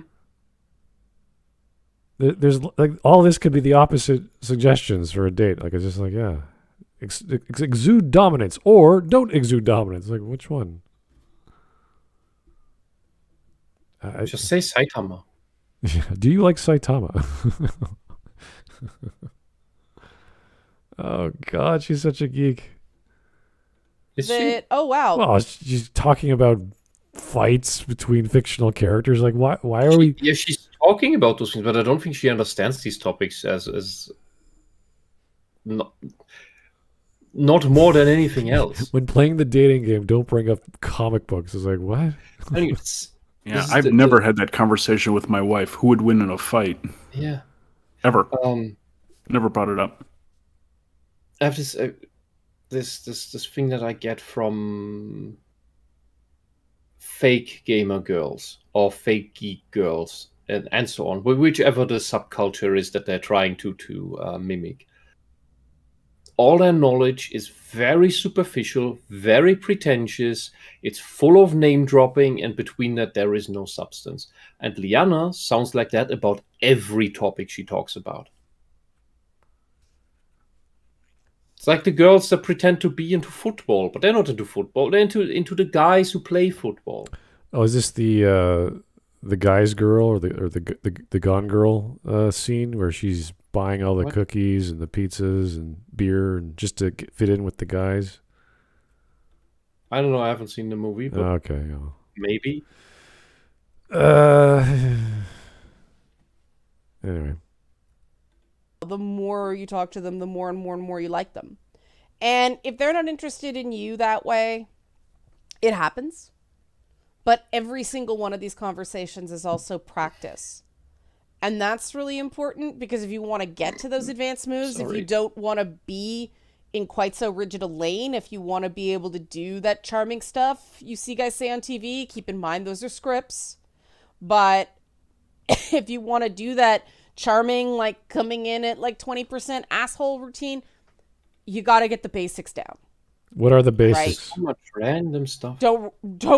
There's like all this could be the opposite suggestions for a date. Like it's just like, yeah, exude dominance or don't exude dominance. Like which one? Just say Saitama. Yeah. Do you like Saitama? Oh God, she's such a geek. Is she? that oh wow. Well, she's talking about fights between fictional characters. Like why are we? Yeah, she's talking about those things, but I don't think she understands these topics as not more than anything else. When playing the dating game, don't bring up comic books. It's like what? I think it's Yeah, I've never had that conversation with my wife. Who would win in a fight? yeah. Ever. Um, Never brought it up. I have this thing that I get from fake gamer girls or fake geek girls and so on, whichever the subculture is that they're trying to mimic. All their knowledge is very superficial, very pretentious. It's full of name dropping, and between that there is no substance. And Liana sounds like that about every topic she talks about. It's like the girls that pretend to be into football, but they're not into football. They're into the guys who play football. Oh, is this the guy's girl or the Gone Girl scene where she's buying all the What? cookies and the pizzas and beer and just to fit in with the guys? I don't know. I haven't seen the movie, but Okay. Yeah. maybe. Anyway. The more you talk to them, the more and more and more you like them. And if they're not interested in you that way, it happens. But every single one of these conversations is also practice. And that's really important because if you want to get to those advanced moves, if you don't want to be in quite so rigid a lane, if you want to be able to do that charming stuff you see guys say on TV, keep in mind those are scripts. But if you want to do that charming, like coming in at like 20% asshole routine, you got to get the basics down. What are the basics? So much random stuff. Don't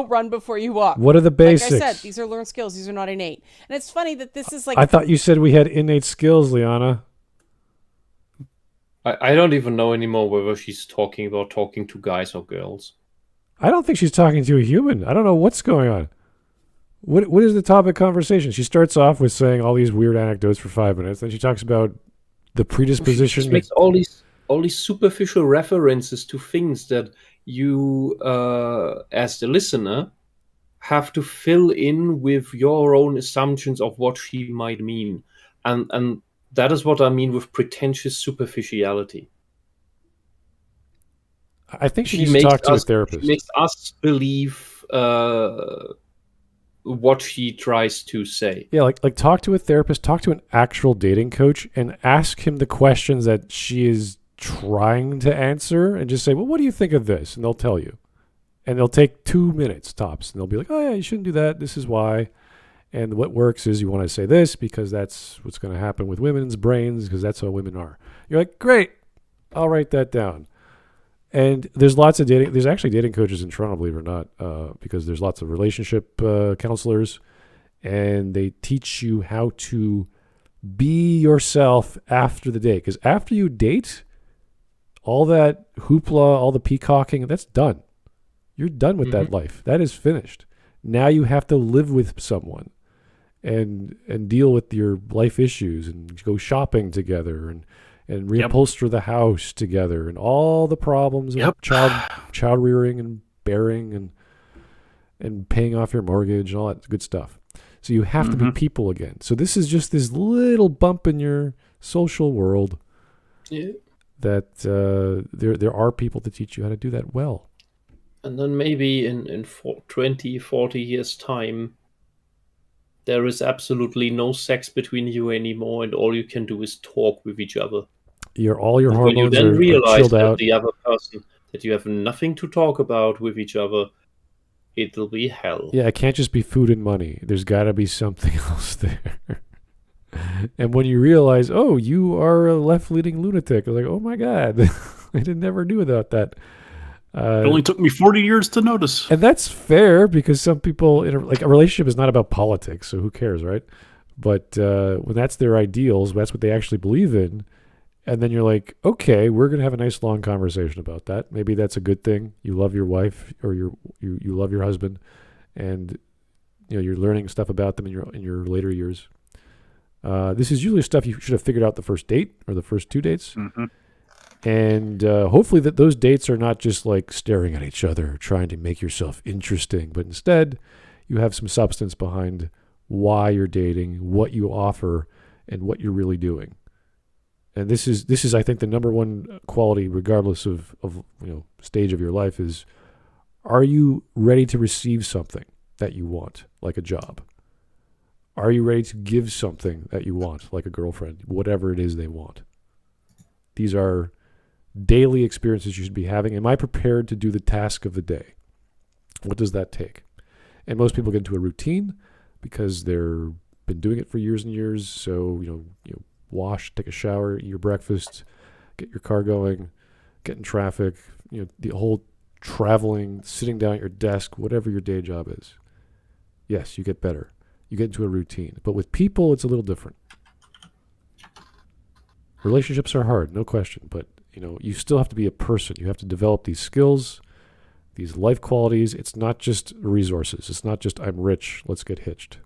run before you walk. What are the basics? Like I said, these are learned skills. These are not innate. And it's funny that this is like... I thought you said we had innate skills, Liana. I don't even know anymore whether she's talking about talking to guys or girls. I don't think she's talking to a human. I don't know what's going on. What is the topic conversation? She starts off with saying all these weird anecdotes for 5 minutes. Then she talks about the predisposition. She just makes all these superficial references to things that you, as the listener, have to fill in with your own assumptions of what she might mean. And that is what I mean with pretentious superficiality. I think she needs to talk to a therapist. She makes us believe what she tries to say. Yeah, like talk to a therapist, talk to an actual dating coach, and ask him the questions that she is trying to answer, and just say, well, what do you think of this? And they'll tell you. And they'll take 2 minutes tops, and they'll be like, oh yeah, you shouldn't do that. This is why. And what works is you want to say this because that's what's going to happen with women's brains because that's how women are. You're like, great, I'll write that down. And there's lots of dating. There's actually dating coaches in Toronto, believe it or not, because there's lots of relationship counselors, and they teach you how to be yourself after the date. Because after you date, all that hoopla, all the peacocking, that's done. You're done with that life. That is finished. Now you have to live with someone and deal with your life issues and go shopping together and reupholster the house together and all the problems of child rearing and bearing and paying off your mortgage and all that good stuff. So you have to be people again. So this is just this little bump in your social world that there are people to teach you how to do that well. And then maybe in 20, 40 years' time, there is absolutely no sex between you anymore, and all you can do is talk with each other. All your hormones when you then are realize chilled that out. the other person, that you have nothing to talk about with each other, it'll be hell. Yeah, it can't just be food and money. There's got to be something else there. And when you realize, oh, you are a left-leaning lunatic, like, oh my God, I never knew about that. It only took me 40 years to notice. And that's fair because some people, a relationship is not about politics, so who cares, right? But when that's their ideals, that's what they actually believe in, and then you're like, okay, we're going to have a nice long conversation about that. Maybe that's a good thing. You love your wife or you love your husband, and you're learning stuff about them in your later years. This is usually stuff you should have figured out the first date or the first two dates. And hopefully that those dates are not just like staring at each other, trying to make yourself interesting, but instead you have some substance behind why you're dating, what you offer, and what you're really doing. And this is I think the number one quality, regardless of stage of your life, is are you ready to receive something that you want, like a job? Are you ready to give something that you want, like a girlfriend, whatever it is they want? These are daily experiences you should be having. Am I prepared to do the task of the day? What does that take? And most people get into a routine because they've been doing it for years and years. So, you wash, take a shower, eat your breakfast, get your car going, get in traffic, the whole traveling, sitting down at your desk, whatever your day job is. Yes, you get better. You get into a routine. But with people, it's a little different. Relationships are hard, no question, but you still have to be a person. You have to develop these skills, these life qualities. It's not just resources. It's not just I'm rich, let's get hitched.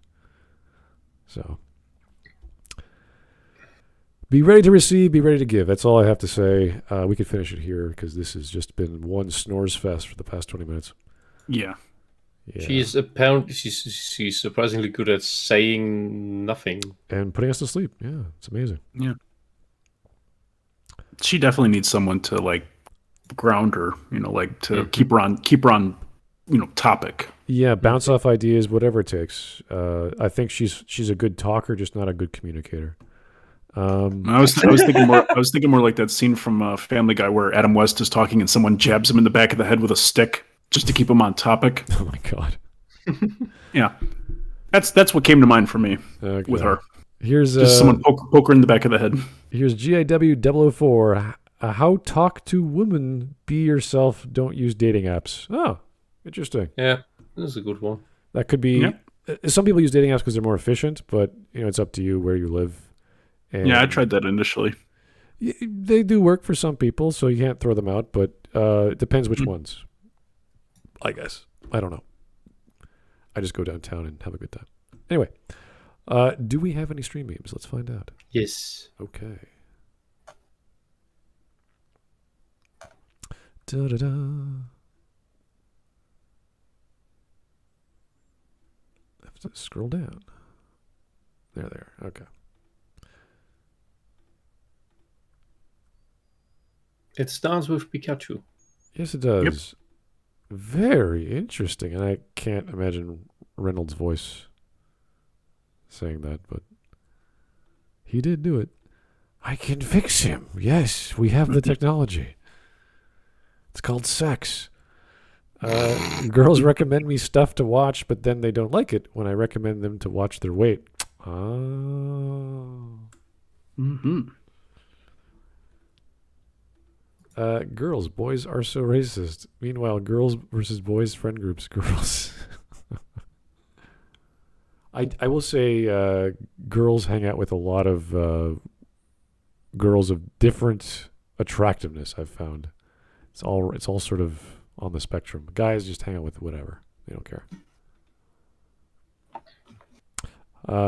So be ready to receive, be ready to give. That's all I have to say. We could finish it here because this has just been one snores fest for the past 20 minutes. Yeah. She's apparently she's surprisingly good at saying nothing and putting us to sleep. Yeah, it's amazing. Yeah. She definitely needs someone to ground her, to keep her on, topic. Yeah, bounce off ideas, whatever it takes. I think she's a good talker, just not a good communicator. I was thinking more like that scene from Family Guy where Adam West is talking and someone jabs him in the back of the head with a stick just to keep him on topic. Oh my God. Yeah, that's what came to mind for me with her. Here's just someone poke her in the back of the head. Here's GIW004. How talk to women? Be yourself. Don't use dating apps. Oh, interesting. Yeah, this is a good one. That could be. Yeah. Some people use dating apps because they're more efficient, but it's up to you where you live. And yeah, I tried that initially. They do work for some people, so you can't throw them out. But it depends which ones. I guess I don't know. I just go downtown and have a good time. Anyway. Do we have any stream memes? Let's find out. Yes. Okay. Da-da-da. I have to scroll down. There. Okay. It starts with Pikachu. Yes, it does. Yep. Very interesting. And I can't imagine Reynolds' voice saying that, but he did do it. I can fix him. Yes, we have the technology. It's called sex. Girls recommend me stuff to watch, but then they don't like it when I recommend them to watch their weight. Oh. Mm-hmm. Girls, boys are so racist. Meanwhile, girls versus boys friend groups, girls. I will say girls hang out with a lot of girls of different attractiveness, I've found. It's all sort of on the spectrum. Guys just hang out with whatever. They don't care.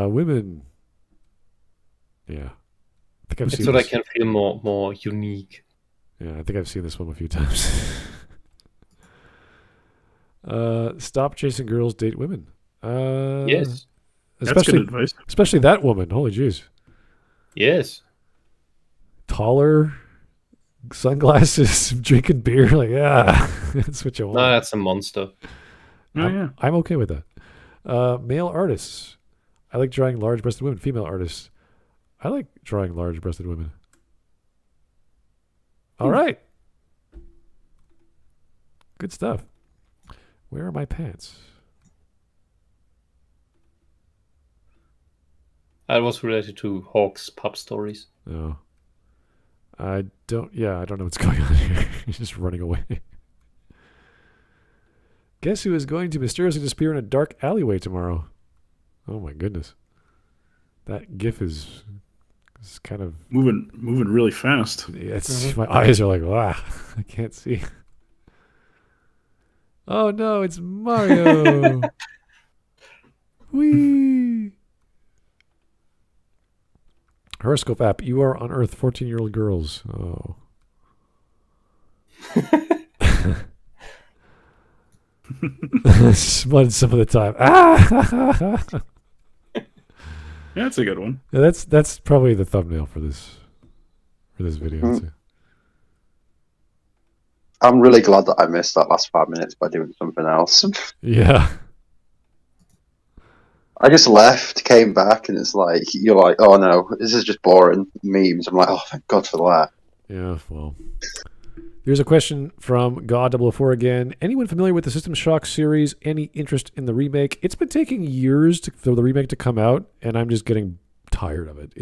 Women. Yeah. I think I've seen So they this. can feel more unique. Yeah, I think I've seen this one a few times. Stop chasing girls, date women. Yes. That's good advice. Especially that woman. Holy jeez. Yes. Taller, sunglasses, drinking beer. Like, yeah, that's what you want. No, that's a monster. I'm okay with that. Male artists. I like drawing large-breasted women. Female artists. I like drawing large-breasted women. All right. Good stuff. Where are my pants? That was related to Hawk's pub stories. No. I don't know what's going on here. He's just running away. Guess who is going to mysteriously disappear in a dark alleyway tomorrow? Oh my goodness. That GIF is kind of moving really fast. It's my eyes are like, wow, I can't see. Oh no, it's Mario. Whee! Horoscope app. You are on Earth, 14-year-old girls. Oh. Smud some of the time. Ah! That's a good one. Yeah, that's probably the thumbnail for this video. I'd say. I'm really glad that I missed that last 5 minutes by doing something else. Yeah. I just left, came back, and it's like, you're like, oh no, this is just boring memes. I'm like, oh, thank God for that. Yeah, well. Here's a question from God004 again. Anyone familiar with the System Shock series? Any interest in the remake? It's been taking years for the remake to come out, and I'm just getting tired of it.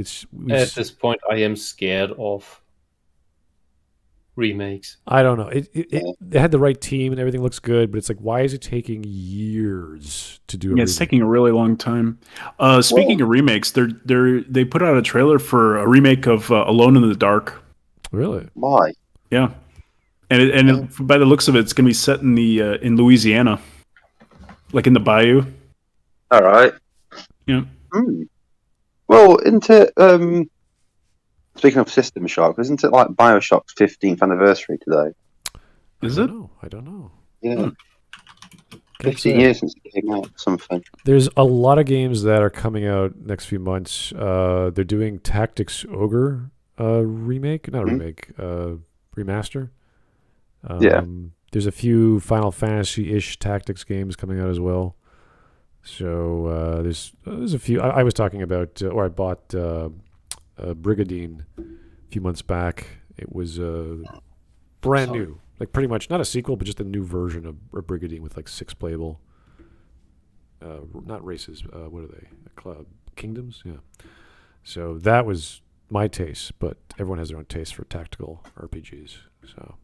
At this point, I am scared of remakes. I don't know. It had the right team and everything looks good, but it's like, why is it taking years to do a remake? It's taking a really long time. Speaking of remakes, they put out a trailer for a remake of Alone in the Dark. Really? Why? Yeah. And by the looks of it, it's going to be set in in Louisiana, like in the bayou. All right. Yeah. Well, speaking of System Shock, isn't it like BioShock's 15th anniversary today? Is it? I don't know. Yeah. 15 years since it came out. Something. There's a lot of games that are coming out next few months. They're doing Tactics Ogre remake, not a remake, remaster. There's a few Final Fantasy-ish tactics games coming out as well. So there's a few. I was talking about, or I bought Brigadine a few months back. It was brand new, like pretty much not a sequel, but just a new version of Brigadine with like 6 playable. Not races. What are they? Club Kingdoms. Yeah. So that was my taste, but everyone has their own taste for tactical RPGs. So.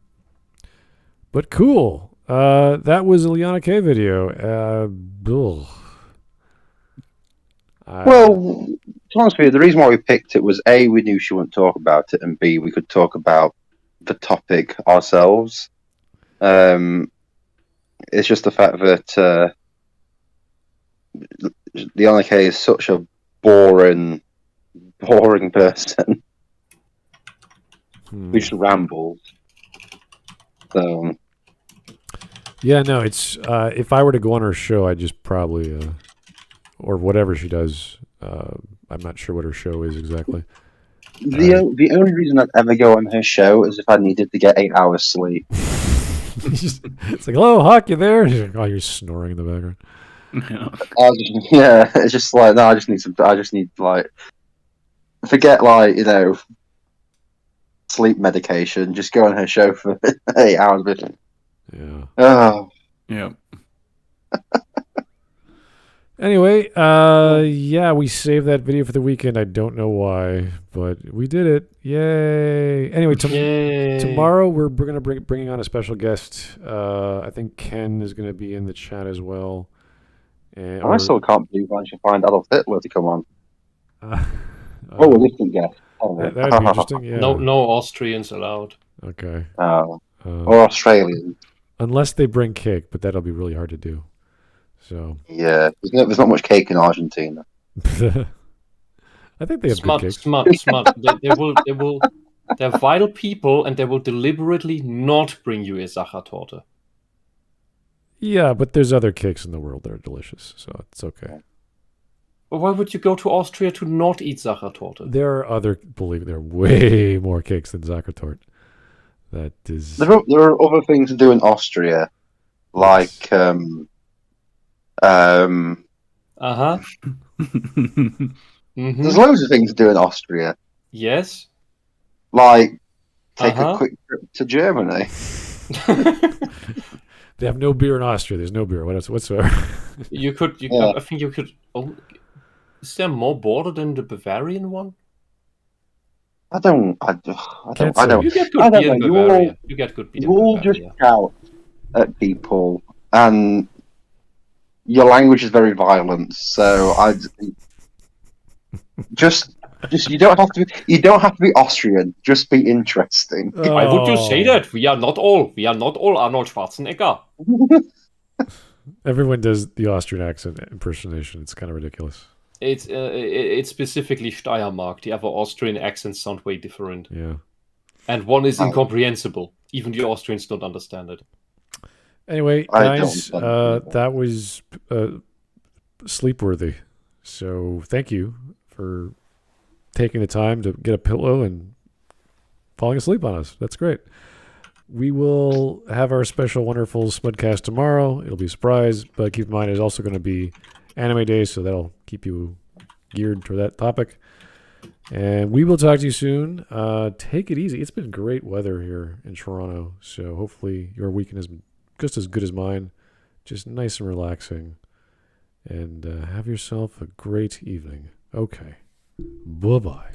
But cool. That was a Liana K video. Well, to be honest with you, the reason why we picked it was A, we knew she wouldn't talk about it, and B, we could talk about the topic ourselves. It's just the fact that Liana K is such a boring person who just rambles. So, yeah, no, it's if I were to go on her show, I'd just probably or whatever she does. I'm not sure what her show is exactly. The only reason I'd ever go on her show is if I needed to get 8 hours sleep. It's like, hello, Hawk, you there? Like, oh, you're snoring in the background. It's just like, no, I just need like, forget like, sleep medication. Just go on her show for 8 hours. Yeah. Oh. Yeah. Anyway, yeah, we saved that video for the weekend. I don't know why, but we did it. Yay! Anyway, tomorrow we're gonna bringing on a special guest. I think Ken is gonna be in the chat as well. And, I still can't believe I should find Adolf Hitler to come on. a Different guest. that would be interesting. Yeah. No Austrians allowed. Okay. Or Australian. Unless they bring cake, but that'll be really hard to do. So. Yeah, there's not much cake in Argentina. I think they have good cakes. Smut. They will. They're vile people, and they will deliberately not bring you a Sachertorte. Yeah, but there's other cakes in the world that are delicious, so it's okay. Well, why would you go to Austria to not eat Sachertorte? There are way more cakes than Sachertorte. That is. There are other things to do in Austria, like There's loads of things to do in Austria. Yes. Like take a quick trip to Germany. They have no beer in Austria. There's no beer whatsoever. I think you could. Oh, is there more border than the Bavarian one? I don't. You get good beer in Bavaria. You get good beer. You all just shout at people, and your language is very violent. So just you don't have to be Austrian. Just be interesting. Why would you say that? We are not all Arnold Schwarzenegger. Everyone does the Austrian accent impersonation. It's kind of ridiculous. It's specifically Steiermark. The other Austrian accents sound way different. Yeah. And one is incomprehensible. Even the Austrians don't understand it. Anyway, guys, that was sleepworthy. So thank you for taking the time to get a pillow and falling asleep on us. That's great. We will have our special, wonderful Smudcast tomorrow. It'll be a surprise, but keep in mind it's also going to be Anime Day, so that'll keep you geared for that topic. And we will talk to you soon. Take it easy. It's been great weather here in Toronto, so hopefully your weekend has been just as good as mine. Just nice and relaxing. And have yourself a great evening. Okay. Bye-bye.